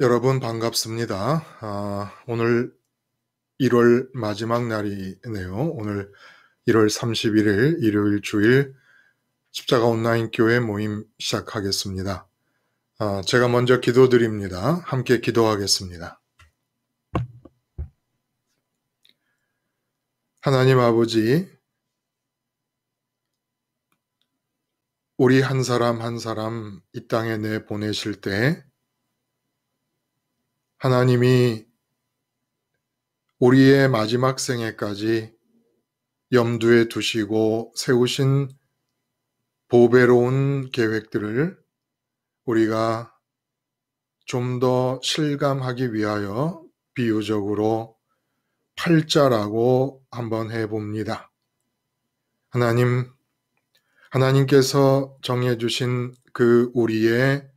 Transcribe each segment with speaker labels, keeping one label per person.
Speaker 1: 여러분 반갑습니다. 오늘 1월 마지막 날이네요. 오늘 1월 31일 일요일 주일 십자가 온라인 교회 모임 시작하겠습니다. 제가 먼저 기도드립니다. 함께 기도하겠습니다. 하나님 아버지, 우리 한 사람 한 사람 이 땅에 내보내실 때 하나님이 우리의 마지막 생애까지 염두에 두시고 세우신 보배로운 계획들을 우리가 좀 더 실감하기 위하여 비유적으로 팔자라고 한번 해봅니다. 하나님께서 정해주신 그 우리의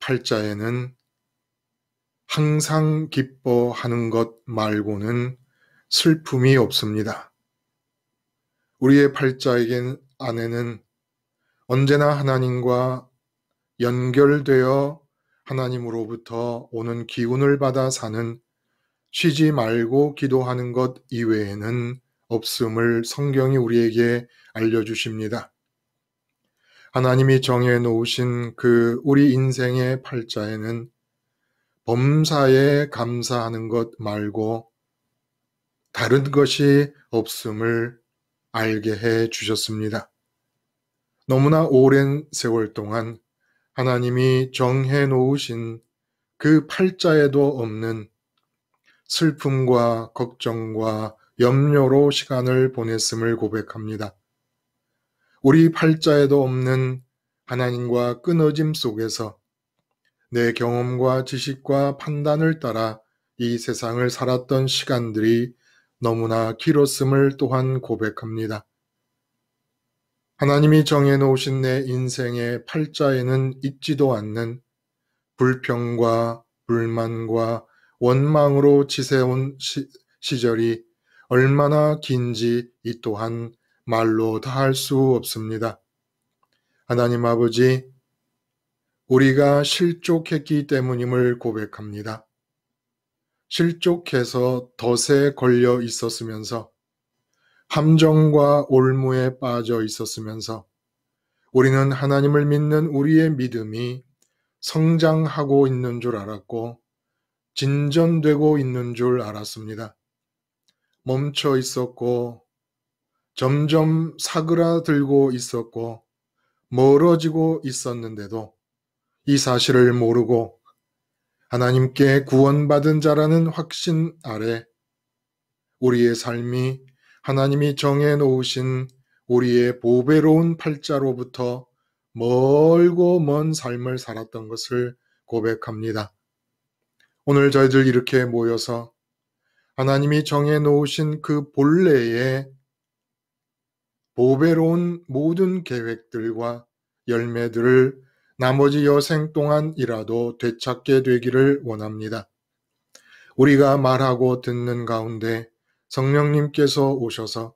Speaker 1: 팔자에는 항상 기뻐하는 것 말고는 슬픔이 없습니다. 우리의 팔자 안에는 언제나 하나님과 연결되어 하나님으로부터 오는 기운을 받아 사는 쉬지 말고 기도하는 것 이외에는 없음을 성경이 우리에게 알려주십니다. 하나님이 정해 놓으신 그 우리 인생의 팔자에는 범사에 감사하는 것 말고 다른 것이 없음을 알게 해 주셨습니다. 너무나 오랜 세월 동안 하나님이 정해 놓으신 그 팔자에도 없는 슬픔과 걱정과 염려로 시간을 보냈음을 고백합니다. 우리 팔자에도 없는 하나님과 끊어짐 속에서 내 경험과 지식과 판단을 따라 이 세상을 살았던 시간들이 너무나 길었음을 또한 고백합니다. 하나님이 정해놓으신 내 인생의 팔자에는 있지도 않는 불평과 불만과 원망으로 지새운 시절이 얼마나 긴지 이 또한 말로 다 할 수 없습니다. 하나님 아버지, 우리가 실족했기 때문임을 고백합니다. 실족해서 덫에 걸려 있었으면서 함정과 올무에 빠져 있었으면서 우리는 하나님을 믿는 우리의 믿음이 성장하고 있는 줄 알았고 진전되고 있는 줄 알았습니다. 멈춰 있었고 점점 사그라들고 있었고 멀어지고 있었는데도 이 사실을 모르고 하나님께 구원받은 자라는 확신 아래 우리의 삶이 하나님이 정해 놓으신 우리의 보배로운 팔자로부터 멀고 먼 삶을 살았던 것을 고백합니다. 오늘 저희들 이렇게 모여서 하나님이 정해 놓으신 그 본래의 보배로운 모든 계획들과 열매들을 나머지 여생 동안이라도 되찾게 되기를 원합니다. 우리가 말하고 듣는 가운데 성령님께서 오셔서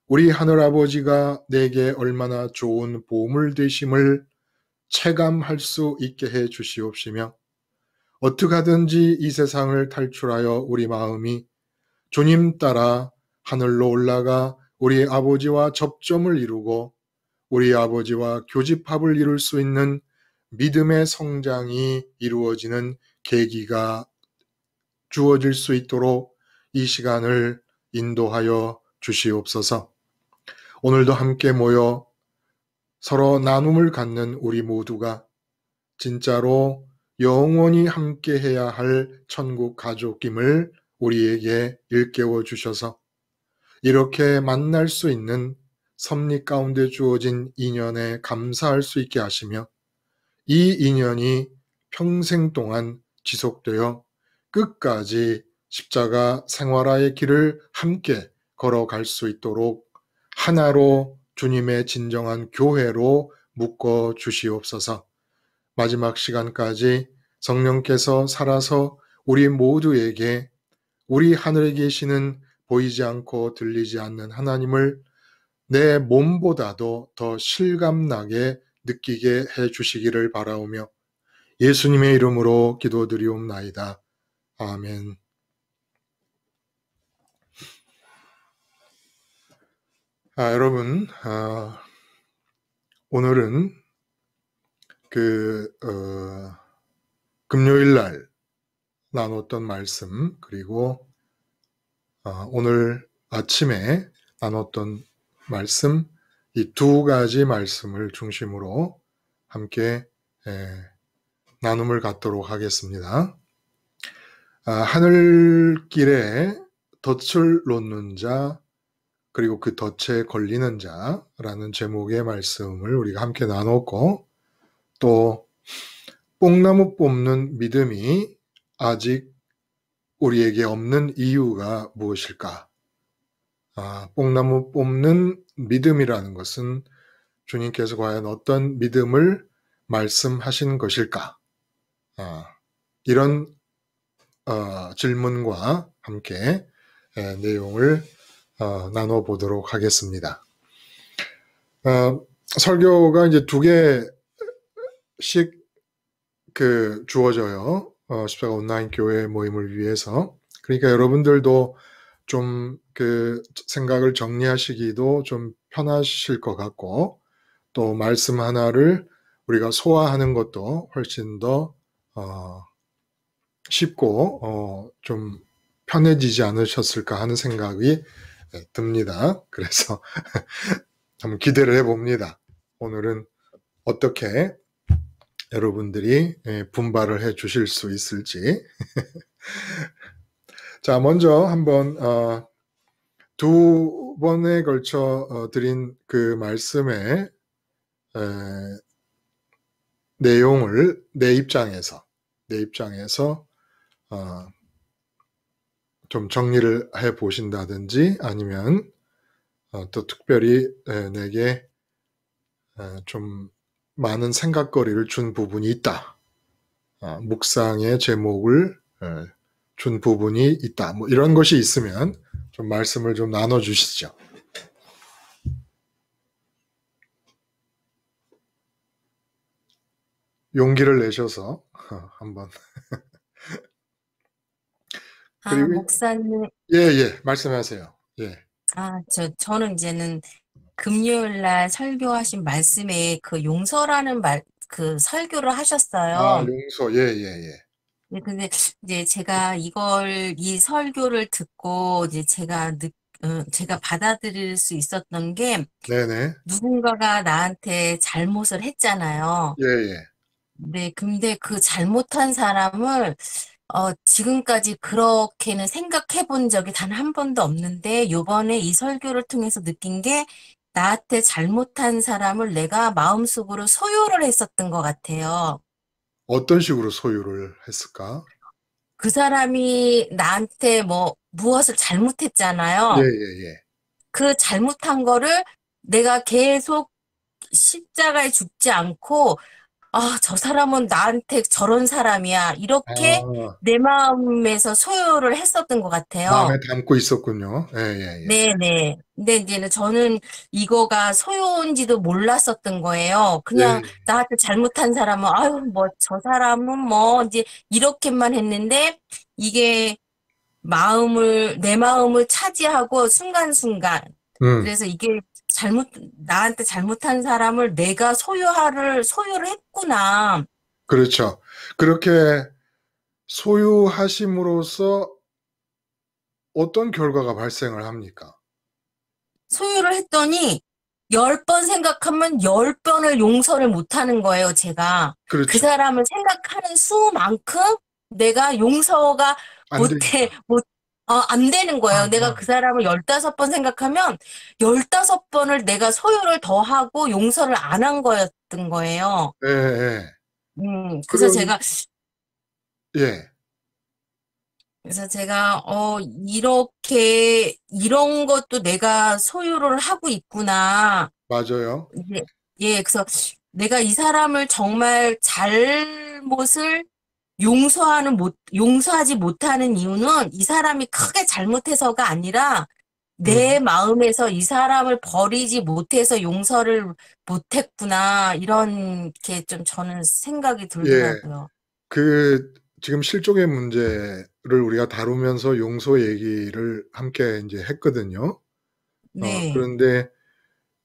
Speaker 1: 우리 하늘아버지가 내게 얼마나 좋은 보물 되심을 체감할 수 있게 해 주시옵시며 어떻게 하든지 이 세상을 탈출하여 우리 마음이 주님 따라 하늘로 올라가 우리 아버지와 접점을 이루고 우리 아버지와 교집합을 이룰 수 있는 믿음의 성장이 이루어지는 계기가 주어질 수 있도록 이 시간을 인도하여 주시옵소서. 오늘도 함께 모여 서로 나눔을 갖는 우리 모두가 진짜로 영원히 함께 해야 할 천국 가족임을 우리에게 일깨워 주셔서 이렇게 만날 수 있는 섭리 가운데 주어진 인연에 감사할 수 있게 하시며 이 인연이 평생 동안 지속되어 끝까지 십자가 생활화의 길을 함께 걸어갈 수 있도록 하나로 주님의 진정한 교회로 묶어 주시옵소서. 마지막 시간까지 성령께서 살아서 우리 모두에게 우리 하늘에 계시는 보이지 않고 들리지 않는 하나님을 내 몸보다도 더 실감나게 느끼게 해 주시기를 바라오며 예수님의 이름으로 기도드리옵나이다. 아멘. 여러분, 오늘은 금요일 날 나눴던 말씀, 그리고 오늘 아침에 나눴던 말씀, 이 두 가지 말씀을 중심으로 함께 나눔을 갖도록 하겠습니다. 하늘길에 덫을 놓는 자, 그리고 그 덫에 걸리는 자라는 제목의 말씀을 우리가 함께 나눴고, 또 뽕나무 뽑는 믿음이 아직 우리에게 없는 이유가 무엇일까? 뽕나무 뽑는 믿음이라는 것은 주님께서 과연 어떤 믿음을 말씀하신 것일까? 이런 질문과 함께 내용을 나눠보도록 하겠습니다. 설교가 이제 두 개씩 주어져요. 십자가 온라인 교회 모임을 위해서. 그러니까 여러분들도 좀 생각을 정리하시기도 좀 편하실 것 같고, 또 말씀 하나를 우리가 소화하는 것도 훨씬 더 쉽고 좀 편해지지 않으셨을까 하는 생각이 듭니다. 그래서 한번 기대를 해봅니다. 오늘은 어떻게 여러분들이 분발을 해 주실 수 있을지. 자, 먼저 한번 두 번에 걸쳐 드린 그 말씀의 내용을 내 입장에서 좀 정리를 해 보신다든지, 아니면 또 특별히 내게 좀 많은 생각거리를 준 부분이 있다, 묵상의 제목을 준 부분이 있다, 뭐 이런 것이 있으면 좀 말씀을 좀 나눠주시죠. 용기를 내셔서 한번. 그리고
Speaker 2: 목사님.
Speaker 1: 예, 말씀하세요. 예.
Speaker 2: 저는 이제는 금요일 날 설교하신 말씀에 그 용서라는 그 설교를 하셨어요.
Speaker 1: 용서. 예.
Speaker 2: 네, 근데 이제 제가 이 설교를 듣고 이제 제가 받아들일 수 있었던 게,
Speaker 1: 네네.
Speaker 2: 누군가가 나한테 잘못을 했잖아요.
Speaker 1: 예.
Speaker 2: 네, 근데 그 잘못한 사람을 지금까지 그렇게는 생각해 본 적이 단 한 번도 없는데, 요번에 이 설교를 통해서 느낀 게, 나한테 잘못한 사람을 내가 마음속으로 소유를 했었던 것 같아요.
Speaker 1: 어떤 식으로 소유를 했을까?
Speaker 2: 그 사람이 나한테 무엇을 잘못했잖아요.
Speaker 1: 예.
Speaker 2: 그 잘못한 거를 내가 계속 십자가에 죽지 않고, 저 사람은 나한테 저런 사람이야, 이렇게 내 마음에서 소유를 했었던 것 같아요.
Speaker 1: 마음에 담고 있었군요. 예.
Speaker 2: 네네. 근데 이제는 저는 이거가 소유인지도 몰랐었던 거예요. 그냥
Speaker 1: 예.
Speaker 2: 나한테 잘못한 사람은, 저 사람은 이제 이렇게만 했는데, 이게 내 마음을 차지하고 순간순간. 그래서 이게 나한테 잘못한 사람을 내가 소유를 했구나.
Speaker 1: 그렇죠. 그렇게 소유하심으로써 어떤 결과가 발생을 합니까?
Speaker 2: 소유를 했더니 10번 생각하면 10번을 용서를 못하는 거예요, 제가. 그
Speaker 1: 그렇죠.
Speaker 2: 사람을 생각하는 수만큼 내가 용서가
Speaker 1: 안 되니까.
Speaker 2: 안 되는 거예요. 내가 그 사람을 15번 생각하면 15번을 내가 소유를 더하고 용서를 안 한 거였던 거예요.
Speaker 1: 예.
Speaker 2: 그래서
Speaker 1: 그럼 예.
Speaker 2: 이런 것도 내가 소유를 하고 있구나.
Speaker 1: 맞아요.
Speaker 2: 그래서 내가 이 사람을 정말 잘못을 용서하지 못하는 이유는 이 사람이 크게 잘못해서가 아니라 내 마음에서 이 사람을 버리지 못해서 용서를 못했구나. 이런 게 좀 저는 생각이
Speaker 1: 예.
Speaker 2: 들더라고요.
Speaker 1: 그 지금 실족의 문제를 우리가 다루면서 용서 얘기를 함께 이제 했거든요.
Speaker 2: 네,
Speaker 1: 그런데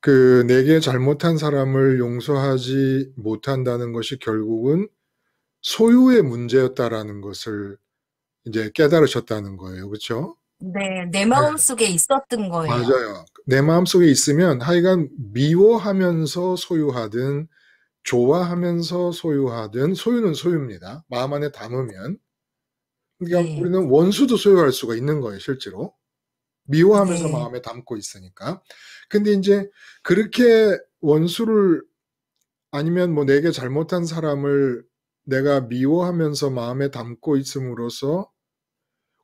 Speaker 1: 그 내게 잘못한 사람을 용서하지 못한다는 것이 결국은 소유의 문제였다라는 것을 이제 깨달으셨다는 거예요. 그렇죠?
Speaker 2: 네, 내
Speaker 1: 네.
Speaker 2: 마음속에 있었던 거예요.
Speaker 1: 맞아요. 내 마음속에 있으면 하여간 미워하면서 소유하든 좋아하면서 소유하든 소유는 소유입니다. 마음 안에 담으면. 그러니까
Speaker 2: 네,
Speaker 1: 우리는 원수도 소유할 수가 있는 거예요, 실제로. 미워하면서
Speaker 2: 네.
Speaker 1: 마음에 담고 있으니까. 근데 이제 그렇게 원수를 아니면 뭐 내게 잘못한 사람을 내가 미워하면서 마음에 담고 있음으로써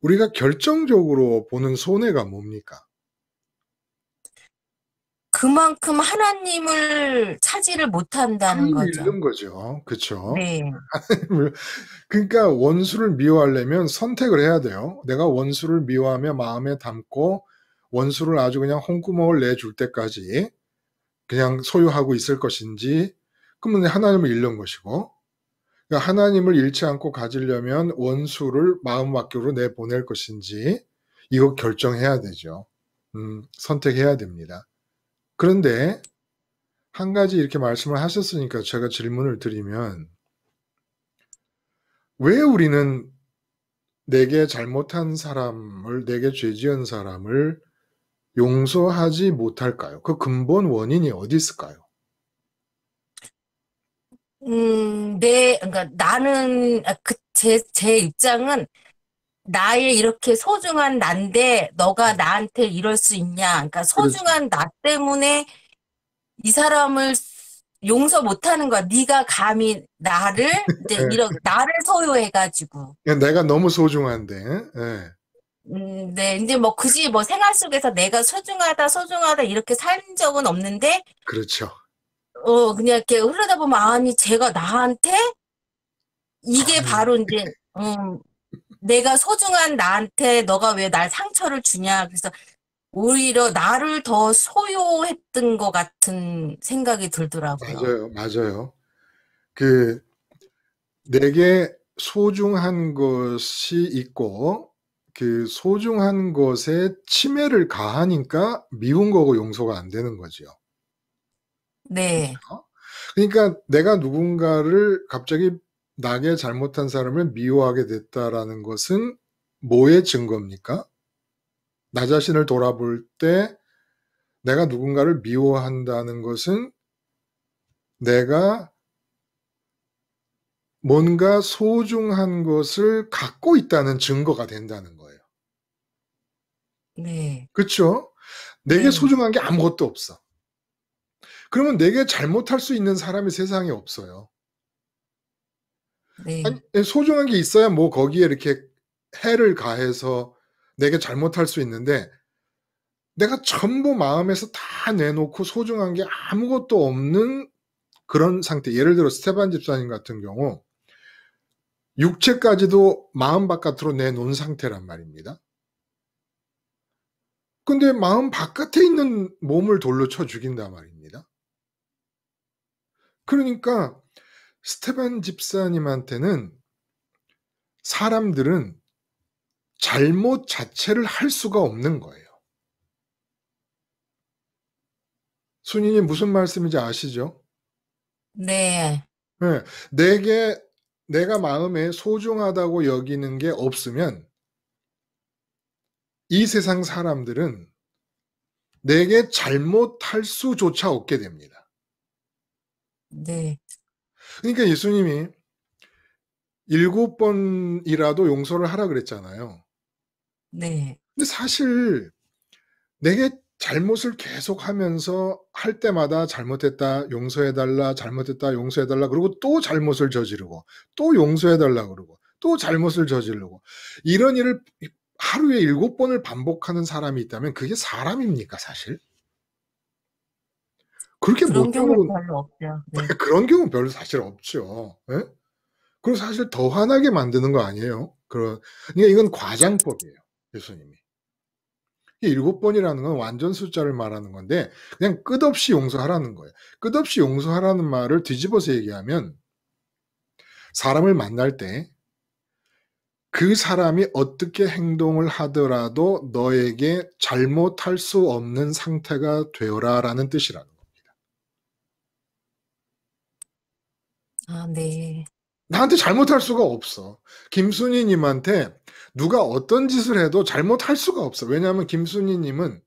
Speaker 1: 우리가 결정적으로 보는 손해가 뭡니까?
Speaker 2: 그만큼 하나님을 차지를 못한다는
Speaker 1: 하나님을
Speaker 2: 거죠.
Speaker 1: 잃는 거죠. 그쵸?
Speaker 2: 네,
Speaker 1: 그러니까 원수를 미워하려면 선택을 해야 돼요. 내가 원수를 미워하며 마음에 담고 원수를 아주 그냥 홍구멍을 내줄 때까지 그냥 소유하고 있을 것인지, 그러면 하나님을 잃는 것이고, 그러니까 하나님을 잃지 않고 가지려면 원수를 마음 밖으로 내보낼 것인지, 이거 결정해야 되죠. 선택해야 됩니다. 그런데 한 가지 이렇게 말씀을 하셨으니까 제가 질문을 드리면, 왜 우리는 내게 잘못한 사람을, 내게 죄 지은 사람을 용서하지 못할까요? 그 근본 원인이 어디 있을까요?
Speaker 2: 그러니까 나는, 제 입장은 나의 이렇게 소중한 난데 너가 나한테 이럴 수 있냐. 그러니까
Speaker 1: 그렇죠.
Speaker 2: 소중한 나 때문에 이 사람을 용서 못하는 거야. 네가 감히 나를 이제 나를 소유해가지고.
Speaker 1: 예, 내가 너무 소중한데, 예,
Speaker 2: 네, 이제 뭐 굳이 뭐 생활 속에서 내가 소중하다 이렇게 산 적은 없는데,
Speaker 1: 그렇죠.
Speaker 2: 그냥 이렇게 흐르다 보면 아니 제가 나한테 이게 바로 이제 내가 소중한 나한테 너가 왜 날 상처를 주냐. 그래서 오히려 나를 더 소유했던 것 같은 생각이 들더라고요.
Speaker 1: 맞아요, 맞아요. 그, 내게 소중한 것이 있고, 그 소중한 것에 침해를 가하니까 미운 거고 용서가 안 되는 거죠.
Speaker 2: 네,
Speaker 1: 그러니까 내가 누군가를 갑자기 나게 잘못한 사람을 미워하게 됐다라는 것은 뭐의 증거입니까? 나 자신을 돌아볼 때 내가 누군가를 미워한다는 것은 내가 뭔가 소중한 것을 갖고 있다는 증거가 된다는 거예요.
Speaker 2: 네,
Speaker 1: 그렇죠? 내게
Speaker 2: 네,
Speaker 1: 소중한 게 아무것도 없어. 그러면 내게 잘못할 수 있는 사람이 세상에 없어요. 아니,
Speaker 2: 네,
Speaker 1: 소중한 게 있어야 뭐 거기에 이렇게 해를 가해서 내게 잘못할 수 있는데 내가 전부 마음에서 다 내놓고 소중한 게 아무것도 없는 그런 상태. 예를 들어 스테반 집사님 같은 경우 육체까지도 마음 바깥으로 내놓은 상태란 말입니다. 근데 마음 바깥에 있는 몸을 돌로 쳐 죽인단 말입니다. 그러니까 스테반 집사님한테는 사람들은 잘못 자체를 할 수가 없는 거예요. 순이님 무슨 말씀인지 아시죠?
Speaker 2: 네,
Speaker 1: 네, 내게 내가 마음에 소중하다고 여기는 게 없으면 이 세상 사람들은 내게 잘못할 수조차 없게 됩니다.
Speaker 2: 네,
Speaker 1: 그러니까 예수님이 7번이라도 용서를 하라 그랬잖아요.
Speaker 2: 네,
Speaker 1: 근데 사실 내게 잘못을 계속하면서 할 때마다 잘못했다, 용서해달라, 잘못했다, 용서해달라, 그리고 또 잘못을 저지르고, 또 용서해달라 그러고, 또 잘못을 저지르고, 이런 일을 하루에 7번을 반복하는 사람이 있다면 그게 사람입니까, 사실? 그렇게
Speaker 2: 그런 경우
Speaker 1: 못하고,
Speaker 2: 별로 없죠. 네,
Speaker 1: 그런 경우 별로 사실 없죠. 예? 그리고 사실 더 화나게 만드는 거 아니에요? 그러니까 이건 과장법이에요, 예수님이. 이 7번이라는 건 완전 숫자를 말하는 건데 그냥 끝없이 용서하라는 거예요. 끝없이 용서하라는 말을 뒤집어서 얘기하면 사람을 만날 때 그 사람이 어떻게 행동을 하더라도 너에게 잘못할 수 없는 상태가 되어라라는 뜻이라는 겁니다.
Speaker 2: 아, 네.
Speaker 1: 나한테 잘못할 수가 없어. 김순희님한테 누가 어떤 짓을 해도 잘못할 수가 없어. 왜냐하면 김순희님은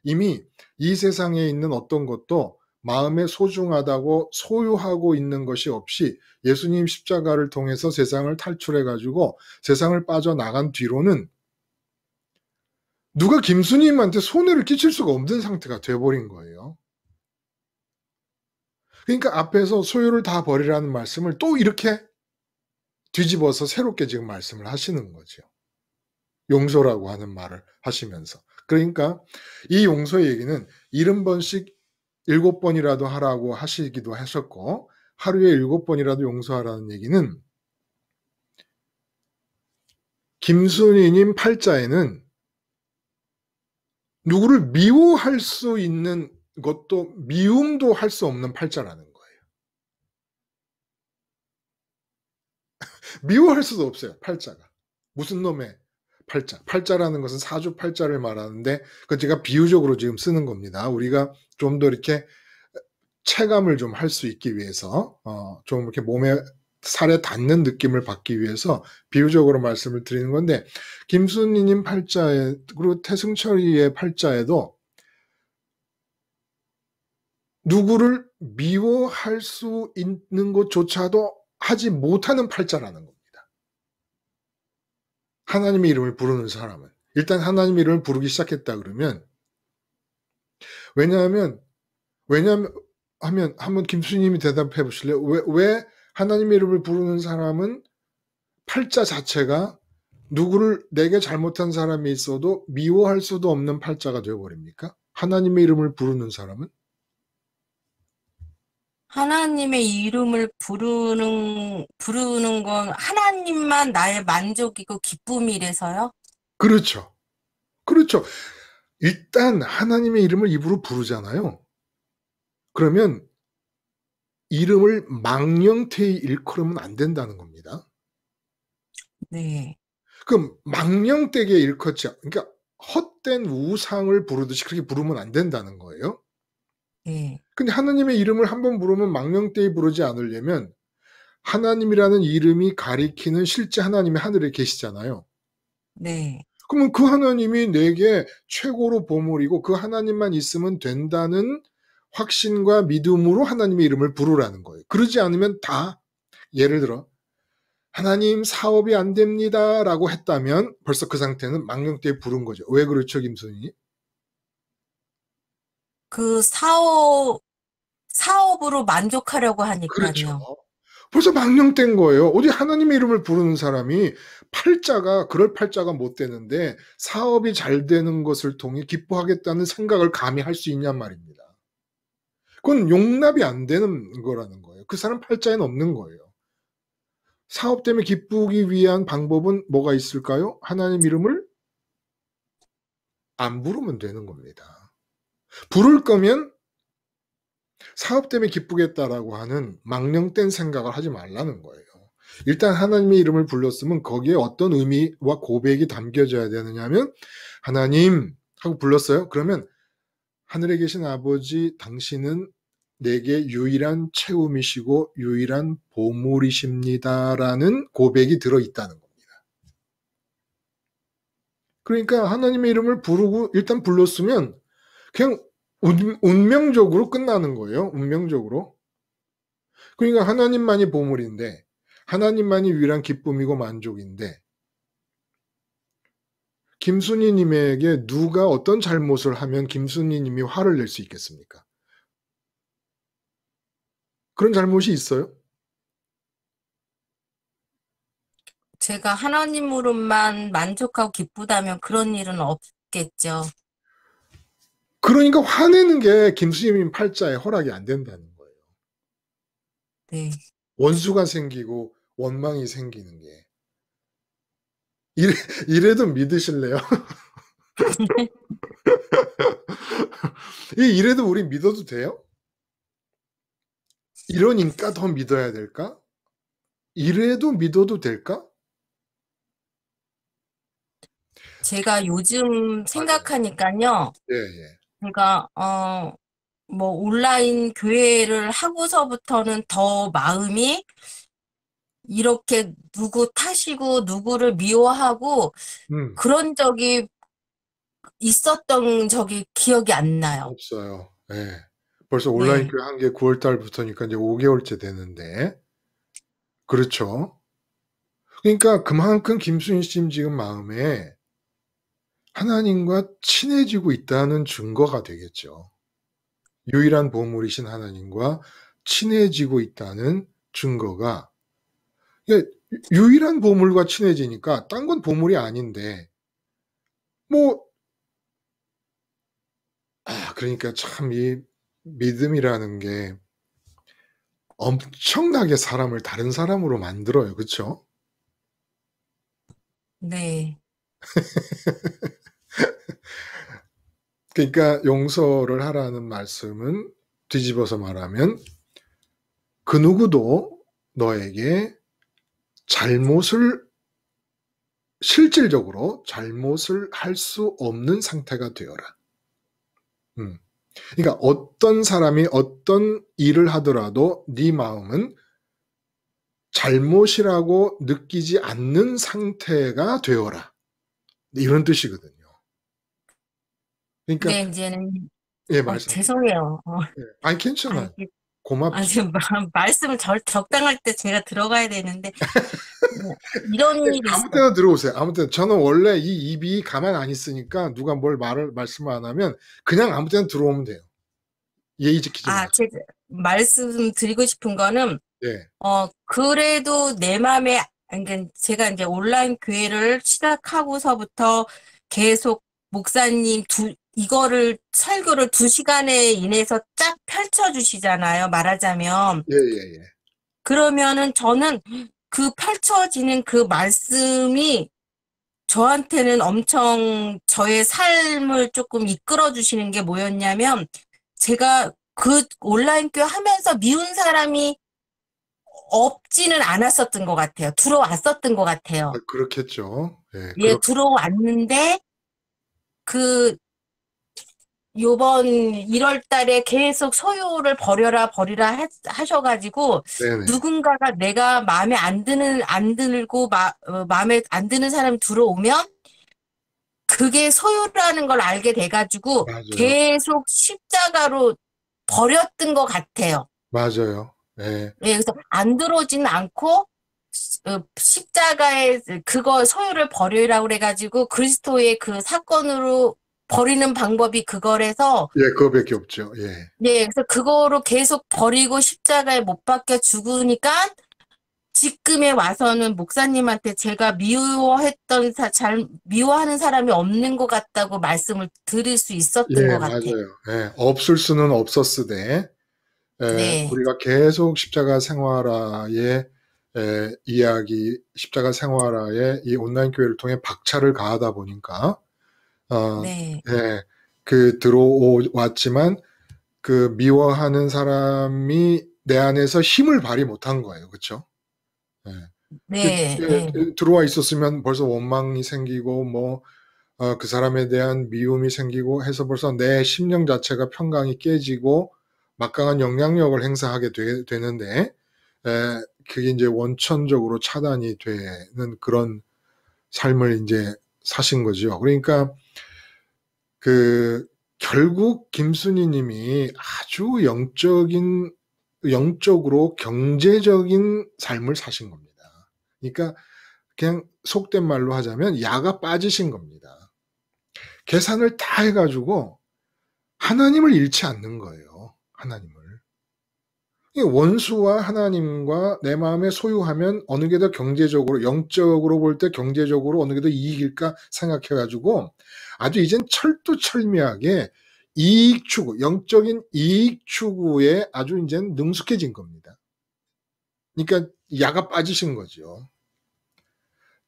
Speaker 1: 이미 이 세상에 있는 어떤 것도 마음에 소중하다고 소유하고 있는 것이 없이 예수님 십자가를 통해서 세상을 탈출해가지고 세상을 빠져나간 뒤로는 누가 김순희님한테 손해를 끼칠 수가 없는 상태가 돼버린 거예요. 그러니까 앞에서 소유를 다 버리라는 말씀을 또 이렇게 뒤집어서 새롭게 지금 말씀을 하시는 거죠. 용서라고 하는 말을 하시면서. 그러니까 이 용서 얘기는 70번씩 7번이라도 하라고 하시기도 하셨고 하루에 7번이라도 용서하라는 얘기는 김순희님 팔자에는 누구를 미워할 수 있는 것도 미움도 할 수 없는 팔자라는 거예요. 미워할 수도 없어요. 팔자가. 무슨 놈의 팔자. 팔자라는 것은 사주팔자를 말하는데 그건 제가 비유적으로 지금 쓰는 겁니다. 우리가 좀 더 이렇게 체감을 좀 할 수 있기 위해서 좀 이렇게 몸에 살에 닿는 느낌을 받기 위해서 비유적으로 말씀을 드리는 건데 김순희님 팔자에 그리고 태승철이의 팔자에도 누구를 미워할 수 있는 것조차도 하지 못하는 팔자라는 겁니다. 하나님의 이름을 부르는 사람은 일단 하나님의 이름을 부르기 시작했다 그러면 왜냐하면 하면 한번 김수님이 대답해 보실래요? 왜 하나님의 이름을 부르는 사람은 팔자 자체가 누구를 내게 잘못한 사람이 있어도 미워할 수도 없는 팔자가 되어버립니까? 하나님의 이름을 부르는 사람은?
Speaker 2: 하나님의 이름을 부르는 건 하나님만 나의 만족이고 기쁨이래서요?
Speaker 1: 그렇죠. 그렇죠. 일단 하나님의 이름을 입으로 부르잖아요. 그러면 이름을 망령되이 일컬으면 안 된다는 겁니다.
Speaker 2: 네.
Speaker 1: 그럼 망령되게 일컫지, 그러니까 헛된 우상을 부르듯이 그렇게 부르면 안 된다는 거예요.
Speaker 2: 네.
Speaker 1: 근데 하나님의 이름을 한번 부르면 망령되이 부르지 않으려면 하나님이라는 이름이 가리키는 실제 하나님이 하늘에 계시잖아요.
Speaker 2: 네.
Speaker 1: 그러면 그 하나님이 내게 최고로 보물이고 그 하나님만 있으면 된다는 확신과 믿음으로 하나님의 이름을 부르라는 거예요. 그러지 않으면 다 예를 들어 하나님 사업이 안 됩니다 라고 했다면 벌써 그 상태는 망령되이 부른 거죠. 왜 그렇죠, 김선희?
Speaker 2: 그 사업으로 만족하려고
Speaker 1: 그렇죠.
Speaker 2: 하니까요.
Speaker 1: 벌써 망령된 거예요. 어디 하나님의 이름을 부르는 사람이 그럴 팔자가 못 되는데 사업이 잘 되는 것을 통해 기뻐하겠다는 생각을 감히 할 수 있냔 말입니다. 그건 용납이 안 되는 거라는 거예요. 그 사람 팔자에는 없는 거예요. 사업 때문에 기쁘기 위한 방법은 뭐가 있을까요? 하나님 이름을 안 부르면 되는 겁니다. 부를 거면 사업 때문에 기쁘겠다라고 하는 망령된 생각을 하지 말라는 거예요. 일단 하나님의 이름을 불렀으면 거기에 어떤 의미와 고백이 담겨져야 되느냐 하면 하나님 하고 불렀어요. 그러면 하늘에 계신 아버지 당신은 내게 유일한 채움이시고 유일한 보물이십니다라는 고백이 들어있다는 겁니다. 그러니까 하나님의 이름을 부르고 일단 불렀으면 그냥 운명적으로 끝나는 거예요. 운명적으로. 그러니까 하나님만이 보물인데 하나님만이 유일한 기쁨이고 만족인데 김순희님에게 누가 어떤 잘못을 하면 김순희님이 화를 낼 수 있겠습니까? 그런 잘못이 있어요?
Speaker 2: 제가 하나님으로만 만족하고 기쁘다면 그런 일은 없겠죠.
Speaker 1: 그러니까 화내는 게 김순희님 팔자에 허락이 안 된다는 거예요.
Speaker 2: 네.
Speaker 1: 원수가 생기고 원망이 생기는 게. 이래도 믿으실래요? 이래도 우리 믿어도 돼요? 이러니까 더 믿어야 될까? 이래도 믿어도 될까?
Speaker 2: 제가 요즘
Speaker 1: 맞아요.
Speaker 2: 생각하니까요.
Speaker 1: 예, 예.
Speaker 2: 제가 뭐 온라인 교회를 하고서부터는 더 마음이 이렇게 누구 탓이고 누구를 미워하고
Speaker 1: 음,
Speaker 2: 그런 적이 있었던 적이 기억이 안 나요.
Speaker 1: 없어요. 예. 벌써 온라인
Speaker 2: 네.
Speaker 1: 교회 한 게 9월 달부터니까 이제 5개월째 되는데. 그렇죠. 그러니까 그만큼 김순희 씨 지금 마음에 하나님과 친해지고 있다는 증거가 되겠죠. 유일한 보물이신 하나님과 친해지고 있다는 증거가, 이게 유일한 보물과 친해지니까 딴 건 보물이 아닌데, 뭐, 그러니까 참 이 믿음이라는 게 엄청나게 사람을 다른 사람으로 만들어요. 그쵸?
Speaker 2: 네.
Speaker 1: 그러니까 용서를 하라는 말씀은 뒤집어서 말하면 그 누구도 너에게 잘못을 실질적으로 잘못을 할 수 없는 상태가 되어라. 음. 그러니까 어떤 사람이 어떤 일을 하더라도 네 마음은 잘못이라고 느끼지 않는 상태가 되어라. 이런 뜻이거든요. 그러니까
Speaker 2: 근데 이제는
Speaker 1: 예, 말씀하세요.
Speaker 2: 죄송해요.
Speaker 1: 예. 아니
Speaker 2: 아,
Speaker 1: 괜찮아요.
Speaker 2: 이게
Speaker 1: 고맙죠.
Speaker 2: 지금 말씀을 적당할 때 제가 들어가야 되는데 이런
Speaker 1: 예,
Speaker 2: 일이
Speaker 1: 아무
Speaker 2: 있어.
Speaker 1: 때나 들어오세요. 아무 때나. 저는 원래 이 입이 가만 안 있으니까 누가 뭘 말씀을 안 하면 그냥 아무 때나 들어오면 돼요. 예의 지키지 마세요.
Speaker 2: 제가 말씀드리고 싶은 거는
Speaker 1: 예.
Speaker 2: 그래도 내 마음에, 그러니까 제가 이제 온라인 교회를 시작하고서부터 계속 목사님 이거를 설교를 2시간에 인해서 쫙 펼쳐주시잖아요. 말하자면.
Speaker 1: 예, 예, 예.
Speaker 2: 그러면은 저는 그 펼쳐지는 그 말씀이 저한테는 엄청 저의 삶을 조금 이끌어 주시는 게 뭐였냐면 제가 그 온라인 교회 하면서 미운 사람이 없지는 않았었던 것 같아요. 들어왔었던 것 같아요.
Speaker 1: 그렇겠죠. 예,
Speaker 2: 예, 들어왔는데 그 요번 1월 달에 계속 소유를 버려라 버리라 하셔가지고
Speaker 1: 네네.
Speaker 2: 누군가가 내가 마음에 안 들고 마음에 안 드는 사람이 들어오면 그게 소유라는 걸 알게 돼가지고
Speaker 1: 맞아요.
Speaker 2: 계속 십자가로 버렸던 것 같아요.
Speaker 1: 맞아요. 예.
Speaker 2: 예, 그래서 안 들어오지는 않고 십자가에 그거 소유를 버리라고 그래가지고 그리스도의 그 사건으로 버리는 방법이 그거라서
Speaker 1: 예, 그거밖에 없죠. 예.
Speaker 2: 네, 그래서 그거로 계속 버리고 십자가에 못 박혀 죽으니까 지금에 와서는 목사님한테 제가 미워하는 사람이 없는 것 같다고 말씀을 드릴 수 있었던
Speaker 1: 예,
Speaker 2: 것 같아요.
Speaker 1: 맞아요. 예. 없을 수는 없었으되,
Speaker 2: 네,
Speaker 1: 우리가 계속 십자가 생활화의 이야기, 십자가 생활화의 이 온라인 교회를 통해 박차를 가하다 보니까, 어,
Speaker 2: 네,
Speaker 1: 예, 그 들어왔지만 그 미워하는 사람이 내 안에서 힘을 발휘 못한 거예요. 그렇죠? 예.
Speaker 2: 네, 네,
Speaker 1: 들어와 있었으면 벌써 원망이 생기고 뭐 그 사람에 대한 미움이 생기고 해서 벌써 내 심령 자체가 평강이 깨지고 막강한 영향력을 행사하게 되는데 그게 이제 원천적으로 차단이 되는 그런 삶을 이제 사신 거죠. 그러니까 그 결국 김순희 님이 아주 영적으로 경제적인 삶을 사신 겁니다. 그러니까 그냥 속된 말로 하자면 야가 빠지신 겁니다. 계산을 다 해가지고 하나님을 잃지 않는 거예요. 하나님을. 원수와 하나님과 내 마음에 소유하면 어느 게 더 경제적으로, 영적으로 볼 때 경제적으로 어느 게 더 이익일까 생각해가지고 아주 이젠 철두철미하게 이익 추구, 영적인 이익 추구에 아주 이제 능숙해진 겁니다. 그러니까 야가 빠지신 거죠.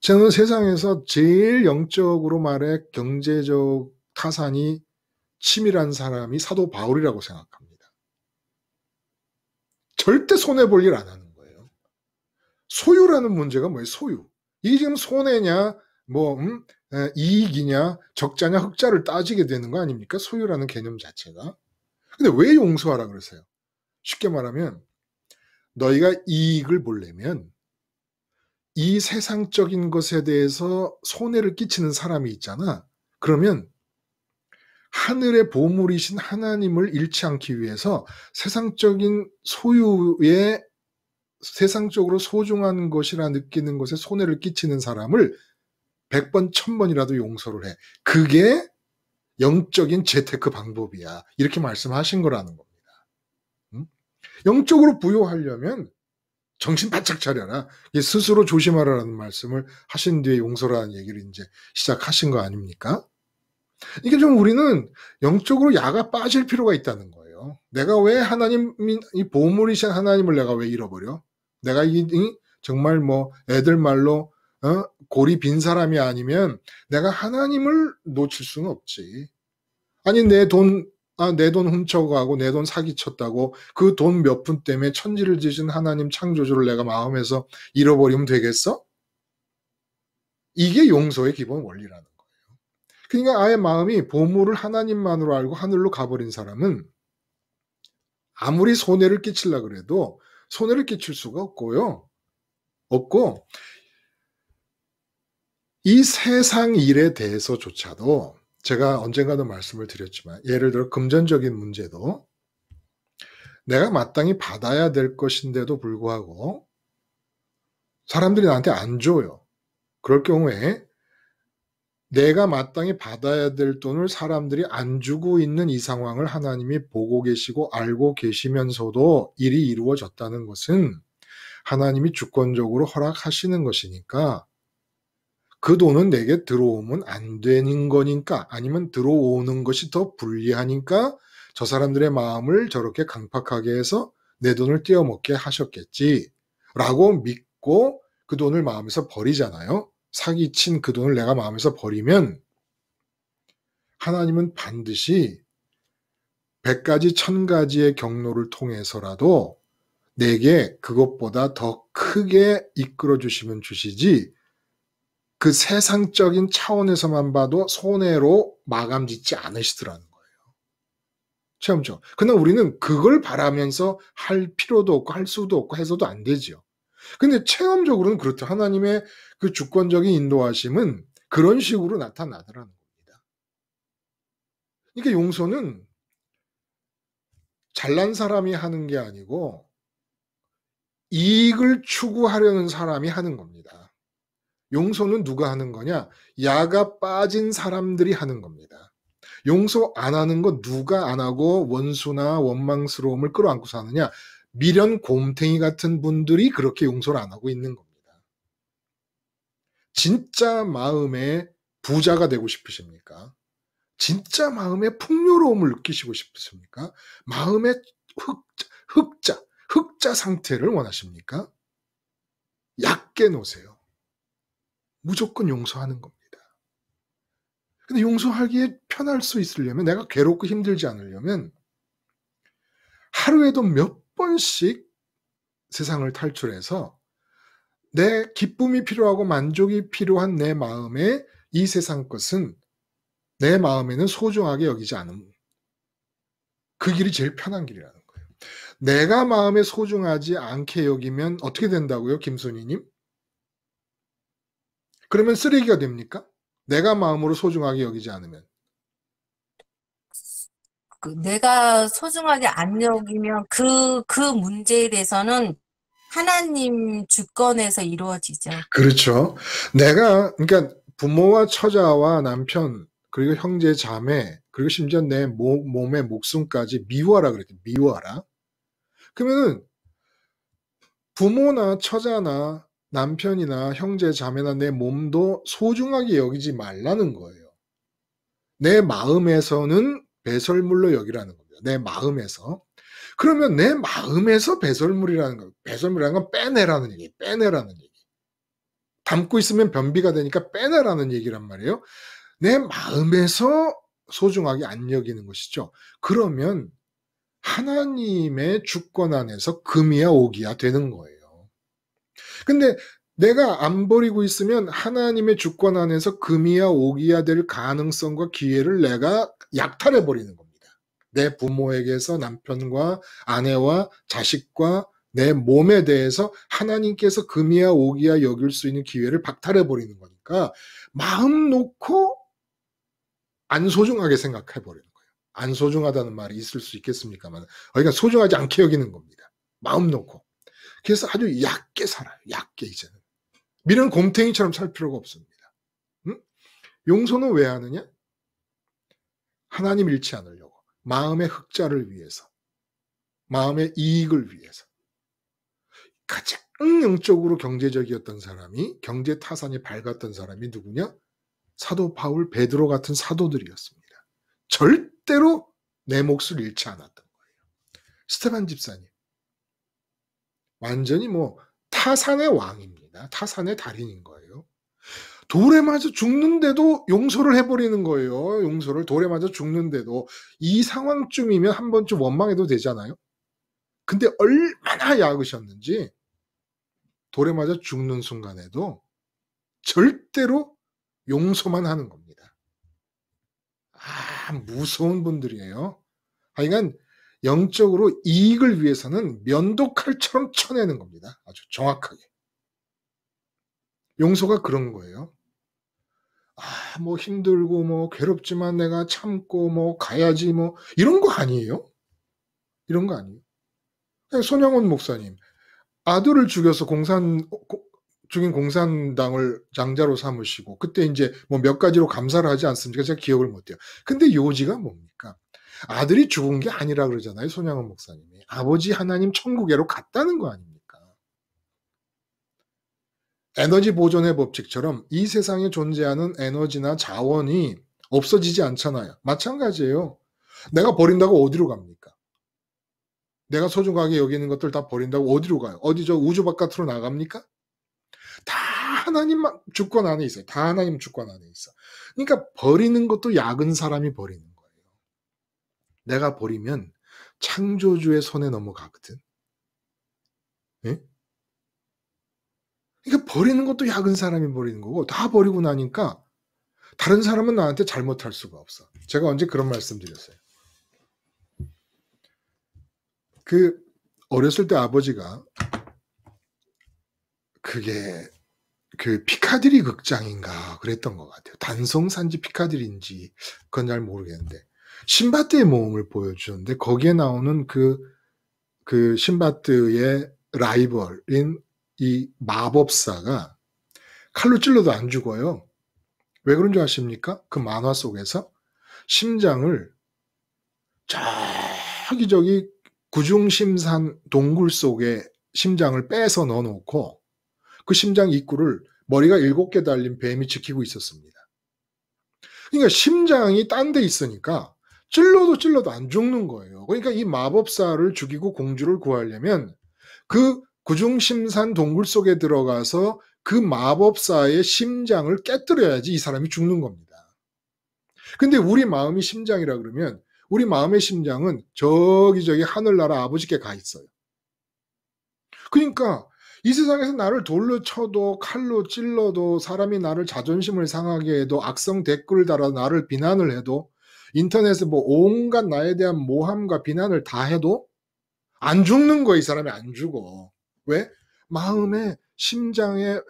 Speaker 1: 저는 세상에서 제일 영적으로 말해 경제적 타산이 치밀한 사람이 사도 바울이라고 생각합니다. 절대 손해볼 일 안 하는 거예요. 소유라는 문제가 뭐예요? 소유. 이게 지금 손해냐, 뭐, 이익이냐, 적자냐, 흑자를 따지게 되는 거 아닙니까? 소유라는 개념 자체가. 근데 왜 용서하라 그러세요? 쉽게 말하면, 너희가 이익을 보려면, 이 세상적인 것에 대해서 손해를 끼치는 사람이 있잖아. 그러면, 하늘의 보물이신 하나님을 잃지 않기 위해서 세상적인 소유에 세상적으로 소중한 것이라 느끼는 것에 손해를 끼치는 사람을 100번, 1000번이라도 용서를 해. 그게 영적인 재테크 방법이야. 이렇게 말씀하신 거라는 겁니다. 영적으로 부여하려면 정신 바짝 차려라. 스스로 조심하라는 말씀을 하신 뒤에 용서라는 얘기를 이제 시작하신 거 아닙니까? 이게 좀 우리는 영적으로 야가 빠질 필요가 있다는 거예요. 내가 왜 하나님이 이 보물이신 하나님을 내가 왜 잃어버려? 내가 정말 뭐 애들 말로 골이 빈 사람이 아니면 내가 하나님을 놓칠 수는 없지. 아니 내 돈 훔쳐가고 내 돈 사기쳤다고 그 돈 몇 푼 때문에 천지를 지으신 하나님 창조주를 내가 마음에서 잃어버리면 되겠어? 이게 용서의 기본 원리라는 거예요. 그러니까 아예 마음이 보물을 하나님만으로 알고 하늘로 가버린 사람은 아무리 손해를 끼치려고 그래도 손해를 끼칠 수가 없고요. 없고 이 세상 일에 대해서조차도 제가 언젠가도 말씀을 드렸지만 예를 들어 금전적인 문제도 내가 마땅히 받아야 될 것인데도 불구하고 사람들이 나한테 안 줘요. 그럴 경우에 내가 마땅히 받아야 될 돈을 사람들이 안 주고 있는 이 상황을 하나님이 보고 계시고 알고 계시면서도 일이 이루어졌다는 것은 하나님이 주권적으로 허락하시는 것이니까 그 돈은 내게 들어오면 안 되는 거니까 아니면 들어오는 것이 더 불리하니까 저 사람들의 마음을 저렇게 강팍하게 해서 내 돈을 떼어먹게 하셨겠지 라고 믿고 그 돈을 마음에서 버리잖아요. 사기친 그 돈을 내가 마음에서 버리면 하나님은 반드시 100가지 1000가지의 경로를 통해서라도 내게 그것보다 더 크게 이끌어 주시면 주시지 그 세상적인 차원에서만 봐도 손해로 마감 짓지 않으시더라는 거예요. 체험적. 그러나 우리는 그걸 바라면서 할 필요도 없고 할 수도 없고 해서도 안 되지요. 근데 체험적으로는 그렇다. 하나님의 그 주권적인 인도하심은 그런 식으로 나타나더라는 겁니다. 그러니까 용서는 잘난 사람이 하는 게 아니고 이익을 추구하려는 사람이 하는 겁니다. 용서는 누가 하는 거냐? 야가 빠진 사람들이 하는 겁니다. 용서 안 하는 거 누가 안 하고 원수나 원망스러움을 끌어안고 사느냐? 미련 곰탱이 같은 분들이 그렇게 용서를 안 하고 있는 겁니다. 진짜 마음에 부자가 되고 싶으십니까? 진짜 마음의 풍요로움을 느끼시고 싶으십니까? 마음의 흑자 상태를 원하십니까? 얕게 놓으세요. 무조건 용서하는 겁니다. 근데 용서하기에 편할 수 있으려면 내가 괴롭고 힘들지 않으려면 하루에도 몇 번씩 세상을 탈출해서 내 기쁨이 필요하고 만족이 필요한 내 마음에 이 세상 것은 내 마음에는 소중하게 여기지 않음. 그 길이 제일 편한 길이라는 거예요. 내가 마음에 소중하지 않게 여기면 어떻게 된다고요, 김순희님? 그러면 쓰레기가 됩니까? 내가 마음으로 소중하게 여기지 않으면.
Speaker 2: 내가 소중하게 안 여기면 그 문제에 대해서는 하나님 주권에서 이루어지죠.
Speaker 1: 그렇죠. 내가, 그러니까 부모와 처자와 남편, 그리고 형제, 자매, 그리고 심지어 내 몸의 목숨까지 미워하라 그랬대. 미워하라. 그러면은 부모나 처자나 남편이나 형제, 자매나 내 몸도 소중하게 여기지 말라는 거예요. 내 마음에서는 배설물로 여기라는 겁니다. 내 마음에서. 그러면 내 마음에서 배설물이라는 거, 배설물이라는 건 빼내라는 얘기, 빼내라는 얘기. 담고 있으면 변비가 되니까 빼내라는 얘기란 말이에요. 내 마음에서 소중하게 안 여기는 것이죠. 그러면 하나님의 주권 안에서 금이야 오기야 되는 거예요. 근데 내가 안 버리고 있으면 하나님의 주권 안에서 금이야 오기야 될 가능성과 기회를 내가 약탈해 버리는 겁니다. 내 부모에게서 남편과 아내와 자식과 내 몸에 대해서 하나님께서 금이야 오기야 여길 수 있는 기회를 박탈해 버리는 거니까 마음 놓고 안 소중하게 생각해 버리는 거예요. 안 소중하다는 말이 있을 수 있겠습니까만, 그러니까 소중하지 않게 여기는 겁니다. 마음 놓고. 그래서 아주 얕게 살아요. 얕게 이제는. 미련 곰탱이처럼 살 필요가 없습니다. 응? 용서는 왜 하느냐? 하나님 잃지 않으려고. 마음의 흑자를 위해서. 마음의 이익을 위해서. 가장 영적으로 경제적이었던 사람이, 경제 타산이 밝았던 사람이 누구냐? 사도 바울, 베드로 같은 사도들이었습니다. 절대로 내 몫을 잃지 않았던 거예요. 스테반 집사님. 완전히 뭐 타산의 왕입니다. 타산의 달인인 거예요. 돌에 맞아 죽는데도 용서를 해버리는 거예요. 용서를 돌에 맞아 죽는데도. 이 상황쯤이면 한 번쯤 원망해도 되잖아요. 근데 얼마나 약으셨는지 돌에 맞아 죽는 순간에도 절대로 용서만 하는 겁니다. 무서운 분들이에요. 하여간 영적으로 이익을 위해서는 면도칼처럼 쳐내는 겁니다. 아주 정확하게. 용서가 그런 거예요. 뭐 힘들고 뭐 괴롭지만 내가 참고 뭐 가야지 뭐 이런 거 아니에요? 이런 거 아니에요. 손영원 목사님 아들을 죽여서 죽인 공산당을 장자로 삼으시고 그때 이제 뭐 몇 가지로 감사를 하지 않습니까? 제가 기억을 못해요. 근데 요지가 뭡니까? 아들이 죽은 게 아니라 그러잖아요. 손양원 목사님이. 아버지 하나님 천국에로 갔다는 거 아닙니까? 에너지 보존의 법칙처럼 이 세상에 존재하는 에너지나 자원이 없어지지 않잖아요. 마찬가지예요. 내가 버린다고 어디로 갑니까? 내가 소중하게 여기는 것들 다 버린다고 어디로 가요? 어디 저 우주 바깥으로 나갑니까? 다 하나님 주권 안에 있어요. 다 하나님 주권 안에 있어. 그러니까 버리는 것도 약은 사람이 버리는 거예요. 내가 버리면 창조주의 손에 넘어가거든. 네? 그러니까 버리는 것도 약은 사람이 버리는 거고 다 버리고 나니까 다른 사람은 나한테 잘못할 수가 없어. 제가 언제 그런 말씀 드렸어요. 어렸을 때 아버지가 그게 피카디리 극장인가 그랬던 것 같아요. 단성산지 피카디리인지 그건 잘 모르겠는데 신바트의 모험을 보여주는데 거기에 나오는 그 신바트의 라이벌인 이 마법사가 칼로 찔러도 안 죽어요. 왜 그런 줄 아십니까? 그 만화 속에서 심장을 저기 구중심산 동굴 속에 심장을 빼서 넣어놓고 그 심장 입구를 머리가 7개 달린 뱀이 지키고 있었습니다. 그러니까 심장이 딴 데 있으니까 찔러도 안 죽는 거예요. 그러니까 이 마법사를 죽이고 공주를 구하려면 그 구중심산 동굴 속에 들어가서 그 마법사의 심장을 깨뜨려야지 이 사람이 죽는 겁니다. 근데 우리 마음이 심장이라 그러면 우리 마음의 심장은 저기 하늘나라 아버지께 가 있어요. 그러니까 이 세상에서 나를 돌로 쳐도 칼로 찔러도 사람이 나를 자존심을 상하게 해도 악성 댓글을 달아 나를 비난을 해도 인터넷에 뭐 온갖 나에 대한 모함과 비난을 다 해도 안 죽는 거야. 이 사람이 안 죽어. 왜? 마음의 심장에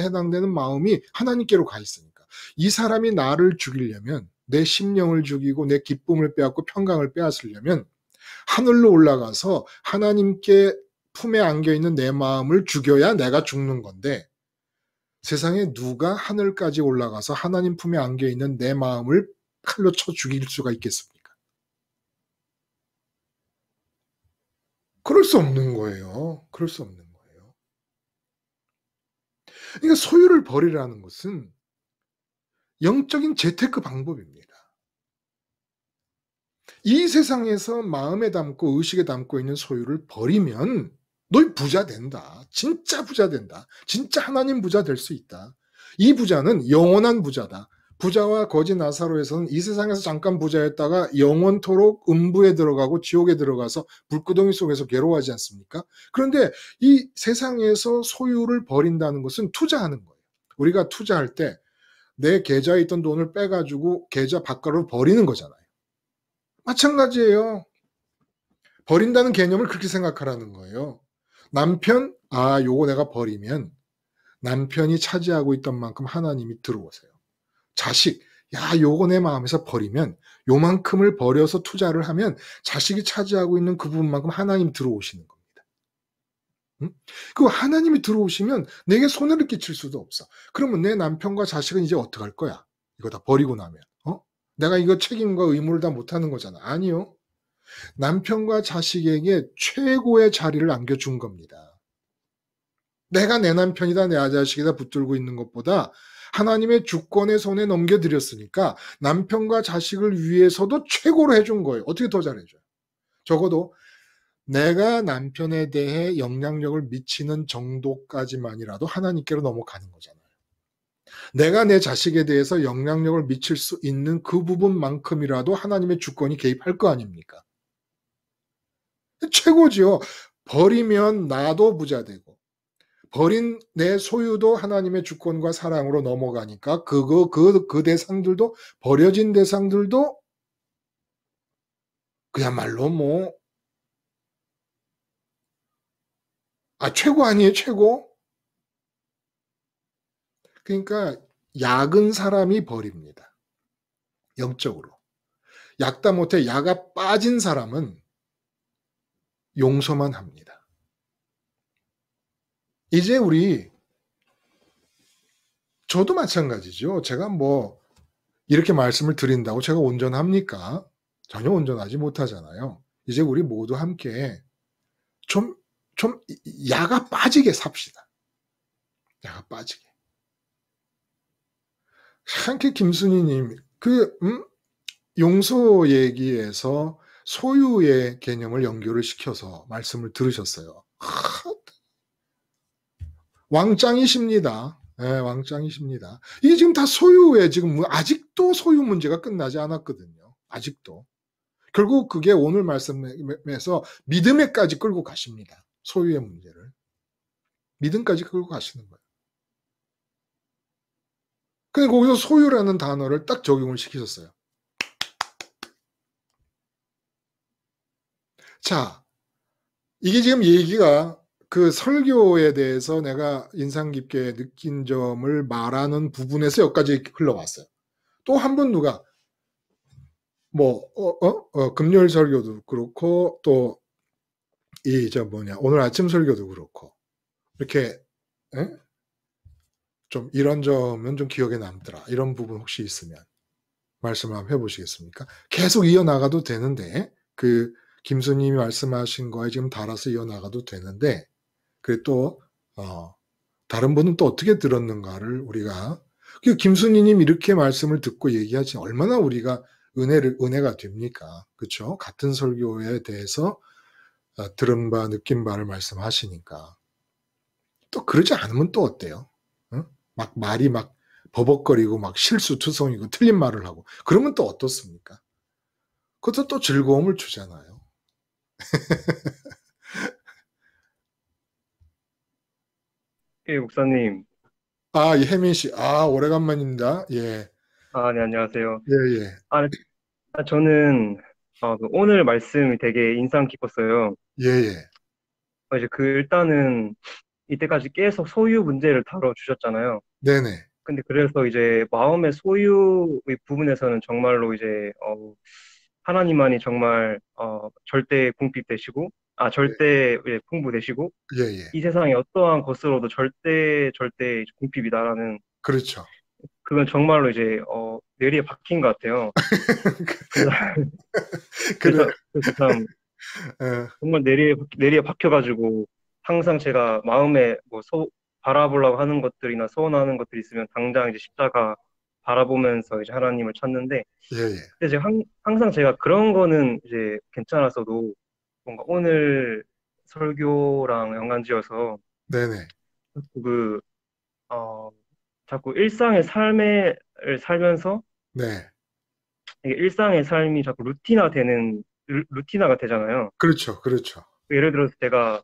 Speaker 1: 해당되는 마음이 하나님께로 가 있으니까. 이 사람이 나를 죽이려면 내 심령을 죽이고 내 기쁨을 빼앗고 평강을 빼앗으려면 하늘로 올라가서 하나님께 품에 안겨있는 내 마음을 죽여야 내가 죽는 건데 세상에 누가 하늘까지 올라가서 하나님 품에 안겨있는 내 마음을 칼로 쳐 죽일 수가 있겠습니까? 그럴 수 없는 거예요. 그럴 수 없는 거예요. 그러니까 소유를 버리라는 것은 영적인 재테크 방법입니다. 이 세상에서 마음에 담고 의식에 담고 있는 소유를 버리면 너희 부자 된다. 진짜 부자 된다. 진짜 하나님 부자 될 수 있다. 이 부자는 영원한 부자다. 부자와 거지 나사로에서는 이 세상에서 잠깐 부자였다가 영원토록 음부에 들어가고 지옥에 들어가서 불구덩이 속에서 괴로워하지 않습니까? 그런데 이 세상에서 소유를 버린다는 것은 투자하는 거예요. 우리가 투자할 때 내 계좌에 있던 돈을 빼가지고 계좌 바깥으로 버리는 거잖아요. 마찬가지예요. 버린다는 개념을 그렇게 생각하라는 거예요. 남편, 요거 내가 버리면 남편이 차지하고 있던 만큼 하나님이 들어오세요. 자식, 요거 내 마음에서 버리면 요만큼을 버려서 투자를 하면 자식이 차지하고 있는 그 부분만큼 하나님 들어오시는 겁니다. 응? 그 하나님이 들어오시면 내게 손해를 끼칠 수도 없어. 그러면 내 남편과 자식은 이제 어떡할 거야? 이거 다 버리고 나면. 내가 이거 책임과 의무를 다 못하는 거잖아. 아니요. 남편과 자식에게 최고의 자리를 안겨준 겁니다. 내가 내 남편이다, 내 자식이다 붙들고 있는 것보다 하나님의 주권의 손에 넘겨드렸으니까 남편과 자식을 위해서도 최고로 해준 거예요. 어떻게 더 잘해줘요? 적어도 내가 남편에 대해 영향력을 미치는 정도까지만이라도 하나님께로 넘어가는 거잖아요. 내가 내 자식에 대해서 영향력을 미칠 수 있는 그 부분만큼이라도 하나님의 주권이 개입할 거 아닙니까? 최고지요. 버리면 나도 부자 되고 버린 내 소유도 하나님의 주권과 사랑으로 넘어가니까 그 대상들도 버려진 대상들도 그야말로 최고 아니에요, 최고? 그러니까 약은 사람이 버립니다. 영적으로. 약다 못해 야가 빠진 사람은 용서만 합니다. 이제 저도 마찬가지죠. 제가 이렇게 말씀을 드린다고 제가 온전합니까? 전혀 온전하지 못하잖아요. 이제 우리 모두 함께 좀 야가 빠지게 삽시다. 야가 빠지게. 함께 김순희님, 용서 얘기에서 소유의 개념을 연결을 시켜서 말씀을 들으셨어요. 왕짱이십니다. 네, 왕짱이십니다. 이게 지금 다 소유에 지금 아직도 소유 문제가 끝나지 않았거든요. 아직도. 결국 그게 오늘 말씀에서 믿음에까지 끌고 가십니다. 소유의 문제를. 믿음까지 끌고 가시는 거예요. 근데 거기서 소유라는 단어를 딱 적용을 시키셨어요. 자, 이게 지금 얘기가 그 설교에 대해서 내가 인상 깊게 느낀 점을 말하는 부분에서 여기까지 흘러왔어요. 또 한 분 누가 금요일 설교도 그렇고 또 오늘 아침 설교도 그렇고 이렇게 좀 이런 점은 좀 기억에 남더라. 이런 부분 혹시 있으면 말씀을 한번 해보시겠습니까? 계속 이어나가도 되는데 김수님이 말씀하신 거에 지금 달아서 이어나가도 되는데 또 다른 분은 또 어떻게 들었는가를 우리가 김순희님 이렇게 말씀을 듣고 얘기하지 얼마나 우리가 은혜가 됩니까? 그렇죠? 같은 설교에 대해서 들은 바 느낀 바를 말씀하시니까 또 그러지 않으면 또 어때요? 막 말이 막 버벅거리고 막 실수투성이고 틀린 말을 하고 그러면 또 어떻습니까? 그것도 또 즐거움을 주잖아요.
Speaker 3: 예, 목사님.
Speaker 1: 예, 혜민 씨. 오래간만입니다. 예.
Speaker 3: 네, 안녕하세요.
Speaker 1: 예, 예.
Speaker 3: 저는, 오늘 말씀이 되게 인상 깊었어요.
Speaker 1: 예, 예.
Speaker 3: 일단은, 이때까지 계속 소유 문제를 다뤄주셨잖아요.
Speaker 1: 네네.
Speaker 3: 근데 그래서 이제 마음의 소유의 부분에서는 정말로 이제, 하나님만이 정말, 절대 공핍되시고, 절대 풍부되시고,
Speaker 1: 예, 예.
Speaker 3: 이 세상에 어떠한 것으로도 절대 공핍이다라는,
Speaker 1: 그렇죠.
Speaker 3: 그건 정말로 이제, 뇌리에 박힌 것 같아요. 그래서,
Speaker 1: 그래.
Speaker 3: 그래서 참, 정말 뇌리에 박혀가지고, 항상 제가 마음에 바라보려고 하는 것들이나 소원하는 것들이 있으면 당장 이제 십자가 바라보면서 이제 하나님을 찾는데,
Speaker 1: 예, 예.
Speaker 3: 근데 제가 항상 제가 그런 거는 이제 괜찮았어도, 뭔가 오늘 설교랑 연관지어서
Speaker 1: 네네.
Speaker 3: 그, 어, 자꾸 일상의 삶을 살면서
Speaker 1: 네.
Speaker 3: 이게 일상의 삶이 자꾸 루틴화가 되잖아요.
Speaker 1: 그렇죠. 그렇죠.
Speaker 3: 예를 들어서 제가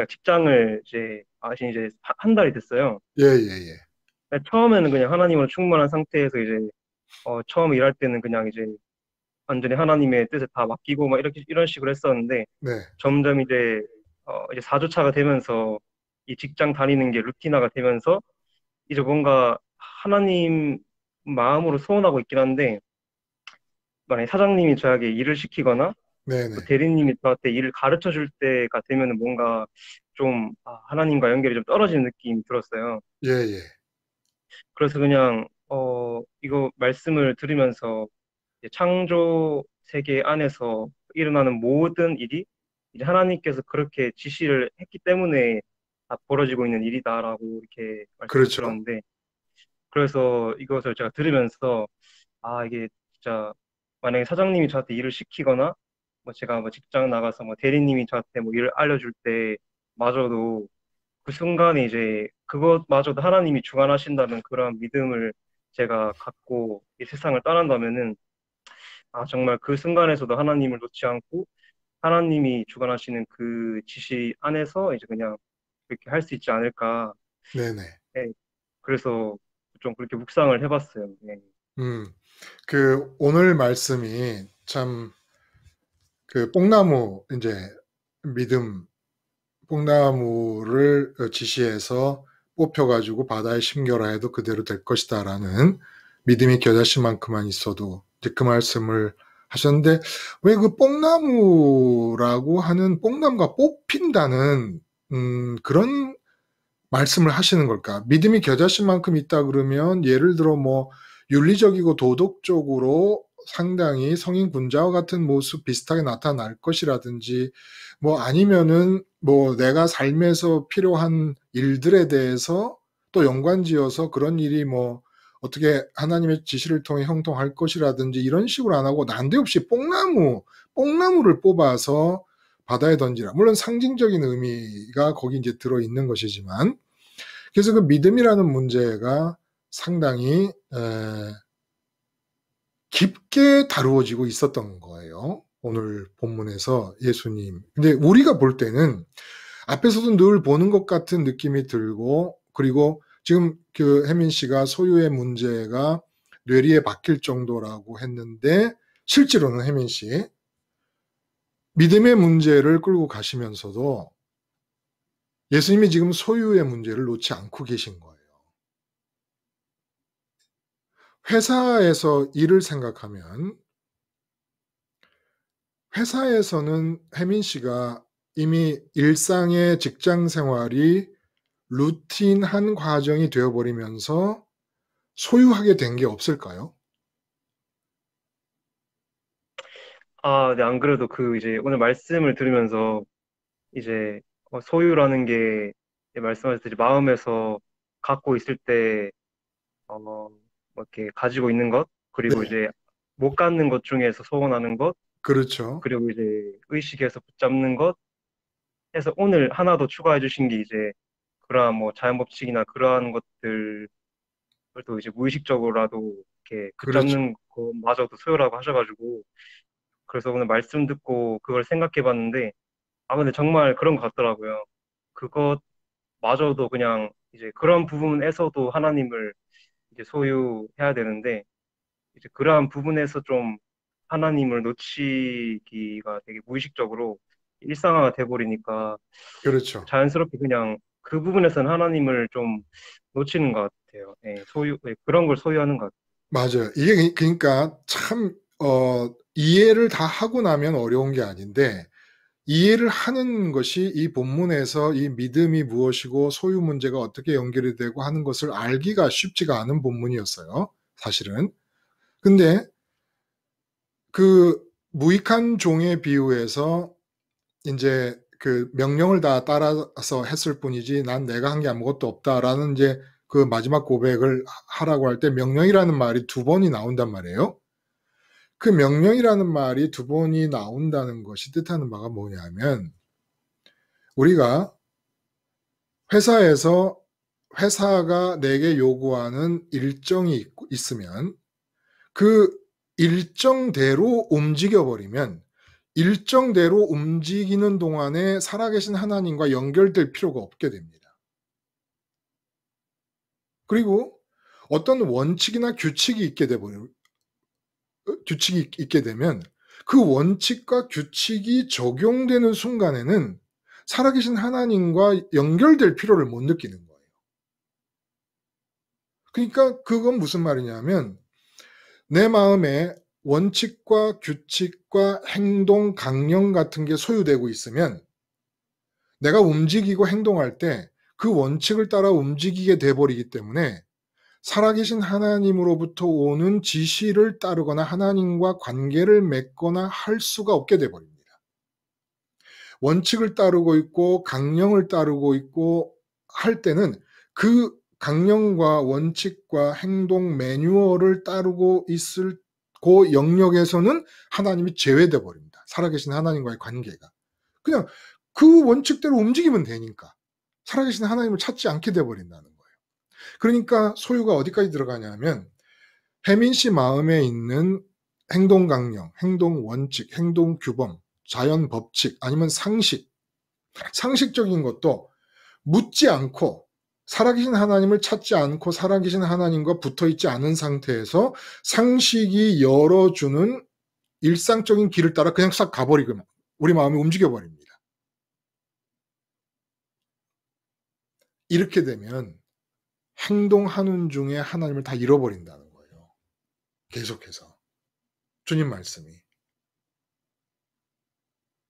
Speaker 3: 직장을 이제 아신 이제 한 달이 됐어요.
Speaker 1: 예, 예, 예.
Speaker 3: 처음에는 그냥 하나님으로 충만한 상태에서 이제 처음 일할 때는 그냥 이제 완전히 하나님의 뜻에 다 맡기고 막 이렇게 이런 식으로 했었는데
Speaker 1: 네.
Speaker 3: 점점 이제 4주차가 되면서 이 직장 다니는 게 루틴화가 되면서 이제 뭔가 하나님 마음으로 소원하고 있긴 한데 만약에 사장님이 저에게 일을 시키거나
Speaker 1: 네네.
Speaker 3: 또 대리님이 저한테 일을 가르쳐 줄 때가 되면은 뭔가 좀 하나님과 연결이 좀 떨어지는 느낌이 들었어요.
Speaker 1: 예, 예.
Speaker 3: 그래서 그냥 이거 말씀을 들으면서 이제 창조 세계 안에서 일어나는 모든 일이 이제 하나님께서 그렇게 지시를 했기 때문에 다 벌어지고 있는 일이다라고 이렇게 말씀을
Speaker 1: 그렇죠.
Speaker 3: 들었는데 그래서 이것을 제가 들으면서 이게 진짜 만약에 사장님이 저한테 일을 시키거나 뭐 제가 뭐 직장 나가서 뭐 대리님이 저한테 뭐 일을 알려줄 때 마저도 그 순간에 이제 그것마저도 하나님이 주관하신다는 그런 믿음을 제가 갖고 이 세상을 떠난다면은 정말 그 순간에서도 하나님을 놓지 않고 하나님이 주관하시는 그 지시 안에서 이제 그냥 그렇게 할 수 있지 않을까.
Speaker 1: 네네.
Speaker 3: 네, 그래서 좀 그렇게 묵상을 해봤어요. 네.
Speaker 1: 음, 오늘 말씀이 참, 뽕나무, 이제, 믿음, 뽕나무를 지시해서 뽑혀가지고 바다에 심겨라 해도 그대로 될 것이다라는 믿음이 겨자씨만큼만 있어도 이제 그 말씀을 하셨는데, 왜 그 뽕나무라고 하는 뽕나무가 뽑힌다는, 그런 말씀을 하시는 걸까? 믿음이 겨자씨만큼 있다 그러면 예를 들어 뭐 윤리적이고 도덕적으로 상당히 성인 군자와 같은 모습 비슷하게 나타날 것이라든지 뭐 아니면은 뭐 내가 삶에서 필요한 일들에 대해서 또 연관지어서 그런 일이 뭐 어떻게 하나님의 지시를 통해 형통할 것이라든지 이런 식으로 안 하고 난데없이 뽕나무를 뽑아서 바다에 던지라. 물론 상징적인 의미가 거기 이제 들어 있는 것이지만, 그래서 그 믿음이라는 문제가 상당히 깊게 다루어지고 있었던 거예요. 오늘 본문에서 예수님. 근데 우리가 볼 때는 앞에서도 늘 보는 것 같은 느낌이 들고, 그리고 지금 그 혜민 씨가 소유의 문제가 뇌리에 박힐 정도라고 했는데, 실제로는 혜민 씨, 믿음의 문제를 끌고 가시면서도 예수님이 지금 소유의 문제를 놓지 않고 계신 거예요. 회사에서 일을 생각하면 회사에서는 혜민 씨가 이미 일상의 직장 생활이 루틴한 과정이 되어버리면서 소유하게 된 게 없을까요?
Speaker 3: 네, 안 그래도 이제 오늘 말씀을 들으면서 이제 소유라는 게 말씀하셨듯이 마음에서 갖고 있을 때 뭐 이렇게 가지고 있는 것
Speaker 1: 네,
Speaker 3: 그리고 이제 못 갖는 것 중에서 소원하는 것
Speaker 1: 그렇죠.
Speaker 3: 그리고 이제 의식에서 붙잡는 것 해서 오늘 하나 더 추가해 주신 게 이제 그러한 뭐 자연법칙이나 그러한 것들을 또 이제 무의식적으로라도 이렇게
Speaker 1: 그렇죠.
Speaker 3: 붙잡는 것마저도 소유라고 하셔가지고 그래서 오늘 말씀 듣고 그걸 생각해 봤는데 근데 정말 그런 것 같더라고요. 그것마저도 그냥 이제 그런 부분에서도 하나님을 이제 소유해야 되는데 이제 그러한 부분에서 좀 하나님을 놓치기가 되게 무의식적으로 일상화가 돼버리니까
Speaker 1: 그렇죠.
Speaker 3: 자연스럽게 그냥 그 부분에서는 하나님을 좀 놓치는 것 같아요. 예, 그런 걸 소유하는 것 같아요.
Speaker 1: 맞아요. 이게 그러니까 참, 이해를 다 하고 나면 어려운 게 아닌데, 이해를 하는 것이 이 본문에서 이 믿음이 무엇이고 소유 문제가 어떻게 연결이 되고 하는 것을 알기가 쉽지가 않은 본문이었어요. 사실은. 근데 그 무익한 종의 비유에서 이제 그 명령을 다 따라서 했을 뿐이지 난 내가 한 게 아무것도 없다라는 이제 그 마지막 고백을 하라고 할 때 명령이라는 말이 두 번이 나온단 말이에요. 그 명령이라는 말이 두 번이 나온다는 것이 뜻하는 바가 뭐냐면 우리가 회사에서 회사가 내게 요구하는 일정이 있으면 그 일정대로 움직여버리면 일정대로 움직이는 동안에 살아계신 하나님과 연결될 필요가 없게 됩니다. 그리고 어떤 원칙이나 규칙이 있게 되면 그 원칙과 규칙이 적용되는 순간에는 살아계신 하나님과 연결될 필요를 못 느끼는 거예요. 그러니까 그건 무슨 말이냐면 내 마음에 원칙과 규칙과 행동, 강령 같은 게 소유되고 있으면 내가 움직이고 행동할 때 그 원칙을 따라 움직이게 돼버리기 때문에 살아계신 하나님으로부터 오는 지시를 따르거나 하나님과 관계를 맺거나 할 수가 없게 돼버립니다. 원칙을 따르고 있고 강령을 따르고 있고 할 때는 그 강령과 원칙과 행동 매뉴얼을 따르고 있을 그 영역에서는 하나님이 제외돼 버립니다. 살아계신 하나님과의 관계가. 그냥 그 원칙대로 움직이면 되니까 살아계신 하나님을 찾지 않게 돼 버린다는 거예요. 그러니까 소유가 어디까지 들어가냐면 혜민 씨 마음에 있는 행동 강령, 행동 원칙, 행동 규범, 자연 법칙 아니면 상식적인 것도 묻지 않고 살아계신 하나님을 찾지 않고 살아계신 하나님과 붙어있지 않은 상태에서 상식이 열어주는 일상적인 길을 따라 그냥 싹 가버리고 우리 마음이 움직여버립니다. 이렇게 되면 행동하는 중에 하나님을 다 잃어버린다는 거예요. 계속해서. 주님 말씀이.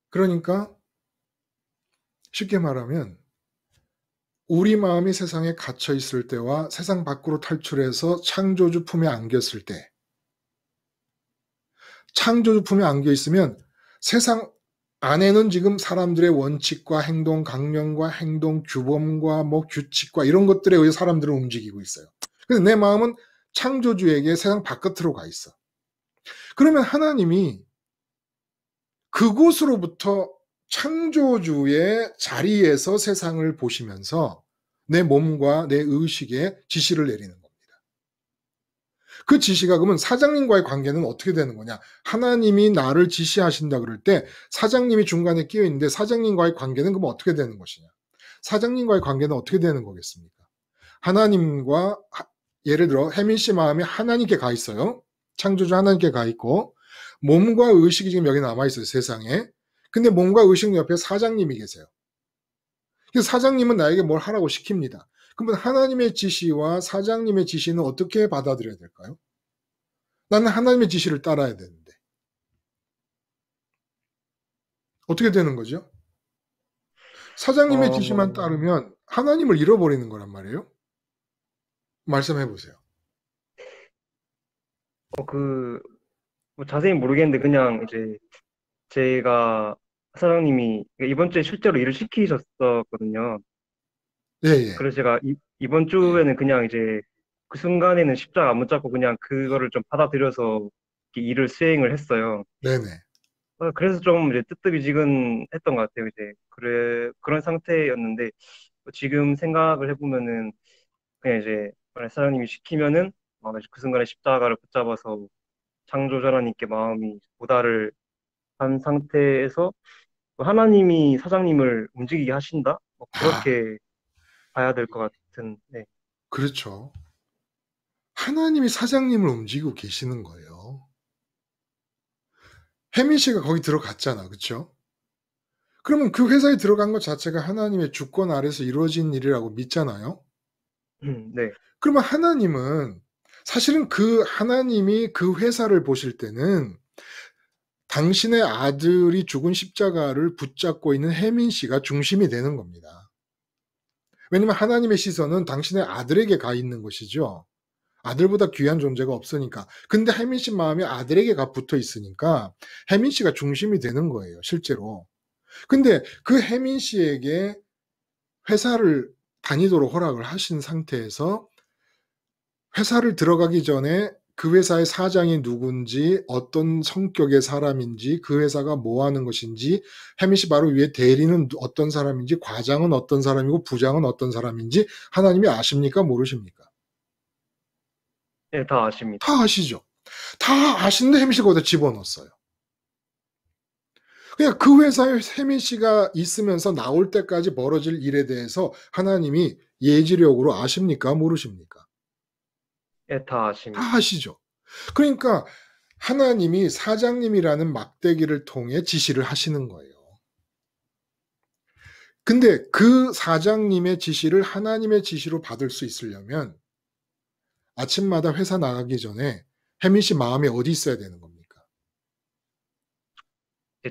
Speaker 1: 그러니까 쉽게 말하면 우리 마음이 세상에 갇혀 있을 때와 세상 밖으로 탈출해서 창조주 품에 안겼을 때, 창조주 품에 안겨 있으면 세상 안에는 지금 사람들의 원칙과 행동 강령과 행동 규범과 뭐 규칙과 이런 것들에 의해 사람들은 움직이고 있어요. 그래서 내 마음은 창조주에게 세상 바깥으로 가 있어. 그러면 하나님이 그곳으로부터 창조주의 자리에서 세상을 보시면서 내 몸과 내 의식에 지시를 내리는 겁니다. 그 지시가 그러면 사장님과의 관계는 어떻게 되는 거냐? 하나님이 나를 지시하신다 그럴 때 사장님이 중간에 끼어 있는데 사장님과의 관계는 그럼 어떻게 되는 것이냐? 사장님과의 관계는 어떻게 되는 거겠습니까? 하나님과 예를 들어 혜민 씨 마음이 하나님께 가 있어요. 창조주 하나님께 가 있고 몸과 의식이 지금 여기 남아 있어요. 세상에. 근데 몸과 의식 옆에 사장님이 계세요. 그래서 사장님은 나에게 뭘 하라고 시킵니다. 그러면 하나님의 지시와 사장님의 지시는 어떻게 받아들여야 될까요? 나는 하나님의 지시를 따라야 되는데. 어떻게 되는 거죠? 사장님의 지시만 따르면 하나님을 잃어버리는 거란 말이에요. 말씀해 보세요.
Speaker 3: 뭐 자세히 모르겠는데 그냥 이제 제가 사장님이 이번 주에 실제로 일을 시키셨었거든요.
Speaker 1: 예, 예.
Speaker 3: 그래서 제가 이번 주에는 그냥 이제 그 순간에는 십자가 안 붙잡고 그냥 그거를 좀 받아들여서 이렇게 일을 수행을 했어요.
Speaker 1: 네네.
Speaker 3: 그래서 좀 이제 뜨뜻미지근했던 것 같아요. 이제 그런 상태였는데 지금 생각을 해보면은 그냥 이제 만약 사장님이 시키면은 그 순간에 십자가를 붙잡아서 창조주 하나님께 마음이 보다를 한 상태에서 하나님이 사장님을 움직이게 하신다? 그렇게 봐야 될 것 같은. 네.
Speaker 1: 그렇죠. 하나님이 사장님을 움직이고 계시는 거예요. 혜민 씨가 거기 들어갔잖아. 그렇죠? 그러면 그 회사에 들어간 것 자체가 하나님의 주권 아래서 이루어진 일이라고 믿잖아요.
Speaker 3: 네.
Speaker 1: 그러면 하나님은 사실은 그 하나님이 그 회사를 보실 때는 당신의 아들이 죽은 십자가를 붙잡고 있는 혜민 씨가 중심이 되는 겁니다. 왜냐면 하나님의 시선은 당신의 아들에게 가 있는 것이죠. 아들보다 귀한 존재가 없으니까. 근데 혜민 씨 마음이 아들에게 가 붙어 있으니까 혜민 씨가 중심이 되는 거예요, 실제로. 근데 그 혜민 씨에게 회사를 다니도록 허락을 하신 상태에서 회사를 들어가기 전에 그 회사의 사장이 누군지, 어떤 성격의 사람인지, 그 회사가 뭐 하는 것인지, 혜민 씨 바로 위에 대리는 어떤 사람인지, 과장은 어떤 사람이고, 부장은 어떤 사람인지 하나님이 아십니까? 모르십니까?
Speaker 3: 네, 다 아십니다.
Speaker 1: 다 아시죠? 다 아시는데 혜민 씨가 어디다 집어넣었어요. 그냥 그 회사에 혜민 씨가 있으면서 나올 때까지 벌어질 일에 대해서 하나님이 예지력으로 아십니까? 모르십니까?
Speaker 3: 네, 다 아십니다.
Speaker 1: 다 아시죠? 그러니까 하나님이 사장님이라는 막대기를 통해 지시를 하시는 거예요. 근데 그 사장님의 지시를 하나님의 지시로 받을 수 있으려면 아침마다 회사 나가기 전에 혜민 씨 마음이 어디 있어야 되는 겁니까?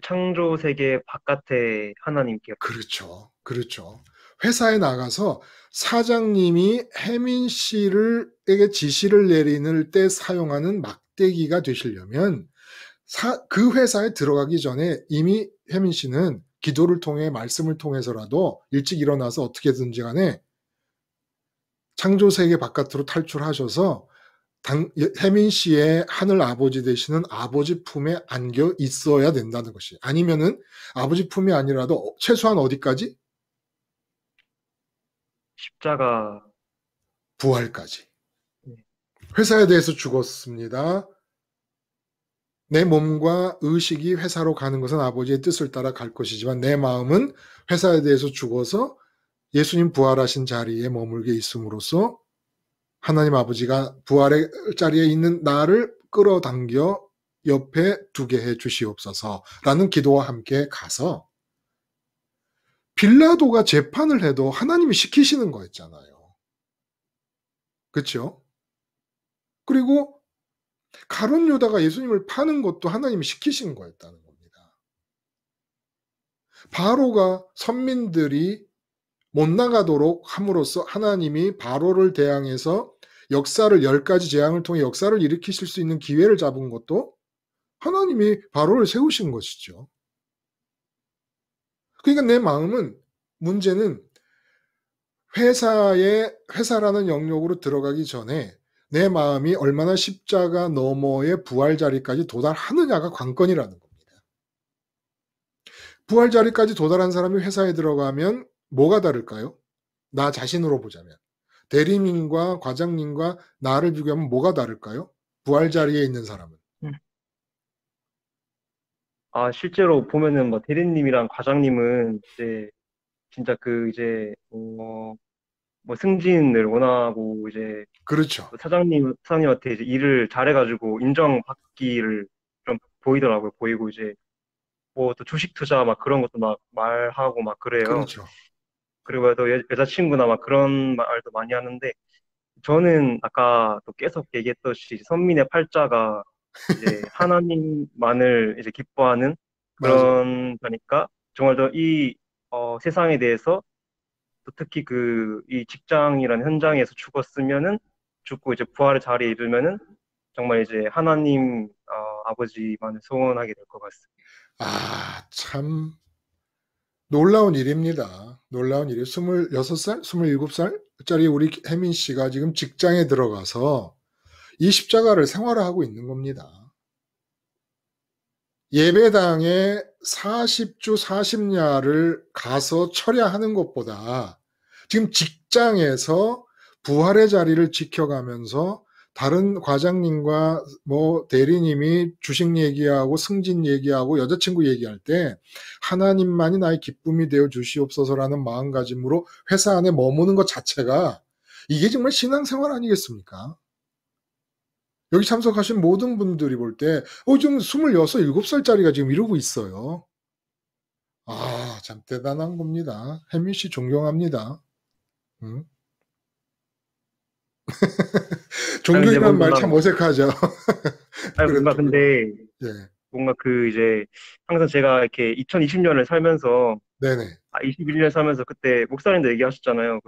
Speaker 3: 창조 세계 바깥에 하나님께.
Speaker 1: 그렇죠. 그렇죠. 회사에 나가서 사장님이 혜민 씨에게 지시를 내리는 때 사용하는 막대기가 되시려면 그 회사에 들어가기 전에 이미 혜민 씨는 기도를 통해 말씀을 통해서라도 일찍 일어나서 어떻게든지 간에 창조세계 바깥으로 탈출하셔서 혜민 씨의 하늘 아버지 되시는 아버지 품에 안겨 있어야 된다는 것이. 아니면은 아버지 품이 아니라도 최소한 어디까지?
Speaker 3: 십자가.
Speaker 1: 부활까지.
Speaker 3: 네.
Speaker 1: 회사에 대해서 죽었습니다. 내 몸과 의식이 회사로 가는 것은 아버지의 뜻을 따라 갈 것이지만 내 마음은 회사에 대해서 죽어서 예수님 부활하신 자리에 머물게 있음으로써 하나님 아버지가 부활의 자리에 있는 나를 끌어당겨 옆에 두게 해 주시옵소서라는 기도와 함께 가서 빌라도가 재판을 해도 하나님이 시키시는 거였잖아요. 그렇죠? 그리고 가룟 유다가 예수님을 파는 것도 하나님이 시키신 거였다는 겁니다. 바로가 선민들이 못 나가도록 함으로써 하나님이 바로를 대항해서 역사를 10가지 재앙을 통해 역사를 일으키실 수 있는 기회를 잡은 것도 하나님이 바로를 세우신 것이죠. 그러니까 내 마음은 문제는 회사라는 영역으로 들어가기 전에 내 마음이 얼마나 십자가 너머의 부활 자리까지 도달하느냐가 관건이라는 겁니다. 부활 자리까지 도달한 사람이 회사에 들어가면 뭐가 다를까요? 나 자신으로 보자면. 대리님과 과장님과 나를 비교하면 뭐가 다를까요? 부활 자리에 있는 사람은.
Speaker 3: 실제로 보면은 뭐 대리님이랑 과장님은 이제 진짜 뭐 승진을 원하고 이제
Speaker 1: 그렇죠.
Speaker 3: 사장님한테 이제 일을 잘해가지고 인정받기를 좀 보이고 이제 뭐 또 주식 투자 막 그런 것도 막 말하고 막 그래요.
Speaker 1: 그렇죠.
Speaker 3: 그리고 또 여자친구나 막 그런 말도 많이 하는데 저는 아까 또 계속 얘기했듯이 선민의 팔자가 이제 하나님만을 이제 기뻐하는
Speaker 1: 맞아요.
Speaker 3: 그런 거니까 정말 더 세상에 대해서 또 특히 이 직장이라는 현장에서 죽고 이제 부활의 자리에 이르면은 정말 이제 하나님 아버지만을 소원하게 될 것 같습니다.
Speaker 1: 참 놀라운 일입니다. 놀라운 일이에요. 26살, 27살짜리 우리 혜민 씨가 지금 직장에 들어가서 이 십자가를 생활화하고 있는 겁니다. 예배당에 40주 40야를 가서 철야하는 것보다 지금 직장에서 부활의 자리를 지켜가면서 다른 과장님과 뭐 대리님이 주식 얘기하고 승진 얘기하고 여자친구 얘기할 때 하나님만이 나의 기쁨이 되어 주시옵소서라는 마음가짐으로 회사 안에 머무는 것 자체가 이게 정말 신앙생활 아니겠습니까? 여기 참석하신 모든 분들이 볼 때, 지금 26, 7살짜리가 지금 이러고 있어요. 참 대단한 겁니다. 혜민 씨 존경합니다. 응? 존경이라는 말 참 어색하죠.
Speaker 3: 뭔가 근데,
Speaker 1: 예.
Speaker 3: 뭔가 이제, 항상 제가 이렇게 2020년을 살면서,
Speaker 1: 네네.
Speaker 3: 21년 살면서 그때 목사님도 얘기하셨잖아요.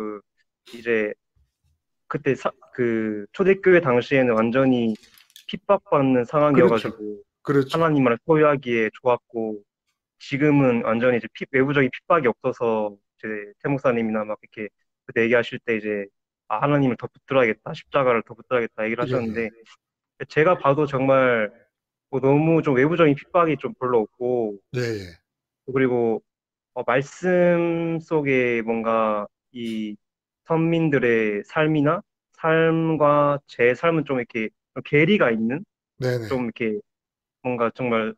Speaker 3: 이제, 그때 초대교회 당시에는 완전히 핍박받는 상황이어가지고,
Speaker 1: 그렇죠.
Speaker 3: 하나님을 소유하기에 좋았고, 지금은 완전히 이제 외부적인 핍박이 없어서, 이제, 태 목사님이나 막 이렇게 그때 얘기하실 때 이제, 하나님을 더 붙들어야겠다, 십자가를 더 붙들어야겠다 얘기를 하셨는데, 제가 봐도 정말 뭐 너무 좀 외부적인 핍박이 좀 별로 없고,
Speaker 1: 예, 예.
Speaker 3: 그리고 말씀 속에 뭔가 이 선민들의 삶이나 삶과 제 삶은 좀 이렇게 좀 괴리가 있는,
Speaker 1: 네네.
Speaker 3: 좀 이렇게 뭔가 정말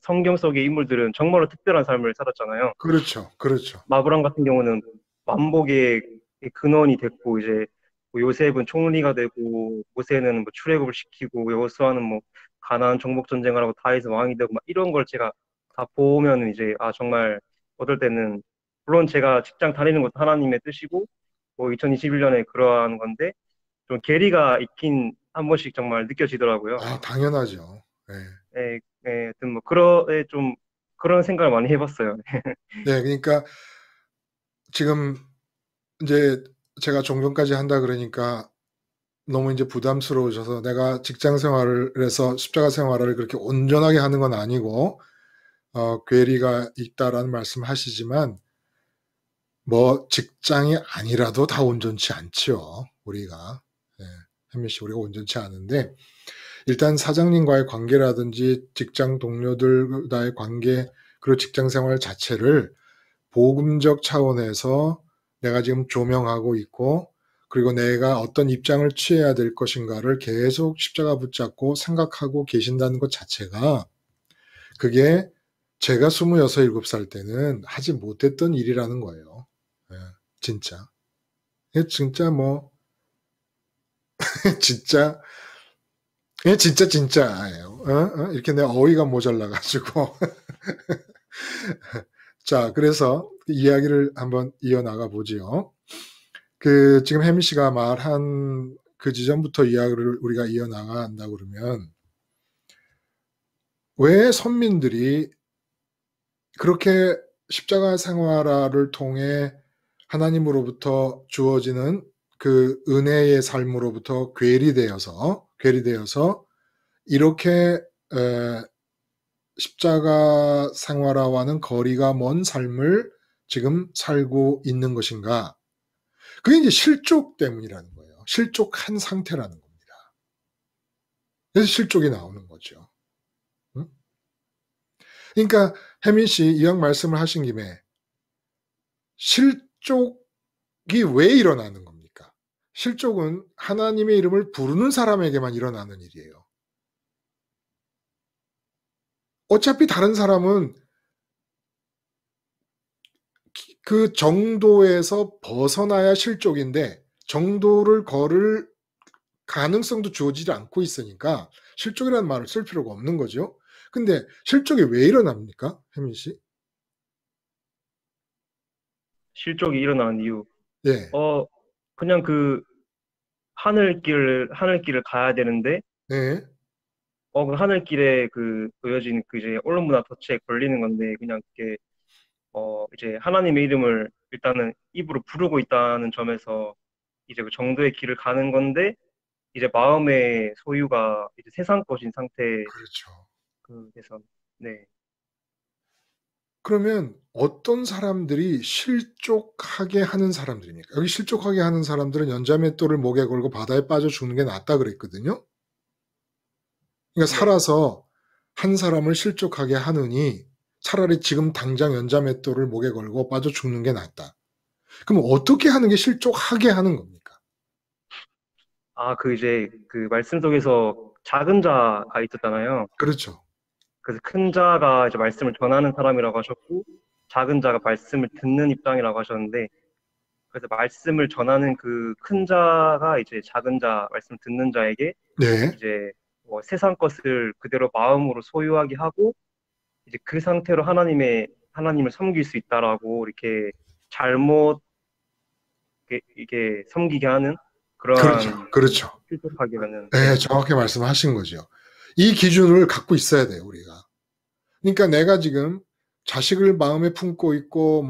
Speaker 3: 성경 속의 인물들은 정말로 특별한 삶을 살았잖아요.
Speaker 1: 그렇죠. 그렇죠.
Speaker 3: 아브람 같은 경우는 만복의 근원이 됐고, 이제 뭐 요셉은 총리가 되고, 모세는 뭐 출애굽을 시키고, 여호수아는 뭐 가나안 정복 전쟁을 하고 다윗은 왕이 되고 막 이런 걸 제가 다 보면 이제 아 정말 어떨 때는 물론 제가 직장 다니는 것도 하나님의 뜻이고 뭐 2021년에 그러한 건데 좀 괴리가 있긴 한 번씩 정말 느껴지더라고요.
Speaker 1: 아, 당연하죠. 예.
Speaker 3: 예, 예, 하여튼 뭐 그런 좀 그런 생각을 많이 해봤어요.
Speaker 1: 네, 그러니까 지금 이제 제가 종교까지 한다 그러니까 너무 이제 부담스러우셔서 내가 직장 생활을 해서 십자가 생활을 그렇게 온전하게 하는 건 아니고 괴리가 있다라는 말씀하시지만 뭐 직장이 아니라도 다 온전치 않죠. 우리가 예, 혜민 씨 우리가 온전치 않은데 일단 사장님과의 관계라든지 직장 동료들과의 관계 그리고 직장 생활 자체를 복음적 차원에서 내가 지금 조명하고 있고 그리고 내가 어떤 입장을 취해야 될 것인가를 계속 십자가 붙잡고 생각하고 계신다는 것 자체가 그게 제가 26, 7살 때는 하지 못했던 일이라는 거예요. 예, 진짜. 진짜 뭐 진짜 진짜예요. 이렇게 내 어휘가 모자라가지고 자 그래서 이야기를 한번 이어나가 보지요. 그 지금 혜미 씨가 말한 그 지점부터 이야기를 우리가 이어나간다 그러면 왜 선민들이 그렇게 십자가 생활을 통해 하나님으로부터 주어지는 그 은혜의 삶으로부터 괴리되어서 이렇게 십자가 생활화와는 거리가 먼 삶을 지금 살고 있는 것인가? 그게 이제 실족 때문이라는 거예요. 실족한 상태라는 겁니다. 그래서 실족이 나오는 거죠. 응? 그러니까 혜민 씨 이왕 말씀을 하신 김에 실족이 왜 일어나는 겁니까? 실족은 하나님의 이름을 부르는 사람에게만 일어나는 일이에요. 어차피 다른 사람은 그 정도에서 벗어나야 실족인데 정도를 걸을 가능성도 주어지지 않고 있으니까 실족이라는 말을 쓸 필요가 없는 거죠. 근데 실족이 왜 일어납니까? 혜민 씨?
Speaker 3: 실족이 일어나는 이유.
Speaker 1: 예.
Speaker 3: 그냥 그 하늘길을 가야 되는데,
Speaker 1: 네.
Speaker 3: 그 하늘길에 그 놓여진 그 이제 언론문화 덫에 걸리는 건데, 그냥 그게, 이제 하나님의 이름을 일단은 입으로 부르고 있다는 점에서 이제 그 정도의 길을 가는 건데, 이제 마음의 소유가 이제 세상 것인 상태,
Speaker 1: 그렇죠.
Speaker 3: 그래서, 네.
Speaker 1: 그러면 어떤 사람들이 실족하게 하는 사람들입니까? 여기 실족하게 하는 사람들은 연자맷돌을 목에 걸고 바다에 빠져 죽는 게 낫다 그랬거든요. 그러니까
Speaker 3: 네.
Speaker 1: 살아서 한 사람을 실족하게 하느니 차라리 지금 당장 연자맷돌을 목에 걸고 빠져 죽는 게 낫다. 그럼 어떻게 하는 게 실족하게 하는 겁니까?
Speaker 3: 그 이제 그 말씀 속에서 작은 자가 있었잖아요.
Speaker 1: 그렇죠.
Speaker 3: 그래서 큰 자가 이제 말씀을 전하는 사람이라고 하셨고, 작은 자가 말씀을 듣는 입장이라고 하셨는데, 그래서 말씀을 전하는 그 큰 자가 이제 작은 자, 말씀 듣는 자에게
Speaker 1: 네.
Speaker 3: 이제 뭐 세상 것을 그대로 마음으로 소유하게 하고, 이제 그 상태로 하나님을 섬길 수 있다라고 이렇게 잘못 이게 섬기게 하는
Speaker 1: 그렇죠.
Speaker 3: 그러한
Speaker 1: 그렇죠.
Speaker 3: 실족하게 하는,
Speaker 1: 네,
Speaker 3: 네.
Speaker 1: 정확히 말씀하신 거죠. 이 기준을 갖고 있어야 돼요, 우리가. 그러니까 내가 지금 자식을 마음에 품고 있고,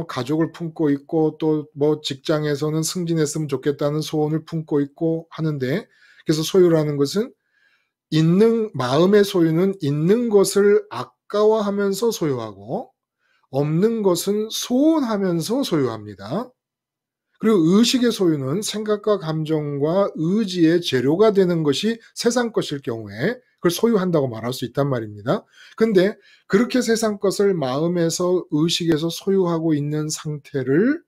Speaker 1: 가족을 품고 있고, 또 뭐 직장에서는 승진했으면 좋겠다는 소원을 품고 있고 하는데, 그래서 소유라는 것은 마음의 소유는 있는 것을 아까워하면서 소유하고, 없는 것은 소원하면서 소유합니다. 그리고 의식의 소유는 생각과 감정과 의지의 재료가 되는 것이 세상 것일 경우에 그걸 소유한다고 말할 수 있단 말입니다. 근데 그렇게 세상 것을 마음에서 의식에서 소유하고 있는 상태를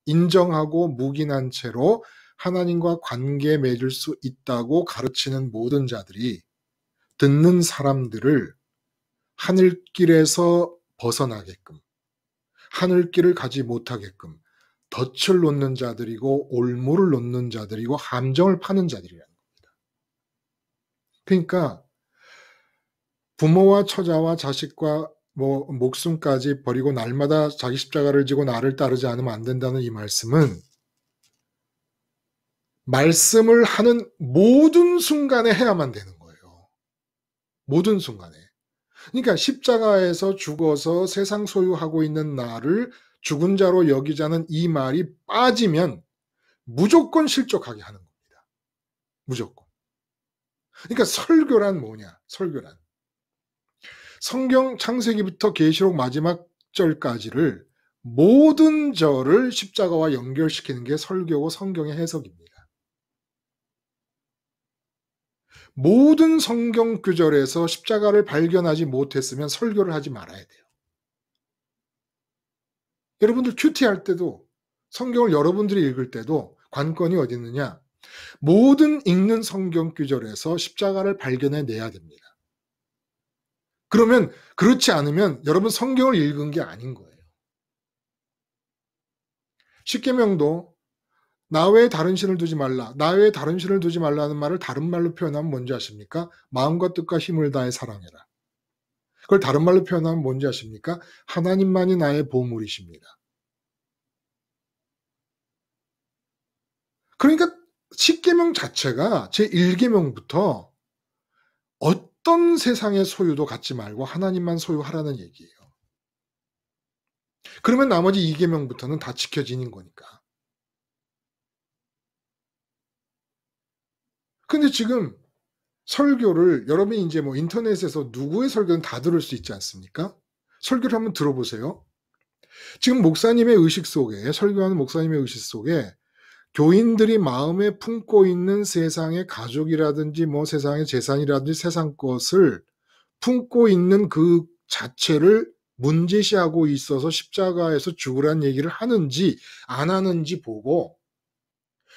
Speaker 1: 인정하고 묵인한 채로 하나님과 관계 맺을 수 있다고 가르치는 모든 자들이 듣는 사람들을 하늘길에서 벗어나게끔, 하늘길을 가지 못하게끔 덫을 놓는 자들이고 올무를 놓는 자들이고 함정을 파는 자들이라는 겁니다. 그러니까 부모와 처자와 자식과 목숨까지 버리고 날마다 자기 십자가를 지고 나를 따르지 않으면 안 된다는 이 말씀은 말씀을 하는 모든 순간에 해야만 되는 거예요. 모든 순간에. 그러니까 십자가에서 죽어서 세상 소유하고 있는 나를 죽은 자로 여기자는 이 말이 빠지면 무조건 실족하게 하는 겁니다. 무조건. 그러니까 설교란 뭐냐? 설교란. 성경 창세기부터 계시록 마지막 절까지를 모든 절을 십자가와 연결시키는 게 설교고 성경의 해석입니다. 모든 성경 구절에서 십자가를 발견하지 못했으면 설교를 하지 말아야 돼요. 여러분들 큐티할 때도 성경을 여러분들이 읽을 때도 관건이 어디 있느냐? 모든 읽는 성경 구절에서 십자가를 발견해내야 됩니다. 그러면 그렇지 않으면 여러분 성경을 읽은 게 아닌 거예요. 십계명도 나 외에 다른 신을 두지 말라. 나 외에 다른 신을 두지 말라는 말을 다른 말로 표현하면 뭔지 아십니까? 마음과 뜻과 힘을 다해 사랑해라. 그걸 다른 말로 표현하면 뭔지 아십니까? 하나님만이 나의 보물이십니다. 그러니까 십계명 자체가 제1계명부터 어떤 세상의 소유도 갖지 말고 하나님만 소유하라는 얘기예요. 그러면 나머지 2계명부터는 다 지켜지는 거니까. 근데 지금 설교를 여러분이 이제 인터넷에서 누구의 설교는 다 들을 수 있지 않습니까? 설교를 한번 들어보세요. 지금 목사님의 의식 속에, 설교하는 목사님의 의식 속에 교인들이 마음에 품고 있는 세상의 가족이라든지 세상의 재산이라든지 세상 것을 품고 있는 그 자체를 문제시하고 있어서 십자가에서 죽으란 얘기를 하는지 안 하는지 보고,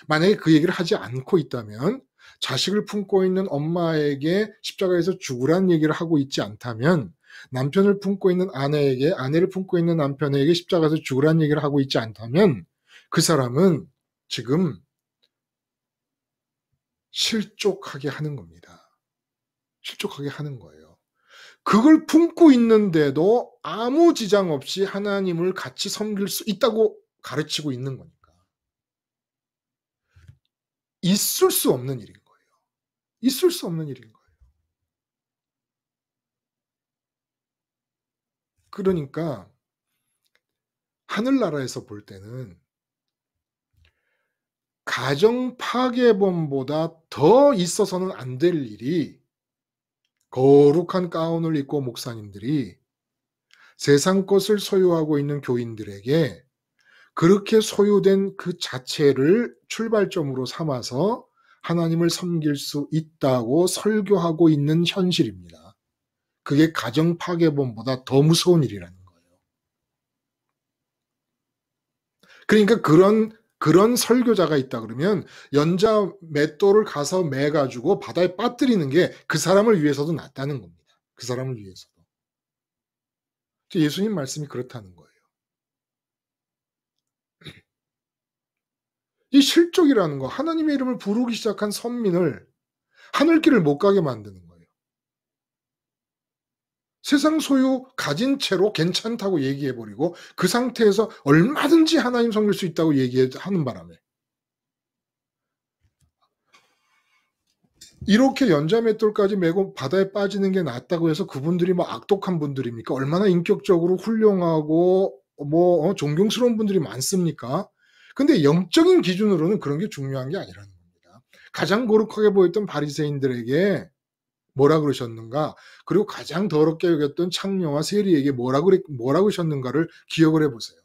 Speaker 1: 만약에 그 얘기를 하지 않고 있다면, 자식을 품고 있는 엄마에게 십자가에서 죽으란 얘기를 하고 있지 않다면, 남편을 품고 있는 아내에게, 아내를 품고 있는 남편에게 십자가에서 죽으란 얘기를 하고 있지 않다면 그 사람은 지금 실족하게 하는 겁니다. 실족하게 하는 거예요. 그걸 품고 있는데도 아무 지장 없이 하나님을 같이 섬길 수 있다고 가르치고 있는 거니까. 있을 수 없는 일인 거예요. 있을 수 없는 일인 거예요. 그러니까 하늘나라에서 볼 때는 가정 파괴범보다 더 있어서는 안 될 일이, 거룩한 가운을 입고 목사님들이 세상 것을 소유하고 있는 교인들에게 그렇게 소유된 그 자체를 출발점으로 삼아서 하나님을 섬길 수 있다고 설교하고 있는 현실입니다. 그게 가정 파괴범보다 더 무서운 일이라는 거예요. 그러니까 그런 설교자가 있다 그러면 연자 맷돌을 가서 매가지고 바다에 빠뜨리는 게 그 사람을 위해서도 낫다는 겁니다. 그 사람을 위해서도. 예수님 말씀이 그렇다는 거예요. 이 실족이라는 거, 하나님의 이름을 부르기 시작한 선민을 하늘길을 못 가게 만드는 거예요. 세상 소유 가진 채로 괜찮다고 얘기해버리고 그 상태에서 얼마든지 하나님 섬길 수 있다고 얘기하는 바람에 이렇게 연자맷돌까지 메고 바다에 빠지는 게 낫다고 해서 그분들이 악독한 분들입니까? 얼마나 인격적으로 훌륭하고 존경스러운 분들이 많습니까? 근데 영적인 기준으로는 그런 게 중요한 게 아니라는 겁니다. 가장 거룩하게 보였던 바리새인들에게 뭐라 그러셨는가? 그리고 가장 더럽게 여겼던 창녀와 세리에게 뭐라고 하셨는가를 기억을 해보세요.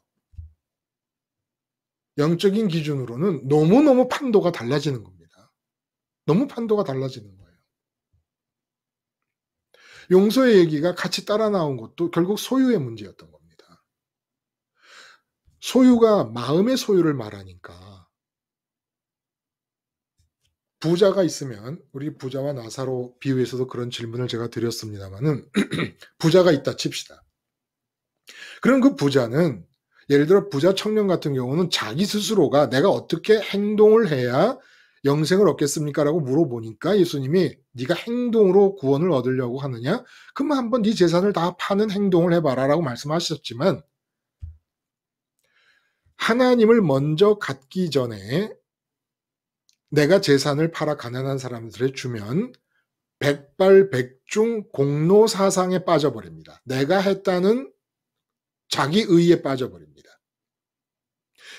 Speaker 1: 영적인 기준으로는 너무너무 판도가 달라지는 겁니다. 너무 판도가 달라지는 거예요. 용서의 얘기가 같이 따라 나온 것도 결국 소유의 문제였던 겁니다. 소유가 마음의 소유를 말하니까 부자가 있으면, 우리 부자와 나사로 비유에서도 그런 질문을 제가 드렸습니다만은 부자가 있다 칩시다. 그럼 그 부자는, 예를 들어 부자 청년 같은 경우는 자기 스스로가 내가 어떻게 행동을 해야 영생을 얻겠습니까? 라고 물어보니까 예수님이 네가 행동으로 구원을 얻으려고 하느냐? 그러면 한번 네 재산을 다 파는 행동을 해봐라 라고 말씀하셨지만, 하나님을 먼저 갖기 전에 내가 재산을 팔아 가난한 사람들에 주면 백발백중 공로 사상에 빠져버립니다. 내가 했다는 자기 의에 빠져버립니다.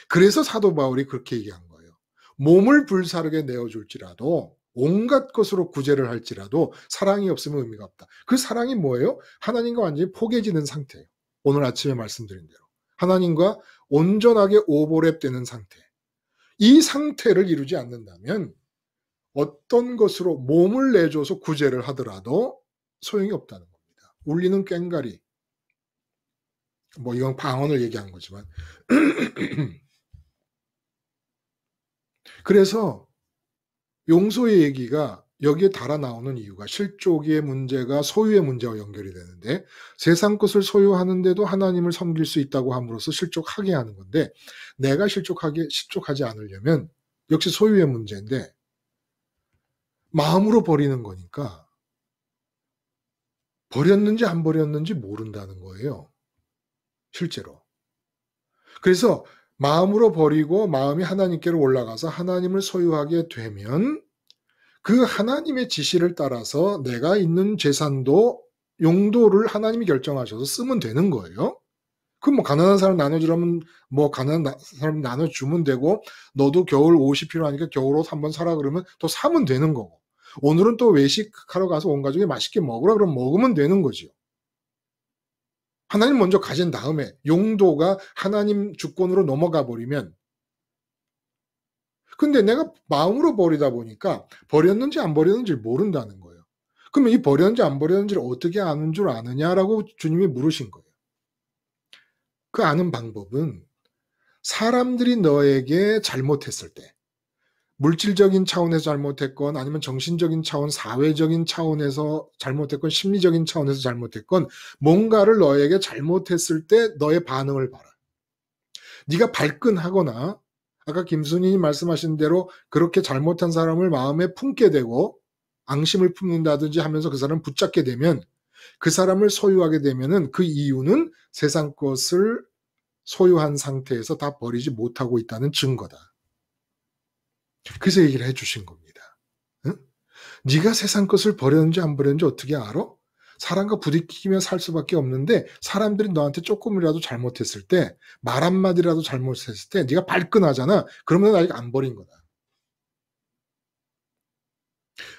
Speaker 1: 그래서 사도 바울이 그렇게 얘기한 거예요. 몸을 불사르게 내어줄지라도, 온갖 것으로 구제를 할지라도 사랑이 없으면 의미가 없다. 그 사랑이 뭐예요? 하나님과 완전히 포개지는 상태예요. 오늘 아침에 말씀드린 대로 하나님과 온전하게 오버랩되는 상태. 이 상태를 이루지 않는다면 어떤 것으로 몸을 내줘서 구제를 하더라도 소용이 없다는 겁니다. 울리는 꽹과리, 뭐 이건 방언을 얘기한 거지만 그래서 용서의 얘기가 여기에 달아 나오는 이유가 실족의 문제가 소유의 문제와 연결이 되는데, 세상 것을 소유하는데도 하나님을 섬길 수 있다고 함으로써 실족하게 하는 건데, 내가 실족하지 않으려면 역시 소유의 문제인데 마음으로 버리는 거니까 버렸는지 안 버렸는지 모른다는 거예요. 실제로. 그래서 마음으로 버리고 마음이 하나님께로 올라가서 하나님을 소유하게 되면 그 하나님의 지시를 따라서 내가 있는 재산도 용도를 하나님이 결정하셔서 쓰면 되는 거예요. 그럼 뭐 가난한 사람 나눠주라면 뭐 가난한 사람 나눠주면 되고, 너도 겨울 옷이 필요하니까 겨울옷 한번 사라 그러면 또 사면 되는 거고, 오늘은 또 외식하러 가서 온 가족이 맛있게 먹으라 그러면 먹으면 되는 거지요. 하나님 먼저 가진 다음에 용도가 하나님 주권으로 넘어가 버리면, 근데 내가 마음으로 버리다 보니까 버렸는지 안 버렸는지를 모른다는 거예요. 그러면 이 버렸는지 안 버렸는지를 어떻게 아는 줄 아느냐라고 주님이 물으신 거예요. 그 아는 방법은 사람들이 너에게 잘못했을 때, 물질적인 차원에서 잘못했건 아니면 정신적인 차원, 사회적인 차원에서 잘못했건 심리적인 차원에서 잘못했건 뭔가를 너에게 잘못했을 때 너의 반응을 봐라. 네가 발끈하거나 아까 김순희님 말씀하신 대로 그렇게 잘못한 사람을 마음에 품게 되고 앙심을 품는다든지 하면서 그 사람을 붙잡게 되면, 그 사람을 소유하게 되면은 그 이유는 세상 것을 소유한 상태에서 다 버리지 못하고 있다는 증거다. 그래서 얘기를 해주신 겁니다. 응? 네가 세상 것을 버렸는지 안 버렸는지 어떻게 알아? 사람과 부딪히며 살 수밖에 없는데, 사람들이 너한테 조금이라도 잘못했을 때, 말 한마디라도 잘못했을 때 네가 발끈하잖아. 그러면 아직 안 버린 거다.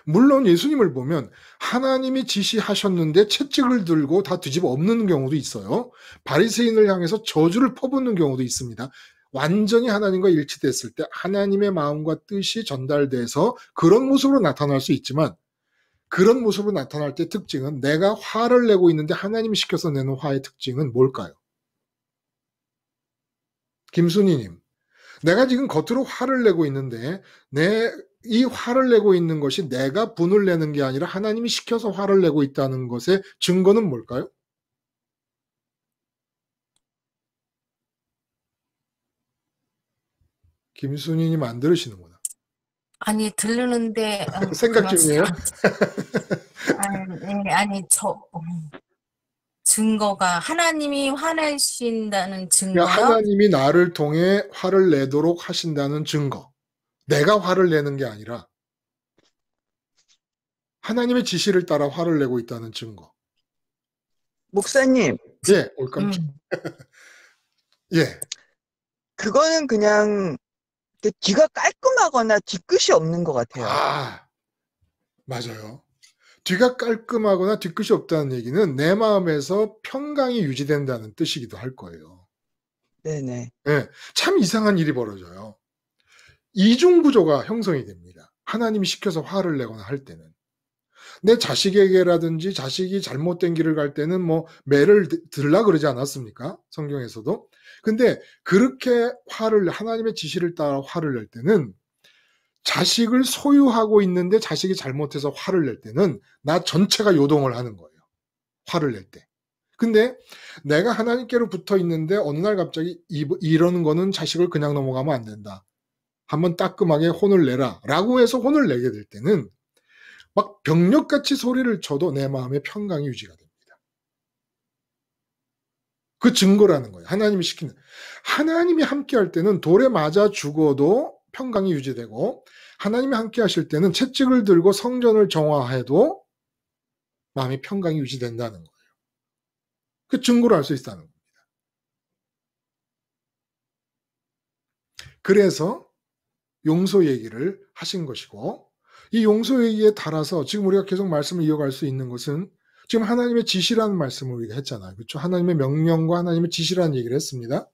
Speaker 1: 물론 예수님을 보면 하나님이 지시하셨는데 채찍을 들고 다 뒤집어 엎는 경우도 있어요. 바리새인을 향해서 저주를 퍼붓는 경우도 있습니다. 완전히 하나님과 일치됐을 때 하나님의 마음과 뜻이 전달돼서 그런 모습으로 나타날 수 있지만, 그런 모습으로 나타날 때 특징은, 내가 화를 내고 있는데 하나님이 시켜서 내는 화의 특징은 뭘까요? 김순희님, 내가 지금 겉으로 화를 내고 있는데 이 화를 내고 있는 것이 내가 분을 내는 게 아니라 하나님이 시켜서 화를 내고 있다는 것의 증거는 뭘까요? 김순희님 안 들으시는구나.
Speaker 2: 아니, 들르는데,
Speaker 1: 생각 중이에요?
Speaker 2: 아니, 증거가 하나님이 화내신다는 증거요?
Speaker 1: 하나님이 나를 통해 화를 내도록 하신다는 증거. 내가 화를 내는 게 아니라 하나님의 지시를 따라 화를 내고 있다는 증거.
Speaker 4: 목사님.
Speaker 1: 예, 깜짝. 예.
Speaker 4: 그거는 그냥 뒤가 깔끔하거나 뒤끝이 없는 것 같아요.
Speaker 1: 아, 맞아요. 뒤가 깔끔하거나 뒤끝이 없다는 얘기는 내 마음에서 평강이 유지된다는 뜻이기도 할 거예요.
Speaker 4: 네네.
Speaker 1: 예, 참 이상한 일이 벌어져요. 이중 구조가 형성이 됩니다. 하나님이 시켜서 화를 내거나 할 때는. 내 자식에게라든지 자식이 잘못된 길을 갈 때는 뭐 매를 들라 그러지 않았습니까? 성경에서도. 근데 그렇게 하나님의 지시를 따라 화를 낼 때는 자식을 소유하고 있는데 자식이 잘못해서 화를 낼 때는 나 전체가 요동을 하는 거예요. 화를 낼 때. 근데 내가 하나님께로 붙어 있는데 어느 날 갑자기 이러는 거는 자식을 그냥 넘어가면 안 된다. 한번 따끔하게 혼을 내라 라고 해서 혼을 내게 될 때는 막 병력같이 소리를 쳐도 내 마음의 평강이 유지가 됩니다. 그 증거라는 거예요. 하나님이 시키는. 하나님이 함께 할 때는 돌에 맞아 죽어도 평강이 유지되고 하나님이 함께 하실 때는 채찍을 들고 성전을 정화해도 마음의 평강이 유지된다는 거예요. 그 증거를 알 수 있다는 겁니다. 그래서 용서 얘기를 하신 것이고 이 용서 얘기에 따라서 지금 우리가 계속 말씀을 이어갈 수 있는 것은 지금 하나님의 지시라는 말씀을 우리가 했잖아요. 그렇죠? 하나님의 명령과 하나님의 지시라는 얘기를 했습니다.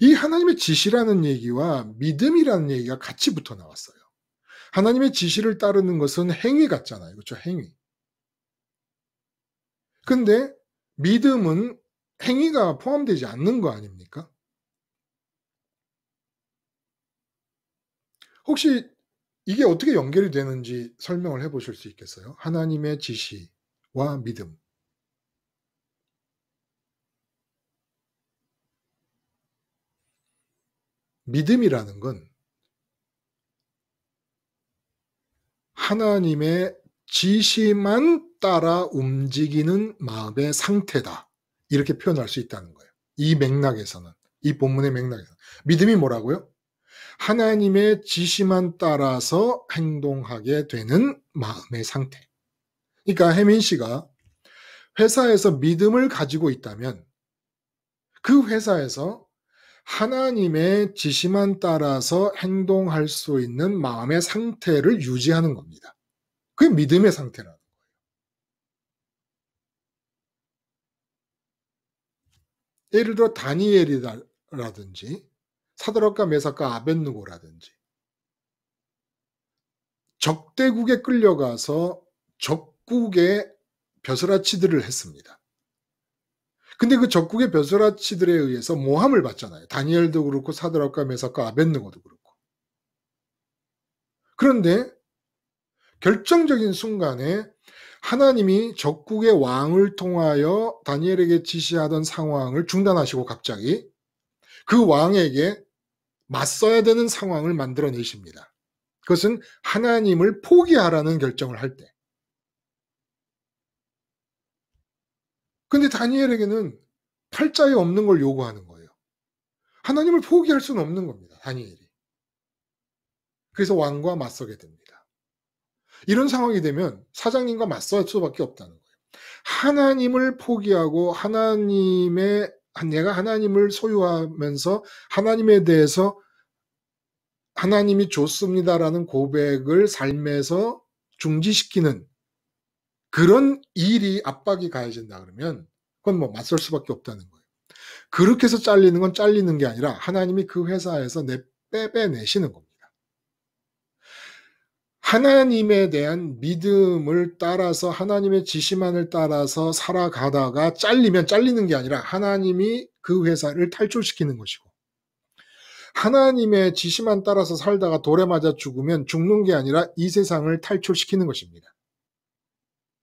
Speaker 1: 이 하나님의 지시라는 얘기와 믿음이라는 얘기가 같이 붙어 나왔어요. 하나님의 지시를 따르는 것은 행위 같잖아요. 그렇죠? 행위. 근데 믿음은 행위가 포함되지 않는 거 아닙니까? 혹시 이게 어떻게 연결이 되는지 설명을 해보실 수 있겠어요? 하나님의 지시와 믿음. 믿음이라는 건 하나님의 지시만 따라 움직이는 마음의 상태다. 이렇게 표현할 수 있다는 거예요. 이 맥락에서는. 이 본문의 맥락에서는. 믿음이 뭐라고요? 하나님의 지시만 따라서 행동하게 되는 마음의 상태. 그러니까 혜민 씨가 회사에서 믿음을 가지고 있다면 그 회사에서 하나님의 지시만 따라서 행동할 수 있는 마음의 상태를 유지하는 겁니다. 그게 믿음의 상태라는 거예요. 예를 들어 다니엘이라든지 사드락과 메삭과 아벳느고라든지 적대국에 끌려가서 적국의 벼슬아치들을 했습니다. 근데 그 적국의 벼슬아치들에 의해서 모함을 받잖아요. 다니엘도 그렇고 사드락과 메삭과 아벳느고도 그렇고. 그런데 결정적인 순간에 하나님이 적국의 왕을 통하여 다니엘에게 지시하던 상황을 중단하시고 갑자기 그 왕에게 맞서야 되는 상황을 만들어내십니다. 그것은 하나님을 포기하라는 결정을 할 때. 근데 다니엘에게는 팔자에 없는 걸 요구하는 거예요. 하나님을 포기할 수는 없는 겁니다. 다니엘이. 그래서 왕과 맞서게 됩니다. 이런 상황이 되면 사장님과 맞설 수밖에 없다는 거예요. 하나님을 포기하고 내가 하나님을 소유하면서 하나님에 대해서 하나님이 좋습니다라는 고백을 삶에서 중지시키는 그런 일이 압박이 가해진다 그러면 그건 뭐 맞설 수밖에 없다는 거예요. 그렇게 해서 잘리는 건 잘리는 게 아니라 하나님이 그 회사에서 빼내시는 겁니다. 하나님에 대한 믿음을 따라서 하나님의 지시만을 따라서 살아가다가 잘리면 잘리는 게 아니라 하나님이 그 회사를 탈출시키는 것이고 하나님의 지시만 따라서 살다가 돌에 맞아 죽으면 죽는 게 아니라 이 세상을 탈출시키는 것입니다.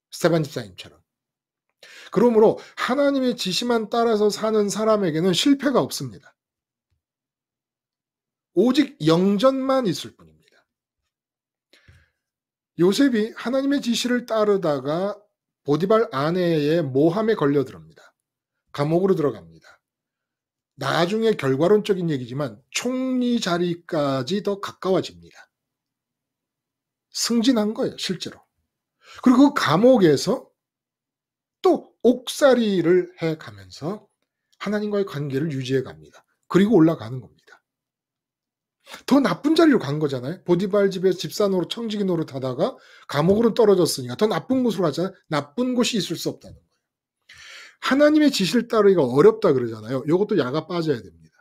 Speaker 1: 스테반 집사님처럼. 그러므로 하나님의 지시만 따라서 사는 사람에게는 실패가 없습니다. 오직 영전만 있을 뿐입니다. 요셉이 하나님의 지시를 따르다가 보디발 아내의 모함에 걸려들었습니다. 감옥으로 들어갑니다. 나중에 결과론적인 얘기지만 총리 자리까지 더 가까워집니다. 승진한 거예요, 실제로. 그리고 그 감옥에서 또 옥살이를 해가면서 하나님과의 관계를 유지해 갑니다. 그리고 올라가는 겁니다. 더 나쁜 자리로 간 거잖아요. 보디발 집에서 집사 노릇, 청지기 노릇 하다가 감옥으로 떨어졌으니까 더 나쁜 곳으로 가잖아요. 나쁜 곳이 있을 수 없다는 거예요. 하나님의 지시를 따르기가 어렵다 그러잖아요. 이것도 야가 빠져야 됩니다.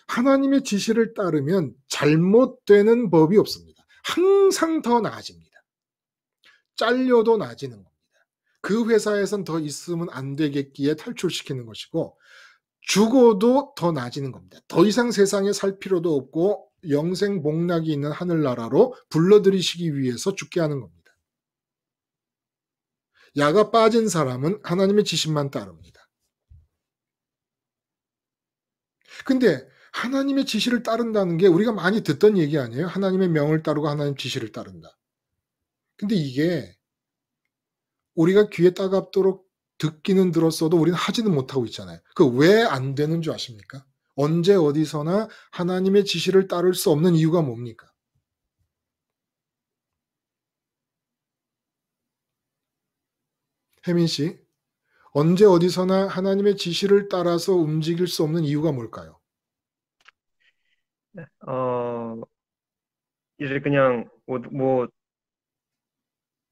Speaker 1: 하나님의 지시를 따르면 잘못되는 법이 없습니다. 항상 더 나아집니다. 잘려도 나아지는 겁니다. 그 회사에선 더 있으면 안 되겠기에 탈출시키는 것이고 죽어도 더 나아지는 겁니다. 더 이상 세상에 살 필요도 없고 영생 복락이 있는 하늘나라로 불러들이시기 위해서 죽게 하는 겁니다. 야가 빠진 사람은 하나님의 지시만 따릅니다. 근데 하나님의 지시를 따른다는 게 우리가 많이 듣던 얘기 아니에요? 하나님의 명을 따르고 하나님 지시를 따른다. 근데 이게 우리가 귀에 따갑도록 듣기는 들었어도 우리는 하지는 못하고 있잖아요. 그 왜 안 되는 줄 아십니까? 언제 어디서나 하나님의 지시를 따를 수 없는 이유가 뭡니까? 혜민 씨, 언제 어디서나 하나님의 지시를 따라서 움직일 수 없는 이유가 뭘까요?
Speaker 3: 이제 그냥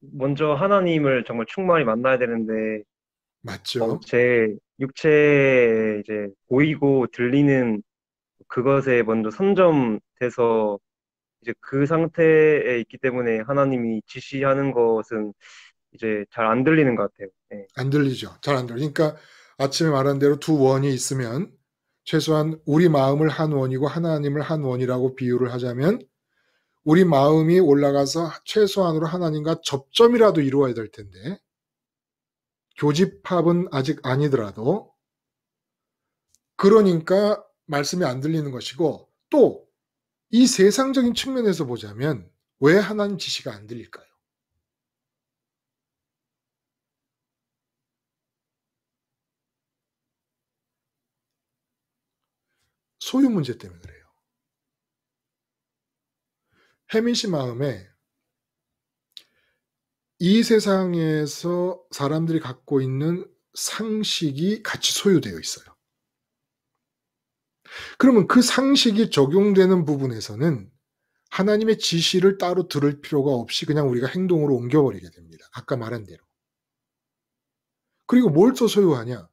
Speaker 3: 먼저 하나님을 정말 충만히 만나야 되는데
Speaker 1: 맞죠?
Speaker 3: 제 육체에 이제 보이고 들리는 그것에 먼저 선점돼서 이제 그 상태에 있기 때문에 하나님이 지시하는 것은 이제 잘 안 들리는 것 같아요. 네.
Speaker 1: 안 들리죠. 잘 안 들려. 그러니까 아침에 말한 대로 두 원이 있으면 최소한 우리 마음을 한 원이고 하나님을 한 원이라고 비유를 하자면 우리 마음이 올라가서 최소한으로 하나님과 접점이라도 이루어야 될 텐데 교집합은 아직 아니더라도 그러니까 말씀이 안 들리는 것이고 또 이 세상적인 측면에서 보자면 왜 하나님 지시가 안 들릴까요? 소유 문제 때문에 그래요. 혜민 씨 마음에 이 세상에서 사람들이 갖고 있는 상식이 같이 소유되어 있어요. 그러면 그 상식이 적용되는 부분에서는 하나님의 지시를 따로 들을 필요가 없이 그냥 우리가 행동으로 옮겨버리게 됩니다. 아까 말한 대로. 그리고 뭘 또 소유하냐?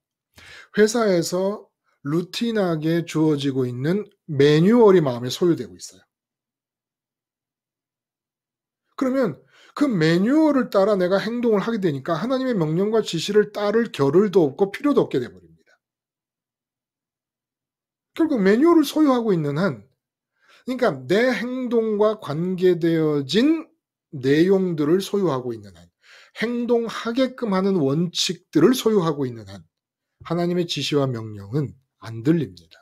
Speaker 1: 회사에서 루틴하게 주어지고 있는 매뉴얼이 마음에 소유되고 있어요. 그러면 그 매뉴얼을 따라 내가 행동을 하게 되니까 하나님의 명령과 지시를 따를 겨를도 없고 필요도 없게 돼버립니다. 결국 매뉴얼을 소유하고 있는 한, 그러니까 내 행동과 관계되어진 내용들을 소유하고 있는 한, 행동하게끔 하는 원칙들을 소유하고 있는 한, 하나님의 지시와 명령은 안 들립니다.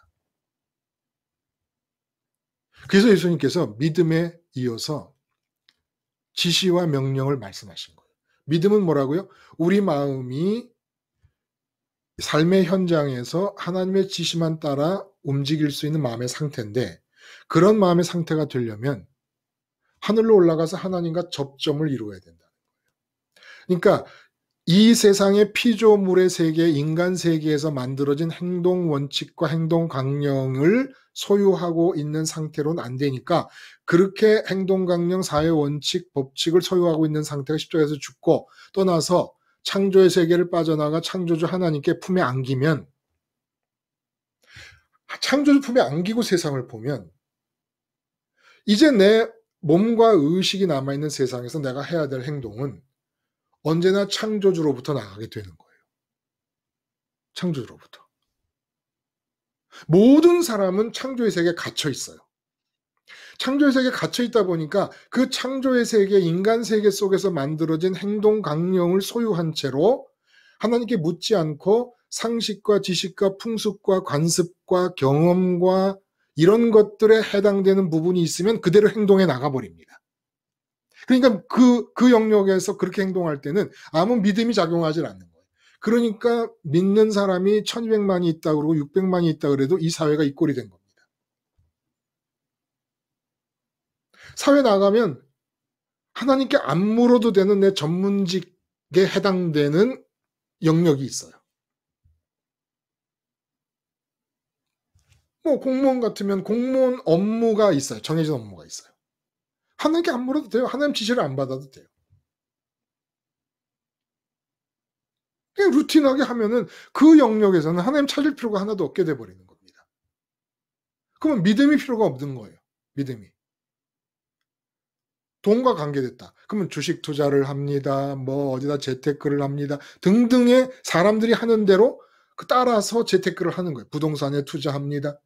Speaker 1: 그래서 예수님께서 믿음에 이어서 지시와 명령을 말씀하신 거예요. 믿음은 뭐라고요? 우리 마음이 삶의 현장에서 하나님의 지시만 따라 움직일 수 있는 마음의 상태인데 그런 마음의 상태가 되려면 하늘로 올라가서 하나님과 접점을 이루어야 된다는 거예요. 그러니까 이 세상의 피조물의 세계, 인간 세계에서 만들어진 행동 원칙과 행동 강령을 소유하고 있는 상태로는 안 되니까 그렇게 행동 강령, 사회 원칙, 법칙을 소유하고 있는 상태가 십자가에서 죽고 떠나서 창조의 세계를 빠져나가 창조주 하나님께 품에 안기면 창조주 품에 안기고 세상을 보면 이제 내 몸과 의식이 남아있는 세상에서 내가 해야 될 행동은 언제나 창조주로부터 나가게 되는 거예요. 창조주로부터. 모든 사람은 창조의 세계에 갇혀 있어요. 창조의 세계에 갇혀 있다 보니까 그 창조의 세계, 인간 세계 속에서 만들어진 행동 강령을 소유한 채로 하나님께 묻지 않고 상식과 지식과 풍습과 관습과 경험과 이런 것들에 해당되는 부분이 있으면 그대로 행동해 나가버립니다. 그러니까 그 영역에서 그렇게 행동할 때는 아무 믿음이 작용하지 않는 거예요. 그러니까 믿는 사람이 1200만이 있다 그러고 600만이 있다 그래도 이 사회가 이 꼴이 된 겁니다. 사회 나가면 하나님께 안 물어도 되는 내 전문직에 해당되는 영역이 있어요. 뭐 공무원 같으면 공무원 업무가 있어요. 정해진 업무가 있어요. 하나님께 안 물어도 돼요. 하나님 지시를 안 받아도 돼요. 그냥 루틴하게 하면은 그 영역에서는 하나님 찾을 필요가 하나도 없게 돼버리는 겁니다. 그러면 믿음이 필요가 없는 거예요. 믿음이. 돈과 관계됐다. 그러면 주식 투자를 합니다. 뭐 어디다 재테크를 합니다. 등등의 사람들이 하는 대로 따라서 재테크를 하는 거예요. 부동산에 투자합니다.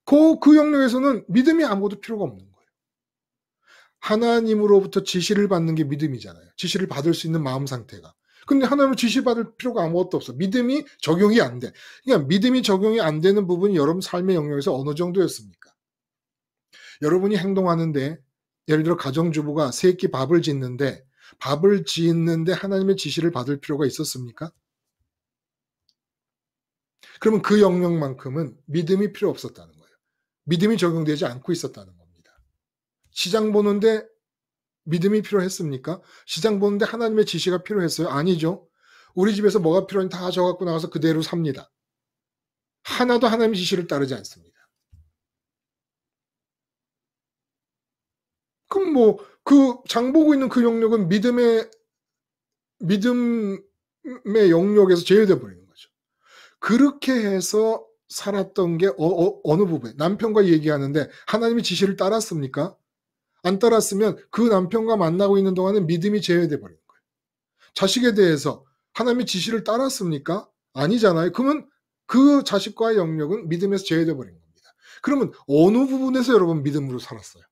Speaker 1: 그 영역에서는 믿음이 아무것도 필요가 없는 거예요. 하나님으로부터 지시를 받는 게 믿음이잖아요. 지시를 받을 수 있는 마음 상태가. 근데 하나님은 지시 받을 필요가 아무것도 없어. 믿음이 적용이 안 돼. 그러니까 믿음이 적용이 안 되는 부분이 여러분 삶의 영역에서 어느 정도였습니까? 여러분이 행동하는데 예를 들어 가정주부가 세 끼 밥을 짓는데 하나님의 지시를 받을 필요가 있었습니까? 그러면 그 영역만큼은 믿음이 필요 없었다는 거예요. 믿음이 적용되지 않고 있었다는 겁니다. 시장 보는데 믿음이 필요했습니까? 시장 보는데 하나님의 지시가 필요했어요? 아니죠. 우리 집에서 뭐가 필요한지 다 적어갖고 나가서 그대로 삽니다. 하나도 하나님의 지시를 따르지 않습니다. 그럼 뭐 그 장 보고 있는 그 영역은 믿음의 영역에서 제외돼 버리는 거죠. 그렇게 해서 살았던 게 어느 부분에 남편과 얘기하는데 하나님의 지시를 따랐습니까? 안 따랐으면 그 남편과 만나고 있는 동안은 믿음이 제외돼 버리는 거예요. 자식에 대해서 하나님의 지시를 따랐습니까? 아니잖아요. 그러면 그 자식과의 영역은 믿음에서 제외돼 버린 겁니다. 그러면 어느 부분에서 여러분 믿음으로 살았어요?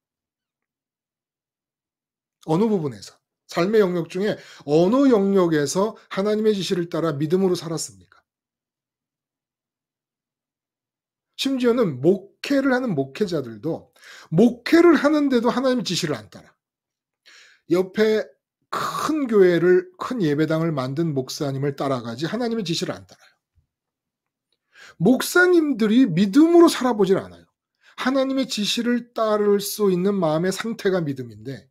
Speaker 1: 어느 부분에서? 삶의 영역 중에 어느 영역에서 하나님의 지시를 따라 믿음으로 살았습니까? 심지어는 목회를 하는 목회자들도 목회를 하는데도 하나님의 지시를 안 따라. 옆에 큰 교회를, 큰 예배당을 만든 목사님을 따라가지 하나님의 지시를 안 따라요. 목사님들이 믿음으로 살아보질 않아요. 하나님의 지시를 따를 수 있는 마음의 상태가 믿음인데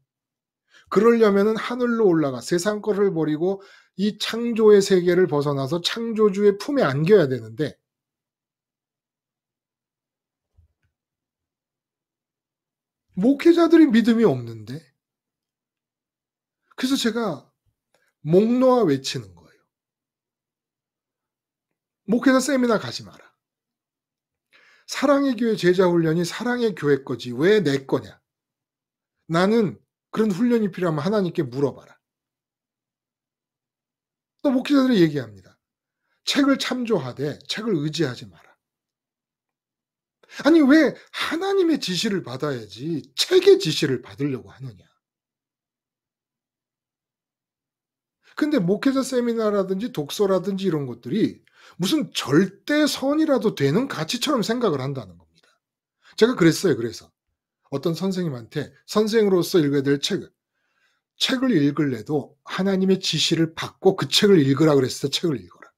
Speaker 1: 그러려면은 하늘로 올라가 세상 것을 버리고 이 창조의 세계를 벗어나서 창조주의 품에 안겨야 되는데 목회자들이 믿음이 없는데 그래서 제가 목 놓아 외치는 거예요. 목회자 세미나 가지 마라. 사랑의 교회 제자 훈련이 사랑의 교회 거지 왜 내 거냐. 나는 그런 훈련이 필요하면 하나님께 물어봐라. 또 목회자들이 얘기합니다. 책을 참조하되 책을 의지하지 마라. 아니 왜 하나님의 지시를 받아야지 책의 지시를 받으려고 하느냐. 근데 목회자 세미나라든지 독서라든지 이런 것들이 무슨 절대선이라도 되는 가치처럼 생각을 한다는 겁니다. 제가 그랬어요. 그래서 어떤 선생님한테 선생으로서 읽어야 될 책을 읽을래도 하나님의 지시를 받고 그 책을 읽으라 그랬어요. 책을 읽어라.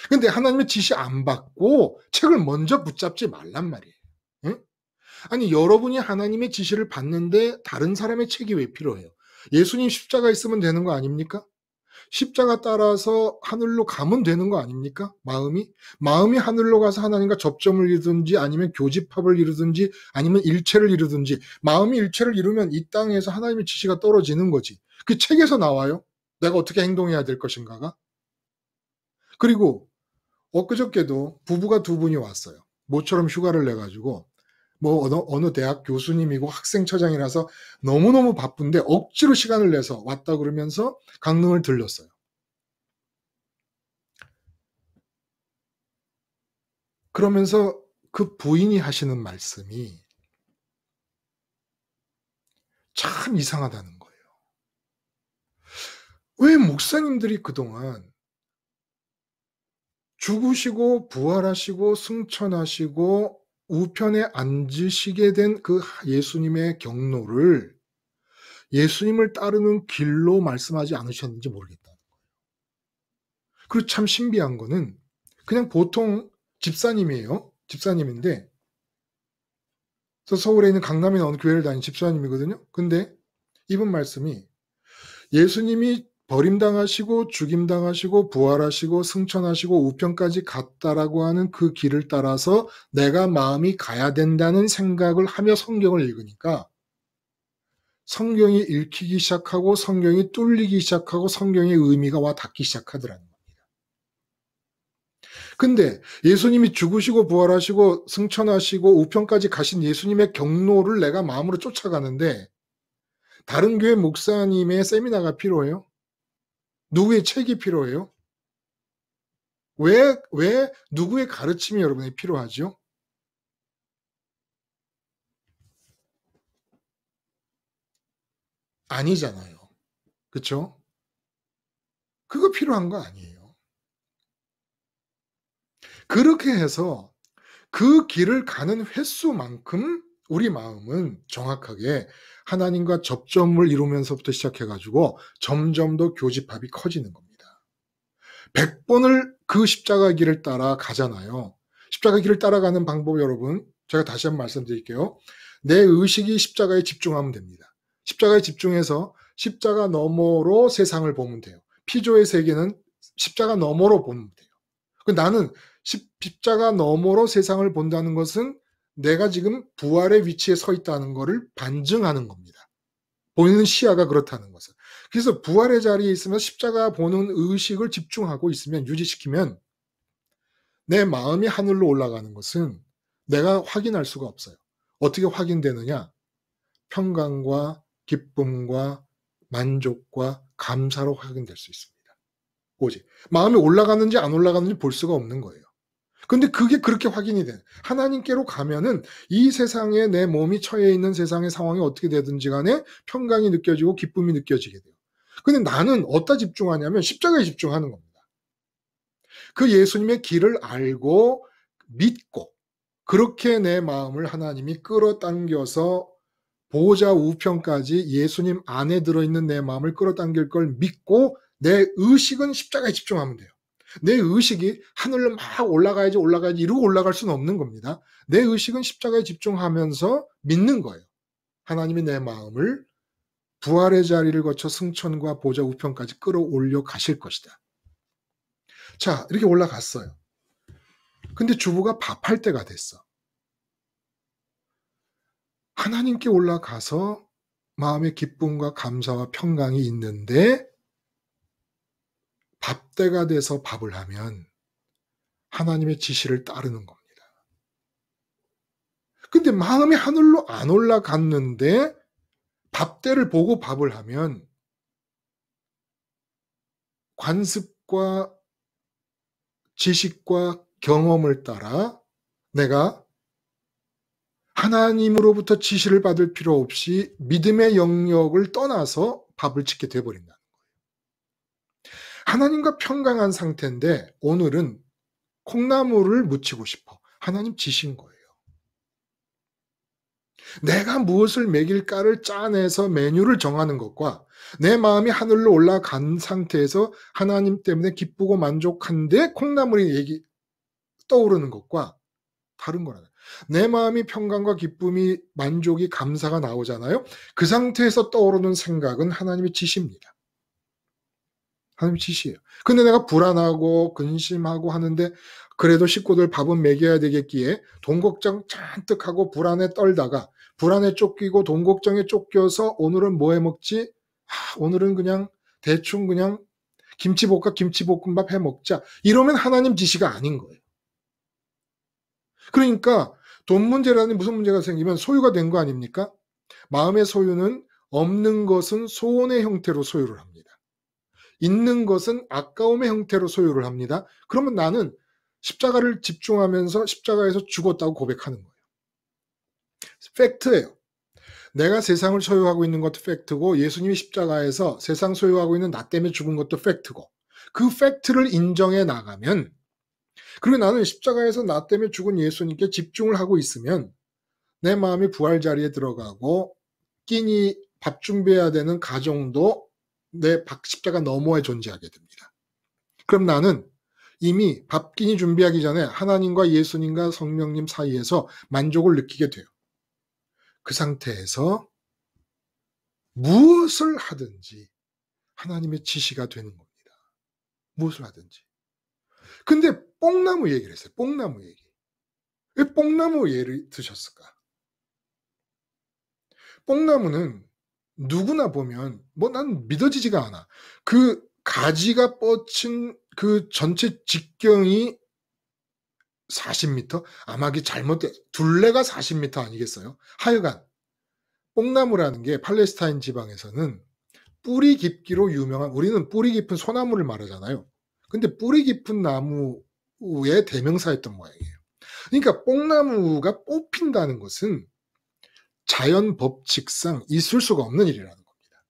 Speaker 1: 근데 하나님의 지시 안 받고 책을 먼저 붙잡지 말란 말이에요. 응? 아니 여러분이 하나님의 지시를 받는데 다른 사람의 책이 왜 필요해요? 예수님 십자가 있으면 되는 거 아닙니까? 십자가 따라서 하늘로 가면 되는 거 아닙니까? 마음이 하늘로 가서 하나님과 접점을 이루든지 아니면 교집합을 이루든지 아니면 일체를 이루든지 마음이 일체를 이루면 이 땅에서 하나님의 지시가 떨어지는 거지. 그 책에서 나와요. 내가 어떻게 행동해야 될 것인가가. 그리고 엊그저께도 부부가 두 분이 왔어요. 모처럼 휴가를 내가지고 뭐 어느 대학 교수님이고 학생처장이라서 너무너무 바쁜데 억지로 시간을 내서 왔다 그러면서 강릉을 들렀어요. 그러면서 그 부인이 하시는 말씀이 참 이상하다는 거예요. 왜 목사님들이 그동안 죽으시고 부활하시고 승천하시고 우편에 앉으시게 된 그 예수님의 경로를 예수님을 따르는 길로 말씀하지 않으셨는지 모르겠다는 거예요. 그리고 참 신비한 거는 그냥 보통 집사님이에요. 집사님인데 서울에 있는 강남에 어느 교회를 다니는 집사님이거든요. 근데 이분 말씀이 예수님이 버림당하시고 죽임당하시고 부활하시고 승천하시고 우편까지 갔다라고 하는 그 길을 따라서 내가 마음이 가야 된다는 생각을 하며 성경을 읽으니까 성경이 읽히기 시작하고 성경이 뚫리기 시작하고 성경의 의미가 와 닿기 시작하더라는 겁니다. 근데 예수님이 죽으시고 부활하시고 승천하시고 우편까지 가신 예수님의 경로를 내가 마음으로 쫓아가는데 다른 교회 목사님의 세미나가 필요해요? 누구의 책이 필요해요? 왜 누구의 가르침이 여러분에게 필요하죠? 아니잖아요. 그렇죠? 그거 필요한 거 아니에요. 그렇게 해서 그 길을 가는 횟수만큼 우리 마음은 정확하게 하나님과 접점을 이루면서부터 시작해가지고 점점 더 교집합이 커지는 겁니다. 100번을 그 십자가 길을 따라 가잖아요. 십자가 길을 따라가는 방법 여러분 제가 다시 한번 말씀드릴게요. 내 의식이 십자가에 집중하면 됩니다. 십자가에 집중해서 십자가 너머로 세상을 보면 돼요. 피조의 세계는 십자가 너머로 보면 돼요. 나는 십자가 너머로 세상을 본다는 것은 내가 지금 부활의 위치에 서 있다는 것을 반증하는 겁니다. 보이는 시야가 그렇다는 것은. 그래서 부활의 자리에 있으면 십자가 보는 의식을 집중하고 있으면 유지시키면 내 마음이 하늘로 올라가는 것은 내가 확인할 수가 없어요. 어떻게 확인되느냐? 평강과 기쁨과 만족과 감사로 확인될 수 있습니다. 오직 마음이 올라가는지 안 올라가는지 볼 수가 없는 거예요. 근데 그게 그렇게 확인이 돼. 하나님께로 가면은 이 세상에 내 몸이 처해 있는 세상의 상황이 어떻게 되든지 간에 평강이 느껴지고 기쁨이 느껴지게 돼요. 근데 나는 어디다 집중하냐면 십자가에 집중하는 겁니다. 그 예수님의 길을 알고 믿고 그렇게 내 마음을 하나님이 끌어당겨서 보호자 우편까지 예수님 안에 들어있는 내 마음을 끌어당길 걸 믿고 내 의식은 십자가에 집중하면 돼요. 내 의식이 하늘로 막 올라가야지 이러고 올라갈 수는 없는 겁니다. 내 의식은 십자가에 집중하면서 믿는 거예요. 하나님이 내 마음을 부활의 자리를 거쳐 승천과 보좌 우편까지 끌어올려 가실 것이다. 자, 이렇게 올라갔어요. 근데 주부가 밥할 때가 됐어. 하나님께 올라가서 마음의 기쁨과 감사와 평강이 있는데 밥때가 돼서 밥을 하면 하나님의 지시를 따르는 겁니다. 근데 마음이 하늘로 안 올라갔는데 밥때를 보고 밥을 하면 관습과 지식과 경험을 따라 내가 하나님으로부터 지시를 받을 필요 없이 믿음의 영역을 떠나서 밥을 짓게 돼버린다는 거예요. 하나님과 평강한 상태인데 오늘은 콩나물을 묻히고 싶어. 하나님 지신 거예요. 내가 무엇을 먹일까를 짜내서 메뉴를 정하는 것과 내 마음이 하늘로 올라간 상태에서 하나님 때문에 기쁘고 만족한데 콩나물이 떠오르는 것과 다른 거라요. 내 마음이 평강과 기쁨이 만족이 감사가 나오잖아요. 그 상태에서 떠오르는 생각은 하나님의 지시입니다. 하나님의 지시예요. 근데 내가 불안하고 근심하고 하는데 그래도 식구들 밥은 먹여야 되겠기에 돈 걱정 잔뜩 하고 불안에 떨다가 불안에 쫓기고 돈 걱정에 쫓겨서 오늘은 뭐 해 먹지? 오늘은 그냥 대충 그냥 김치볶음밥 해 먹자. 이러면 하나님 지시가 아닌 거예요. 그러니까 돈 문제라는 무슨 문제가 생기면 소유가 된 거 아닙니까? 마음의 소유는 없는 것은 소원의 형태로 소유를 합니다. 있는 것은 아까움의 형태로 소유를 합니다. 그러면 나는 십자가를 집중하면서 십자가에서 죽었다고 고백하는 거예요. 팩트예요. 내가 세상을 소유하고 있는 것도 팩트고 예수님이 십자가에서 세상 소유하고 있는 나 때문에 죽은 것도 팩트고 그 팩트를 인정해 나가면 그리고 나는 십자가에서 나 때문에 죽은 예수님께 집중을 하고 있으면 내 마음이 부활 자리에 들어가고 끼니 밥 준비해야 되는 가정도 내 십자가 너머에 존재하게 됩니다. 그럼 나는 이미 밥 끼니 준비하기 전에 하나님과 예수님과 성령님 사이에서 만족을 느끼게 돼요. 그 상태에서 무엇을 하든지 하나님의 지시가 되는 겁니다. 무엇을 하든지. 근데 뽕나무 얘기를 했어요. 뽕나무 얘기. 왜 뽕나무 예를 드셨을까? 뽕나무는 누구나 보면 뭐 난 믿어지지가 않아. 그 가지가 뻗친 그 전체 직경이 40m? 아마 그게 둘레가 40m 아니겠어요? 하여간 뽕나무라는 게 팔레스타인 지방에서는 뿌리 깊기로 유명한, 우리는 뿌리 깊은 소나무를 말하잖아요. 근데 뿌리 깊은 나무의 대명사였던 모양이에요. 그러니까 뽕나무가 뽑힌다는 것은 자연 법칙상 있을 수가 없는 일이라는 겁니다.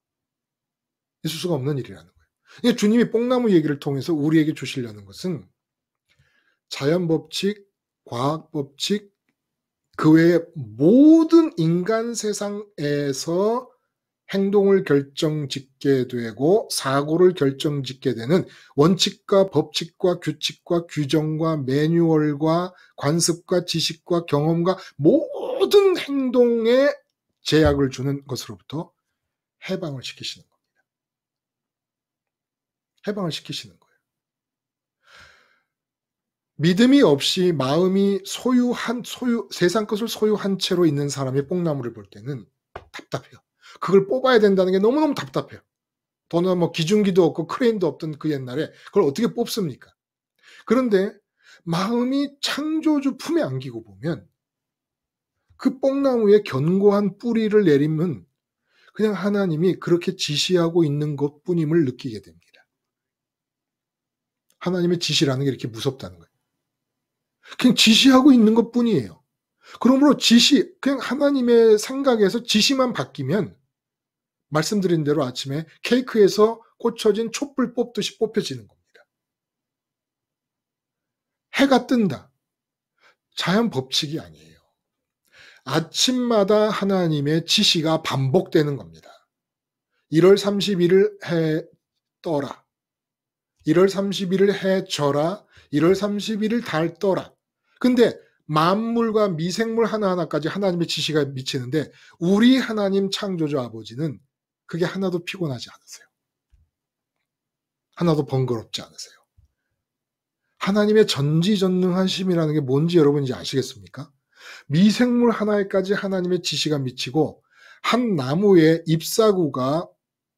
Speaker 1: 있을 수가 없는 일이라는 거예요. 그러니까 주님이 뽕나무 얘기를 통해서 우리에게 주시려는 것은 자연 법칙, 과학 법칙, 그 외에 모든 인간 세상에서 행동을 결정짓게 되고 사고를 결정짓게 되는 원칙과 법칙과 규칙과 규정과 매뉴얼과 관습과 지식과 경험과 모든 행동에 제약을 주는 것으로부터 해방을 시키시는 겁니다. 해방을 시키시는 거예요. 믿음이 없이 마음이 세상 것을 소유한 채로 있는 사람이 뽕나무를 볼 때는 답답해요. 그걸 뽑아야 된다는 게 너무너무 답답해요. 더나 뭐 기중기도 없고 크레인도 없던 그 옛날에 그걸 어떻게 뽑습니까? 그런데 마음이 창조주 품에 안기고 보면 그 뽕나무에 견고한 뿌리를 내리면 그냥 하나님이 그렇게 지시하고 있는 것뿐임을 느끼게 됩니다. 하나님의 지시라는 게 이렇게 무섭다는 거예요. 그냥 지시하고 있는 것뿐이에요. 그러므로 그냥 하나님의 생각에서 지시만 바뀌면 말씀드린 대로 아침에 케이크에서 꽂혀진 촛불 뽑듯이 뽑혀지는 겁니다. 해가 뜬다. 자연 법칙이 아니에요. 아침마다 하나님의 지시가 반복되는 겁니다. 1월 31일 해 떠라. 1월 31일 해 져라. 1월 31일 달 떠라. 근데 만물과 미생물 하나하나까지 하나님의 지시가 미치는데 우리 하나님 창조주 아버지는 그게 하나도 피곤하지 않으세요. 하나도 번거롭지 않으세요. 하나님의 전지전능하심이라는 게 뭔지 여러분 이제 아시겠습니까? 미생물 하나에까지 하나님의 지시가 미치고 한 나무의 잎사구가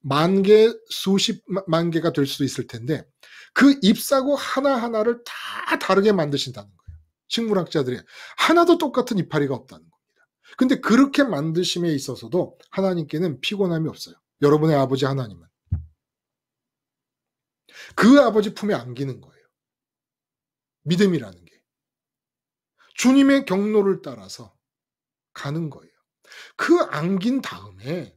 Speaker 1: 10,000개, 수십만 개가 될 수도 있을 텐데 그 잎사구 하나하나를 다 다르게 만드신다는 거예요. 식물학자들이 하나도 똑같은 이파리가 없다는 겁니다. 근데 그렇게 만드심에 있어서도 하나님께는 피곤함이 없어요. 여러분의 아버지 하나님은. 그 아버지 품에 안기는 거예요. 믿음이라는 게. 주님의 경로를 따라서 가는 거예요. 그 안긴 다음에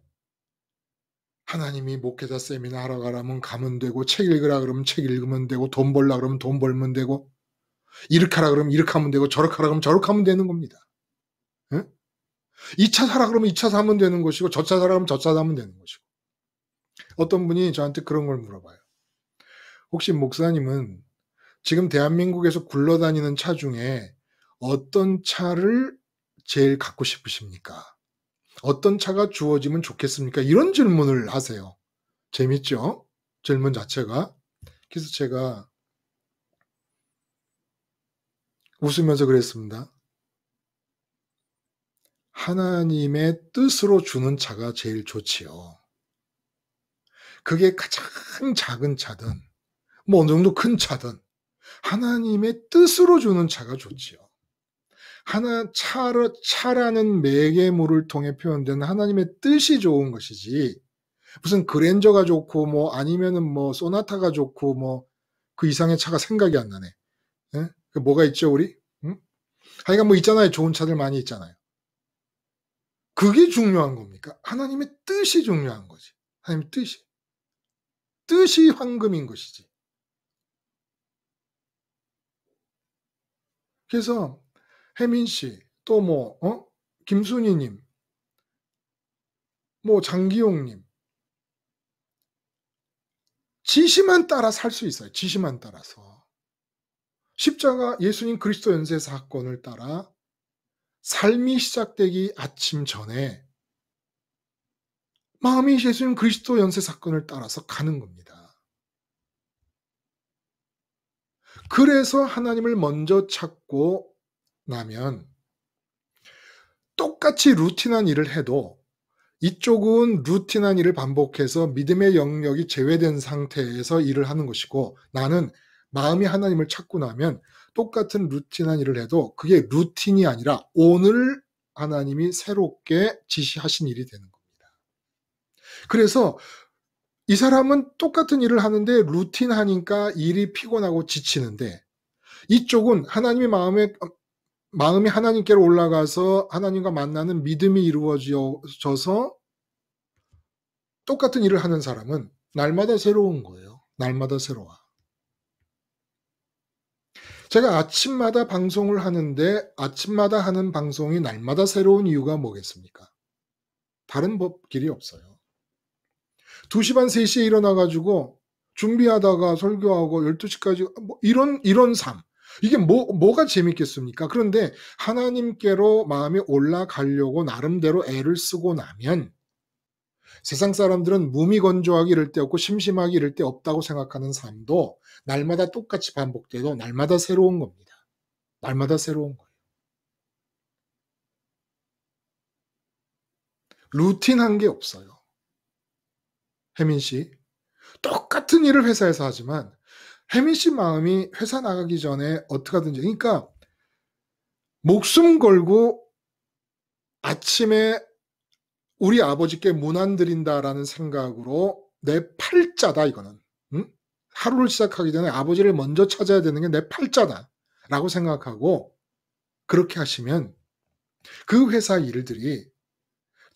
Speaker 1: 하나님이 목회자 세미나 하러 가라면 가면 되고 책 읽으라 그러면 책 읽으면 되고 돈 벌라 그러면 돈 벌면 되고 이렇게 하라 그러면 이렇게 하면 되고 저렇게 하라 그러면 저렇게 하면 되는 겁니다. 응? 2차 사라 그러면 2차 사면 되는 것이고 저 차 사라 그러면 저 차 사면 되는 것이고. 어떤 분이 저한테 그런 걸 물어봐요. 혹시 목사님은 지금 대한민국에서 굴러다니는 차 중에 어떤 차를 제일 갖고 싶으십니까? 어떤 차가 주어지면 좋겠습니까? 이런 질문을 하세요. 재밌죠? 질문 자체가. 그래서 제가 웃으면서 그랬습니다. 하나님의 뜻으로 주는 차가 제일 좋지요. 그게 가장 작은 차든 뭐 어느 정도 큰 차든 하나님의 뜻으로 주는 차가 좋지요. 차라는 매개물을 통해 표현된 하나님의 뜻이 좋은 것이지 무슨 그랜저가 좋고 뭐 아니면은 뭐 소나타가 좋고 뭐 그 이상의 차가 생각이 안 나네. 예? 그 뭐가 있죠 우리? 응? 하여간 뭐 있잖아요. 좋은 차들 많이 있잖아요. 그게 중요한 겁니까? 하나님의 뜻이 중요한 거지. 하나님의 뜻이 황금인 것이지. 그래서 혜민 씨, 또 뭐, 김순희님, 뭐 장기용님, 지시만 따라 살 수 있어요. 지시만 따라서. 십자가 예수님 그리스도 연쇄 사건을 따라 삶이 시작되기 아침 전에 마음이 예수님 그리스도 연쇄 사건을 따라서 가는 겁니다. 그래서 하나님을 먼저 찾고 나면 똑같이 루틴한 일을 해도 이쪽은 루틴한 일을 반복해서 믿음의 영역이 제외된 상태에서 일을 하는 것이고, 나는 마음이 하나님을 찾고 나면 똑같은 루틴한 일을 해도 그게 루틴이 아니라 오늘 하나님이 새롭게 지시하신 일이 되는 겁니다. 그래서 이 사람은 똑같은 일을 하는데 루틴하니까 일이 피곤하고 지치는데, 이쪽은 하나님의 마음이 하나님께로 올라가서 하나님과 만나는 믿음이 이루어져서 똑같은 일을 하는 사람은 날마다 새로운 거예요. 날마다 새로워. 제가 아침마다 방송을 하는데 아침마다 하는 방송이 날마다 새로운 이유가 뭐겠습니까? 다른 길이 없어요. 2시 반, 3시에 일어나가지고 준비하다가 설교하고 12시까지 이런 삶. 이게 뭐가 재밌겠습니까? 그런데 하나님께로 마음이 올라가려고 나름대로 애를 쓰고 나면 세상 사람들은 무미건조하기 이럴 데 없고 심심하기 이럴 데 없다고 생각하는 삶도 날마다 똑같이 반복돼도 날마다 새로운 겁니다. 날마다 새로운 거예요. 루틴한 게 없어요. 혜민 씨, 똑같은 일을 회사에서 하지만 혜민 씨 마음이 회사 나가기 전에 어떻게 하든지, 그러니까 목숨 걸고 아침에 우리 아버지께 문안 드린다라는 생각으로 내 팔자다 이거는. 응? 하루를 시작하기 전에 아버지를 먼저 찾아야 되는 게 내 팔자다 라고 생각하고 그렇게 하시면 그 회사 일들이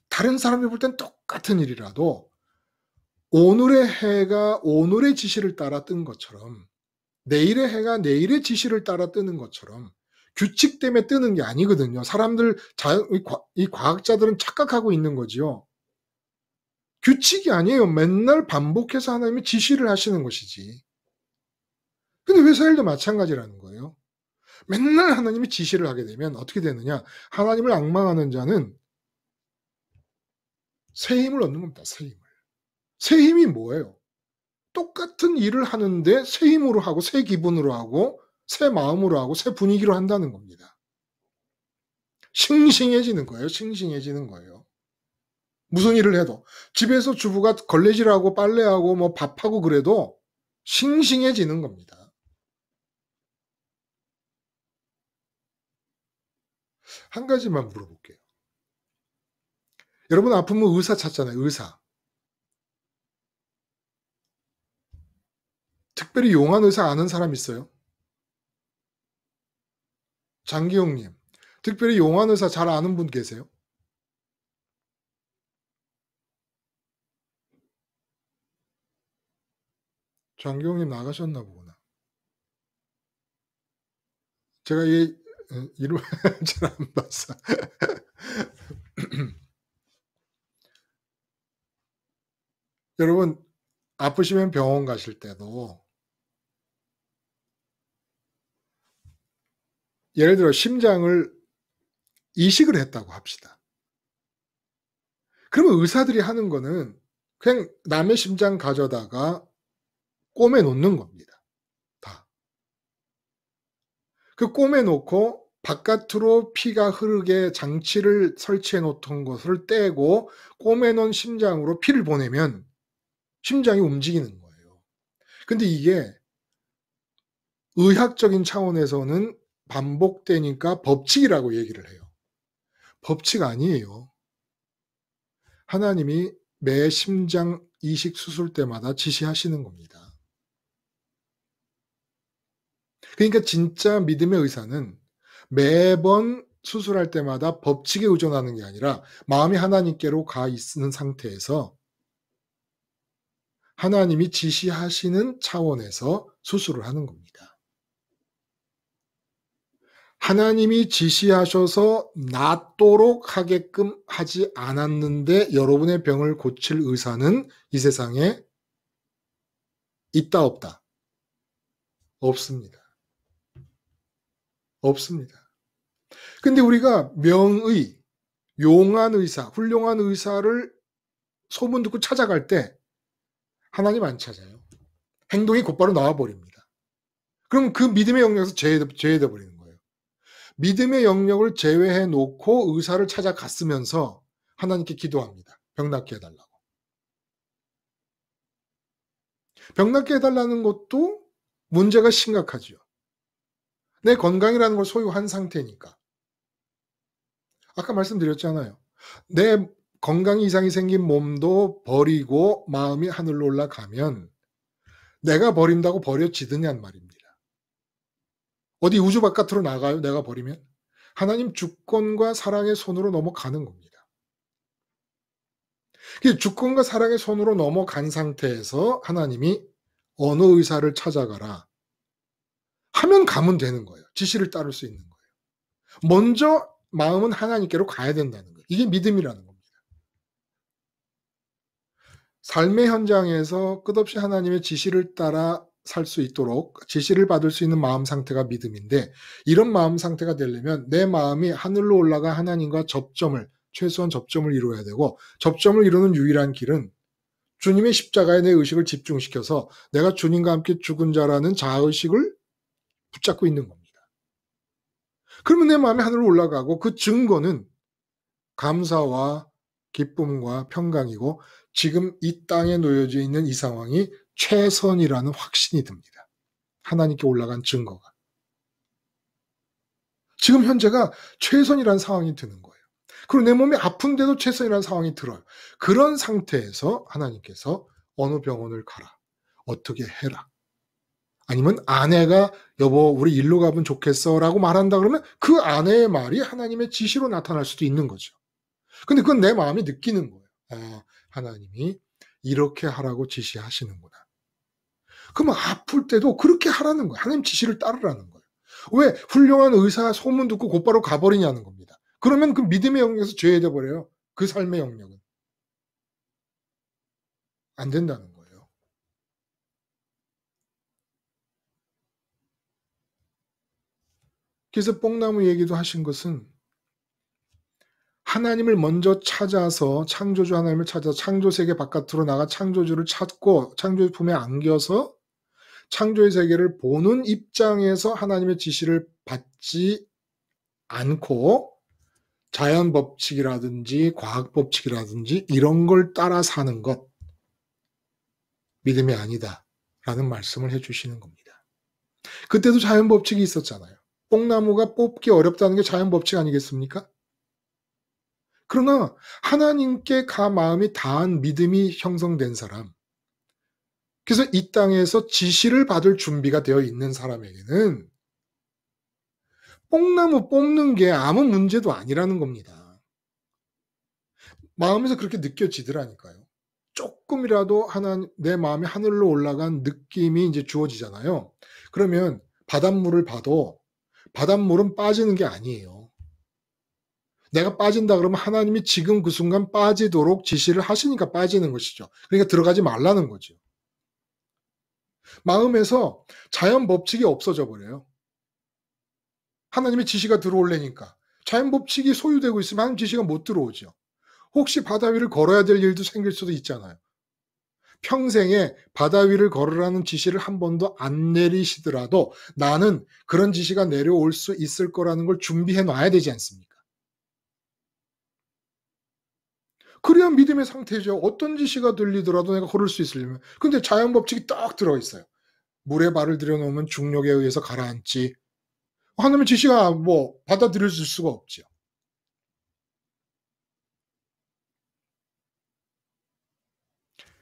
Speaker 1: 다른 사람이 볼 땐 똑같은 일이라도 오늘의 해가 오늘의 지시를 따라 뜬 것처럼, 내일의 해가 내일의 지시를 따라 뜨는 것처럼 규칙 때문에 뜨는 게 아니거든요. 사람들, 이 과학자들은 착각하고 있는 거지요. 규칙이 아니에요. 맨날 반복해서 하나님이 지시를 하시는 것이지. 근데 회사 일도 마찬가지라는 거예요. 맨날 하나님이 지시를 하게 되면 어떻게 되느냐. 하나님을 앙망하는 자는 새 힘을 얻는 겁니다. 새 힘을. 새 힘이 뭐예요? 똑같은 일을 하는데 새 힘으로 하고 새 기분으로 하고 새 마음으로 하고 새 분위기로 한다는 겁니다. 싱싱해지는 거예요. 싱싱해지는 거예요. 무슨 일을 해도 집에서 주부가 걸레질하고 빨래하고 뭐 밥하고 그래도 싱싱해지는 겁니다. 한 가지만 물어볼게요. 여러분 아프면 의사 찾잖아요. 의사. 특별히 용한 의사 아는 사람 있어요? 장기용님, 특별히 용한 의사 잘 아는 분 계세요? 장기용님 나가셨나 보구나. 제가 이 이름 잘 안 봤어. 여러분 아프시면 병원 가실 때도 예를 들어 심장을 이식을 했다고 합시다. 그러면 의사들이 하는 거는 그냥 남의 심장 가져다가 꿰매 놓는 겁니다. 다. 그 꿰매 놓고 바깥으로 피가 흐르게 장치를 설치해 놓던 것을 떼고 꿰매 놓은 심장으로 피를 보내면 심장이 움직이는 거예요. 근데 이게 의학적인 차원에서는 반복되니까 법칙이라고 얘기를 해요. 법칙 아니에요. 하나님이 매 심장 이식 수술 때마다 지시하시는 겁니다. 그러니까 진짜 믿음의 의사는 매번 수술할 때마다 법칙에 의존하는 게 아니라 마음이 하나님께로 가 있는 상태에서 하나님이 지시하시는 차원에서 수술을 하는 겁니다. 하나님이 지시하셔서 낫도록 하게끔 하지 않았는데 여러분의 병을 고칠 의사는 이 세상에 있다 없다? 없습니다. 없습니다. 근데 우리가 명의, 용한 의사, 훌륭한 의사를 소문 듣고 찾아갈 때 하나님 안 찾아요. 행동이 곧바로 나와버립니다. 그럼 그 믿음의 영역에서 제외돼 버리는 거예요. 믿음의 영역을 제외해 놓고 의사를 찾아갔으면서 하나님께 기도합니다. 병 낫게 해달라고. 병 낫게 해달라는 것도 문제가 심각하죠. 내 건강이라는 걸 소유한 상태니까. 아까 말씀드렸잖아요. 내 건강 이상이 생긴 몸도 버리고 마음이 하늘로 올라가면 내가 버린다고 버려지느냐는 말입니다. 어디 우주 바깥으로 나가요? 내가 버리면? 하나님 주권과 사랑의 손으로 넘어가는 겁니다. 주권과 사랑의 손으로 넘어간 상태에서 하나님이 어느 의사를 찾아가라 하면 가면 되는 거예요. 지시를 따를 수 있는 거예요. 먼저 마음은 하나님께로 가야 된다는 거예요. 이게 믿음이라는 겁니다. 삶의 현장에서 끝없이 하나님의 지시를 따라 살 수 있도록 지시를 받을 수 있는 마음 상태가 믿음인데, 이런 마음 상태가 되려면 내 마음이 하늘로 올라가 하나님과 최소한 접점을 이루어야 되고, 접점을 이루는 유일한 길은 주님의 십자가에 내 의식을 집중시켜서 내가 주님과 함께 죽은 자라는 자아의식을 붙잡고 있는 겁니다. 그러면 내 마음이 하늘로 올라가고, 그 증거는 감사와 기쁨과 평강이고, 지금 이 땅에 놓여져 있는 이 상황이 최선이라는 확신이 듭니다. 하나님께 올라간 증거가. 지금 현재가 최선이라는 상황이 드는 거예요. 그리고 내 몸이 아픈데도 최선이라는 상황이 들어요. 그런 상태에서 하나님께서 어느 병원을 가라, 어떻게 해라, 아니면 아내가 여보 우리 일로 가면 좋겠어 라고 말한다 그러면 그 아내의 말이 하나님의 지시로 나타날 수도 있는 거죠. 근데 그건 내 마음이 느끼는 거예요. 아, 하나님이 이렇게 하라고 지시하시는구나. 그러면 아플 때도 그렇게 하라는 거예요. 하나님 지시를 따르라는 거예요. 왜? 훌륭한 의사 소문 듣고 곧바로 가버리냐는 겁니다. 그러면 그 믿음의 영역에서 죄해져 버려요. 그 삶의 영역은. 안 된다는 거예요. 그래서 뽕나무 얘기도 하신 것은 하나님을 먼저 찾아서, 창조주 하나님을 찾아서 창조세계 바깥으로 나가 창조주를 찾고 창조의 품에 안겨서 창조의 세계를 보는 입장에서 하나님의 지시를 받지 않고 자연 법칙이라든지 과학 법칙이라든지 이런 걸 따라 사는 것, 믿음이 아니다 라는 말씀을 해주시는 겁니다. 그때도 자연 법칙이 있었잖아요. 뽕나무가 뽑기 어렵다는 게 자연 법칙 아니겠습니까? 그러나 하나님께 마음이 닿은 믿음이 형성된 사람, 그래서 이 땅에서 지시를 받을 준비가 되어 있는 사람에게는 뽕나무 뽑는 게 아무 문제도 아니라는 겁니다. 마음에서 그렇게 느껴지더라니까요. 조금이라도 내 마음이 하늘로 올라간 느낌이 이제 주어지잖아요. 그러면 바닷물을 봐도 바닷물은 빠지는 게 아니에요. 내가 빠진다 그러면 하나님이 지금 그 순간 빠지도록 지시를 하시니까 빠지는 것이죠. 그러니까 들어가지 말라는 거죠. 마음에서 자연 법칙이 없어져 버려요. 하나님의 지시가 들어오려니까. 자연 법칙이 소유되고 있으면 하나님 지시가 못 들어오죠. 혹시 바다 위를 걸어야 될 일도 생길 수도 있잖아요. 평생에 바다 위를 걸으라는 지시를 한 번도 안 내리시더라도 나는 그런 지시가 내려올 수 있을 거라는 걸 준비해 놔야 되지 않습니까? 그래야 믿음의 상태죠. 어떤 지시가 들리더라도 내가 걸을 수 있으려면. 근데 자연 법칙이 딱 들어있어요. 물에 발을 들여놓으면 중력에 의해서 가라앉지. 하나님의 지시가 받아들여질 수가 없죠.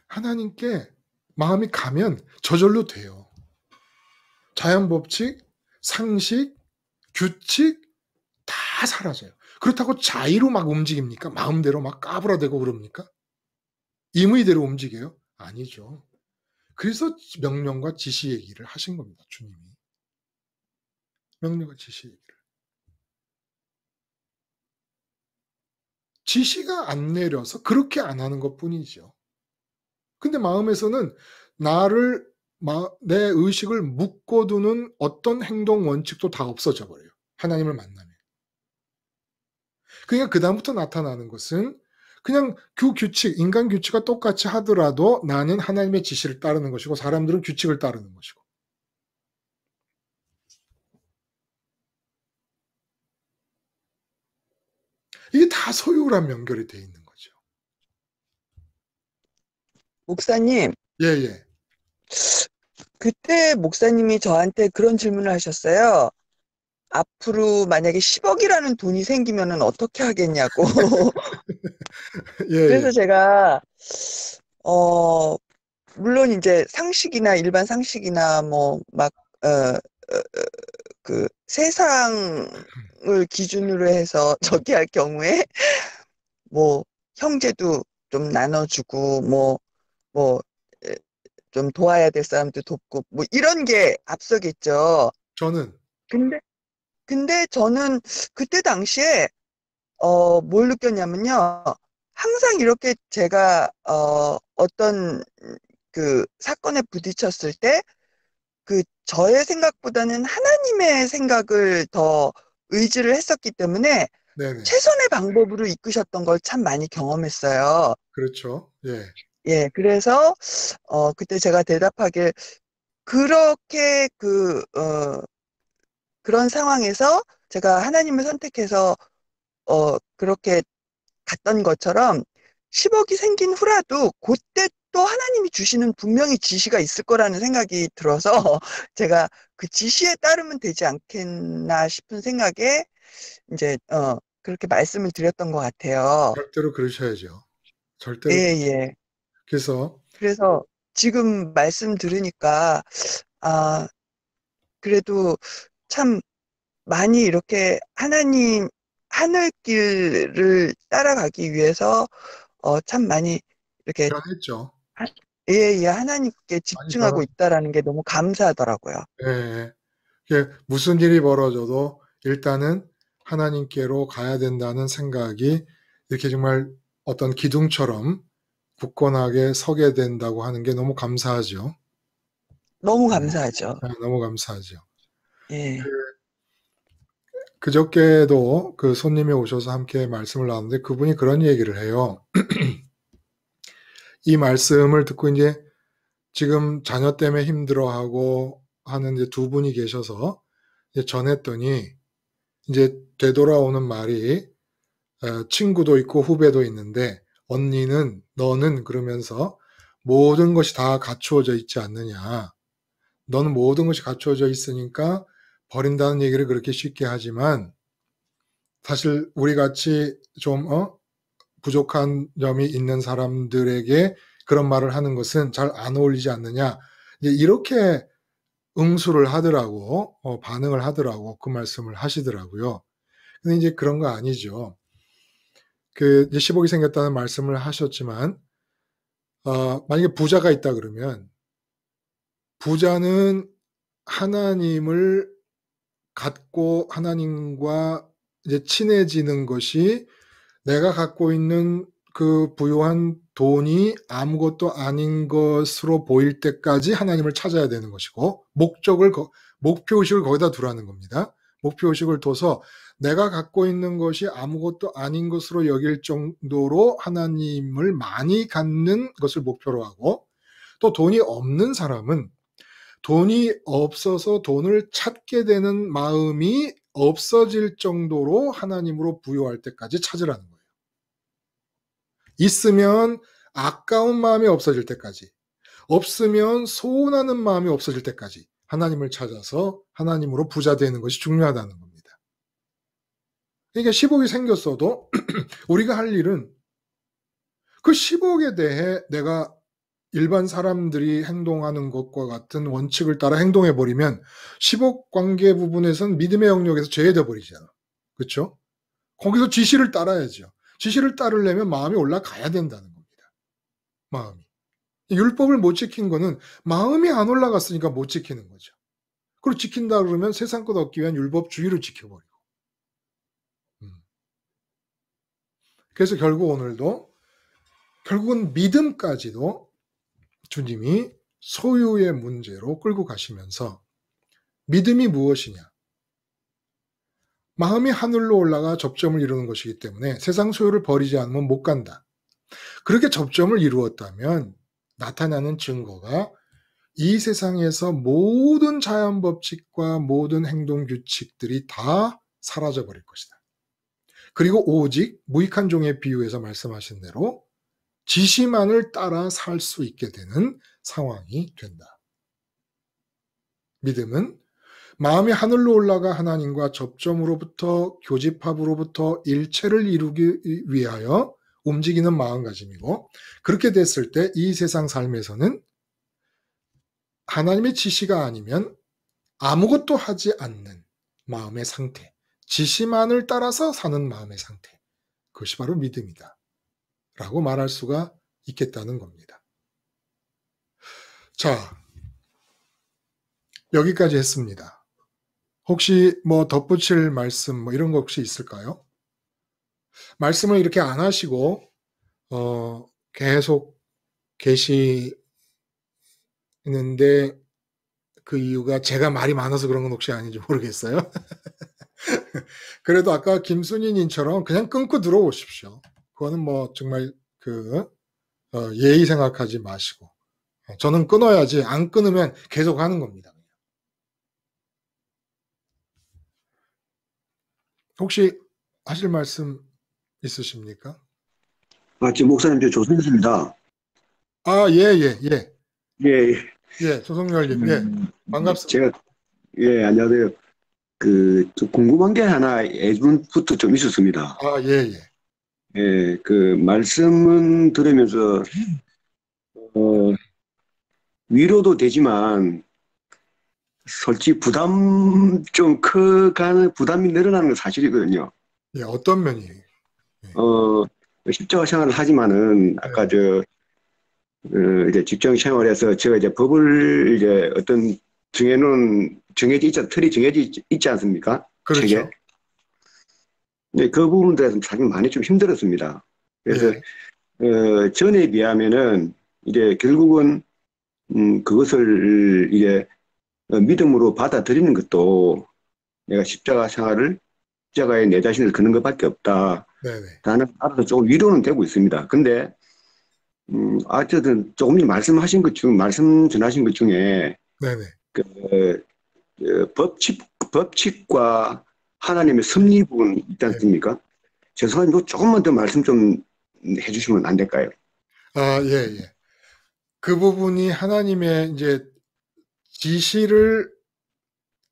Speaker 1: 하나님께 마음이 가면 저절로 돼요. 자연 법칙, 상식, 규칙 다 사라져요. 그렇다고 자의로 막 움직입니까? 마음대로 막 까불어대고 그럽니까? 임의대로 움직여요? 아니죠. 그래서 명령과 지시 얘기를 하신 겁니다. 주님이. 명령과 지시 얘기를. 지시가 안 내려서 그렇게 안 하는 것뿐이죠. 근데 마음에서는 내 의식을 묶어두는 어떤 행동 원칙도 다 없어져 버려요. 하나님을 만나면. 그러니까 그다음부터 나타나는 것은 그냥 규칙, 인간 규칙과 똑같이 하더라도 나는 하나님의 지시를 따르는 것이고 사람들은 규칙을 따르는 것이고. 이게 다 소유랑 연결이 되어 있는 거죠.
Speaker 4: 목사님,
Speaker 1: 예, 예.
Speaker 4: 그때 목사님이 저한테 그런 질문을 하셨어요. 앞으로 만약에 10억이라는 돈이 생기면은 어떻게 하겠냐고.
Speaker 1: 예,
Speaker 4: 그래서
Speaker 1: 예.
Speaker 4: 제가, 어, 물론 이제 상식이나 일반 상식이나 뭐, 막, 그 세상을 기준으로 해서 저기 할 경우에 뭐, 형제도 좀 나눠주고, 뭐, 좀 도와야 될 사람도 돕고, 뭐, 이런 게 앞서겠죠.
Speaker 1: 저는,
Speaker 4: 근데, 근데 저는 그때 당시에, 뭘 느꼈냐면요. 항상 이렇게 제가, 어떤 그 사건에 부딪혔을 때, 그 저의 생각보다는 하나님의 생각을 더 의지를 했었기 때문에
Speaker 1: 네네.
Speaker 4: 최선의 방법으로 이끄셨던 걸 참 많이 경험했어요.
Speaker 1: 그렇죠. 예.
Speaker 4: 예, 그래서, 그때 제가 대답하길, 그렇게 그런 상황에서 제가 하나님을 선택해서, 그렇게 갔던 것처럼 10억이 생긴 후라도 그때 또 하나님이 주시는 분명히 지시가 있을 거라는 생각이 들어서 제가 그 지시에 따르면 되지 않겠나 싶은 생각에 이제, 그렇게 말씀을 드렸던 것 같아요.
Speaker 1: 절대로 그러셔야죠.
Speaker 4: 예,
Speaker 1: 절대로.
Speaker 4: 예.
Speaker 1: 그래서,
Speaker 4: 그래서 지금 말씀 들으니까, 아, 그래도 참 많이 이렇게 하늘길을 따라가기 위해서, 참 많이 이렇게,
Speaker 1: 변했죠.
Speaker 4: 하- 예, 예, 하나님께
Speaker 1: 많이
Speaker 4: 집중하고
Speaker 1: 변한,
Speaker 4: 있다라는 게 너무 감사하더라고요.
Speaker 1: 예, 예. 이게 무슨 일이 벌어져도 일단은 하나님께로 가야 된다는 생각이 이렇게 정말 어떤 기둥처럼 굳건하게 서게 된다고 하는 게 너무 감사하죠.
Speaker 4: 너무
Speaker 1: 네.
Speaker 4: 감사하죠.
Speaker 1: 너무 감사하죠.
Speaker 4: 예,
Speaker 1: 그저께도 그 손님이 오셔서 함께 말씀을 나눴는데 그분이 그런 얘기를 해요. 이 말씀을 듣고 이제 지금 자녀 때문에 힘들어하고 하는 이제 두 분이 계셔서 이제 전했더니 이제 되돌아오는 말이 친구도 있고 후배도 있는데 언니는 너는 그러면서 모든 것이 다 갖추어져 있지 않느냐. 너는 모든 것이 갖추어져 있으니까 버린다는 얘기를 그렇게 쉽게 하지만 사실 우리 같이 좀 부족한 점이 있는 사람들에게 그런 말을 하는 것은 잘 안 어울리지 않느냐. 이제 이렇게 응수를 하더라고, 반응을 하더라고, 그 말씀을 하시더라고요. 근데 이제 그런 거 아니죠. 그, 이제 10억이 생겼다는 말씀을 하셨지만, 만약에 부자가 있다 그러면, 부자는 하나님을 갖고 하나님과 이제 친해지는 것이 내가 갖고 있는 그 부유한 돈이 아무것도 아닌 것으로 보일 때까지 하나님을 찾아야 되는 것이고, 목표의식을 거기다 두라는 겁니다. 목표의식을 둬서 내가 갖고 있는 것이 아무것도 아닌 것으로 여길 정도로 하나님을 많이 갖는 것을 목표로 하고, 또 돈이 없는 사람은 돈이 없어서 돈을 찾게 되는 마음이 없어질 정도로 하나님으로 부여할 때까지 찾으라는 거예요. 있으면 아까운 마음이 없어질 때까지, 없으면 소원하는 마음이 없어질 때까지 하나님을 찾아서 하나님으로 부자 되는 것이 중요하다는 겁니다. 그러니까 10억이 생겼어도 우리가 할 일은 그 10억에 대해 내가 일반 사람들이 행동하는 것과 같은 원칙을 따라 행동해 버리면 10억 관계 부분에서는 믿음의 영역에서 제외돼 버리잖아. 그렇죠? 거기서 지시를 따라야죠. 지시를 따르려면 마음이 올라가야 된다는 겁니다. 마음이. 율법을 못 지킨 거는 마음이 안 올라갔으니까 못 지키는 거죠. 그리고 지킨다 그러면 세상 것 얻기 위한 율법주의를 지켜버리고. 그래서 결국은 믿음까지도 주님이 소유의 문제로 끌고 가시면서 믿음이 무엇이냐? 마음이 하늘로 올라가 접점을 이루는 것이기 때문에 세상 소유를 버리지 않으면 못 간다. 그렇게 접점을 이루었다면 나타나는 증거가 이 세상에서 모든 자연 법칙과 모든 행동 규칙들이 다 사라져 버릴 것이다. 그리고 오직 무익한 종의 비유에서 말씀하신 대로 지시만을 따라 살 수 있게 되는 상황이 된다. 믿음은 마음이 하늘로 올라가 하나님과 접점으로부터 교집합으로부터 일체를 이루기 위하여 움직이는 마음가짐이고, 그렇게 됐을 때 이 세상 삶에서는 하나님의 지시가 아니면 아무것도 하지 않는 마음의 상태, 지시만을 따라서 사는 마음의 상태, 그것이 바로 믿음이다 라고 말할 수가 있겠다는 겁니다. 자, 여기까지 했습니다. 혹시 뭐 덧붙일 말씀 뭐 이런 거 혹시 있을까요? 말씀을 이렇게 안 하시고 계속 계시는데 그 이유가 제가 말이 많아서 그런 건 혹시 아닌지 모르겠어요. 그래도 아까 김순희님처럼 그냥 끊고 들어오십시오. 그거는 뭐 정말 예의 생각하지 마시고, 저는 끊어야지 안 끊으면 계속 하는 겁니다. 혹시 하실 말씀 있으십니까?
Speaker 5: 지금 목사님, 저 조선입니다.
Speaker 1: 예, 조성열님, 예, 반갑습니다.
Speaker 5: 제가, 안녕하세요. 좀 궁금한 게 하나 예전부터 좀 있었습니다. 예, 말씀은 들으면서, 위로도 되지만, 솔직히 부담이 늘어나는 건 사실이거든요.
Speaker 1: 예, 어떤 면이?
Speaker 5: 십자가 생활을 하지만은, 아까 이제 직장 생활에서 제가 이제 법을 이제 어떤 틀이 정해져 있지 않습니까?
Speaker 1: 그렇죠.
Speaker 5: 책에. 네, 그 부분들에서 사실 많이 좀 힘들었습니다. 그래서, 전에 비하면은, 이제 결국은, 그것을 이제 믿음으로 받아들이는 것도 내가 십자가에 내 자신을 거는 것밖에 없다. 나는 알아서 조금 위로는 되고 있습니다. 근데, 어쨌든 조금 말씀 전하신 것 중에, 법칙과 하나님의 섭리 부분 있지 않습니까? 죄송한데 조금만 더 말씀 좀 해주시면 안 될까요?
Speaker 1: 예. 그 부분이 하나님의 이제 지시를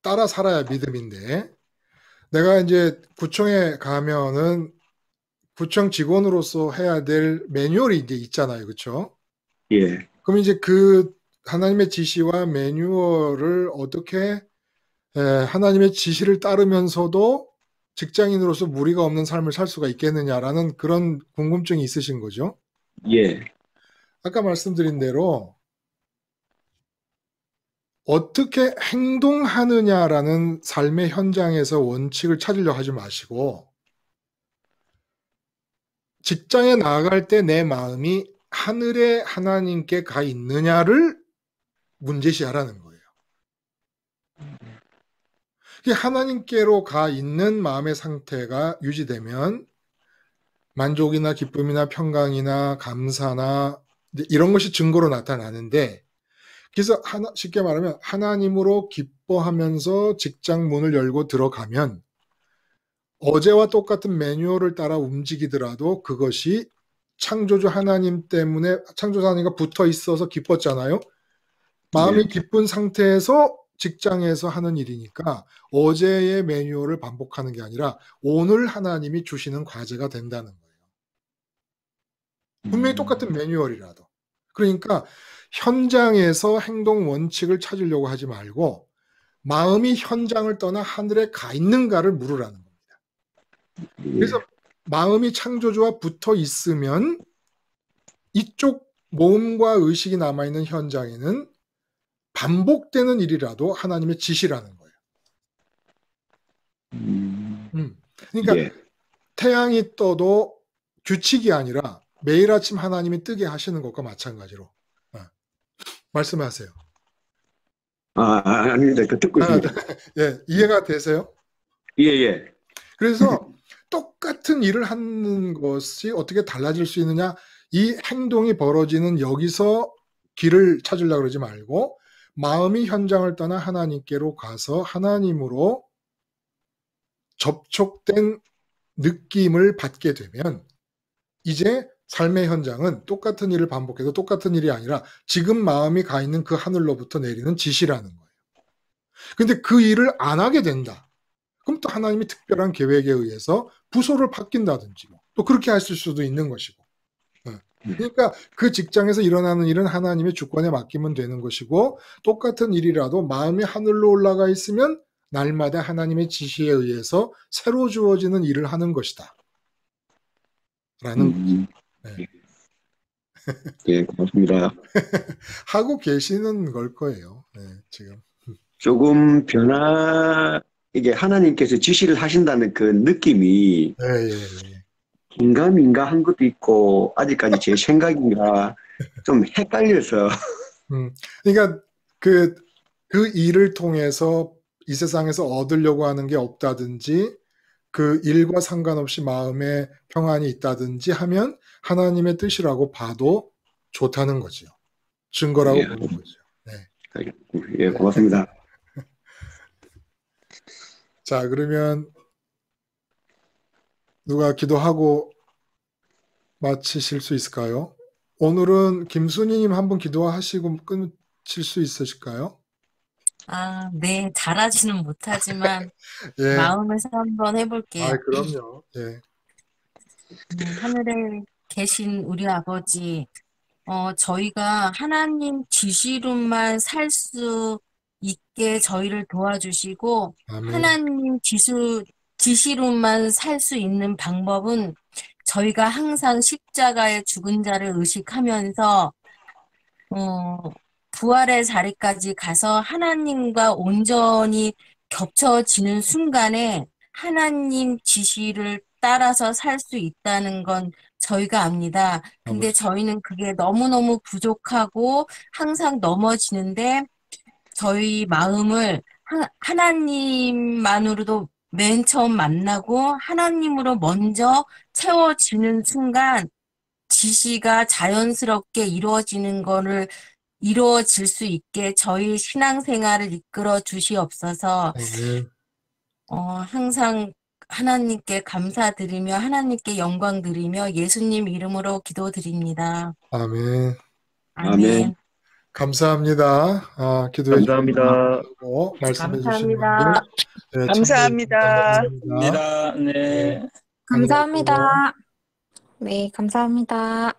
Speaker 1: 따라 살아야 믿음인데, 내가 이제 구청에 가면은 구청 직원으로서 해야 될 매뉴얼이 이제 있잖아요. 그렇죠?
Speaker 5: 예.
Speaker 1: 그럼 이제 그 하나님의 지시와 매뉴얼을 어떻게 하나님의 지시를 따르면서도 직장인으로서 무리가 없는 삶을 살 수가 있겠느냐라는 그런 궁금증이 있으신 거죠?
Speaker 5: 예.
Speaker 1: 아까 말씀드린 대로 어떻게 행동하느냐라는 삶의 현장에서 원칙을 찾으려 하지 마시고, 직장에 나아갈 때 내 마음이 하늘의 하나님께 가 있느냐를 문제시하라는 거예요. 하나님께로 가 있는 마음의 상태가 유지되면 만족이나 기쁨이나 평강이나 감사나 이런 것이 증거로 나타나는데, 그래서 쉽게 말하면 하나님으로 기뻐하면서 직장 문을 열고 들어가면 어제와 똑같은 매뉴얼을 따라 움직이더라도 그것이 창조주 하나님 때문에, 창조주 하나님과 붙어 있어서 기뻤잖아요. 마음이 기쁜 상태에서 직장에서 하는 일이니까 어제의 매뉴얼을 반복하는 게 아니라 오늘 하나님이 주시는 과제가 된다는 거예요. 분명히 똑같은 매뉴얼이라도. 그러니까 현장에서 행동 원칙을 찾으려고 하지 말고 마음이 현장을 떠나 하늘에 가 있는가를 물으라는 겁니다. 그래서 마음이 창조주와 붙어 있으면 이쪽 몸과 의식이 남아있는 현장에는 반복되는 일이라도 하나님의 지시라는 거예요. 그러니까 태양이 떠도 규칙이 아니라 매일 아침 하나님이 뜨게 하시는 것과 마찬가지로. 말씀하세요.
Speaker 5: 아닙니다. 듣고 있습니다.
Speaker 1: 예, 이해가 되세요?
Speaker 5: 예.
Speaker 1: 그래서 똑같은 일을 하는 것이 어떻게 달라질 수 있느냐, 이 행동이 벌어지는 여기서 길을 찾으려고 그러지 말고 마음이 현장을 떠나 하나님께로 가서 하나님으로 접촉된 느낌을 받게 되면 이제 삶의 현장은 똑같은 일을 반복해도 똑같은 일이 아니라 지금 마음이 가 있는 그 하늘로부터 내리는 지시라는 거예요. 근데 그 일을 안 하게 된다. 그럼 또 하나님이 특별한 계획에 의해서 부서를 바뀐다든지 또 그렇게 하실 수도 있는 것이고. 그러니까 그 직장에서 일어나는 일은 하나님의 주권에 맡기면 되는 것이고, 똑같은 일이라도 마음이 하늘로 올라가 있으면 날마다 하나님의 지시에 의해서 새로 주어지는 일을 하는 것이다 라는 거죠. 네.
Speaker 5: 예, 고맙습니다.
Speaker 1: 하고 계시는 걸 거예요. 네, 지금.
Speaker 5: 조금 이게 하나님께서 지시를 하신다는 그 느낌이
Speaker 1: 예, 예.
Speaker 5: 긴가민가 한 것도 있고, 아직까지 제 생각인가 좀 헷갈려서.
Speaker 1: 그러니까 그 일을 통해서 이 세상에서 얻으려고 하는 게 없다든지, 그 일과 상관없이 마음에 평안이 있다든지 하면 하나님의 뜻이라고 봐도 좋다는 거죠. 증거라고
Speaker 5: 예.
Speaker 1: 보는 거죠. 네.
Speaker 5: 예, 고맙습니다.
Speaker 1: 자, 그러면 누가 기도하고 마치실 수 있을까요? 오늘은 김순희님 한번 기도하시고 끊으실 수 있으실까요?
Speaker 2: 아, 네, 잘하지는 못하지만
Speaker 1: 예.
Speaker 2: 마음에서 한번 해볼게요.
Speaker 1: 그럼요. 예.
Speaker 2: 하늘에 계신 우리 아버지, 저희가 하나님 지시로만 살 수 있게 저희를 도와주시고,
Speaker 1: 아멘.
Speaker 2: 하나님 지시로만 살 수 있는 방법은 저희가 항상 십자가의 죽은 자를 의식하면서, 부활의 자리까지 가서 하나님과 온전히 겹쳐지는 순간에 하나님 지시를 따라서 살 수 있다는 건 저희가 압니다. 근데 저희는 그게 너무너무 부족하고 항상 넘어지는데 저희 마음을 하나님만으로도 맨 처음 만나고 하나님으로 먼저 채워지는 순간 지시가 자연스럽게 이루어질 수 있게 저희 신앙생활을 이끌어 주시옵소서.
Speaker 1: 아멘.
Speaker 2: 항상 하나님께 감사드리며 하나님께 영광 드리며 예수님 이름으로 기도드립니다.
Speaker 1: 아멘.
Speaker 2: 아멘.
Speaker 1: 감사합니다. 기도해
Speaker 3: 감사합니다.
Speaker 1: 주시고 말씀해 주신 분들.
Speaker 2: 감사합니다.
Speaker 1: 네,
Speaker 4: 감사합니다.
Speaker 1: 감사합니다.
Speaker 6: 네.
Speaker 1: 네.
Speaker 7: 감사합니다. 네, 감사합니다.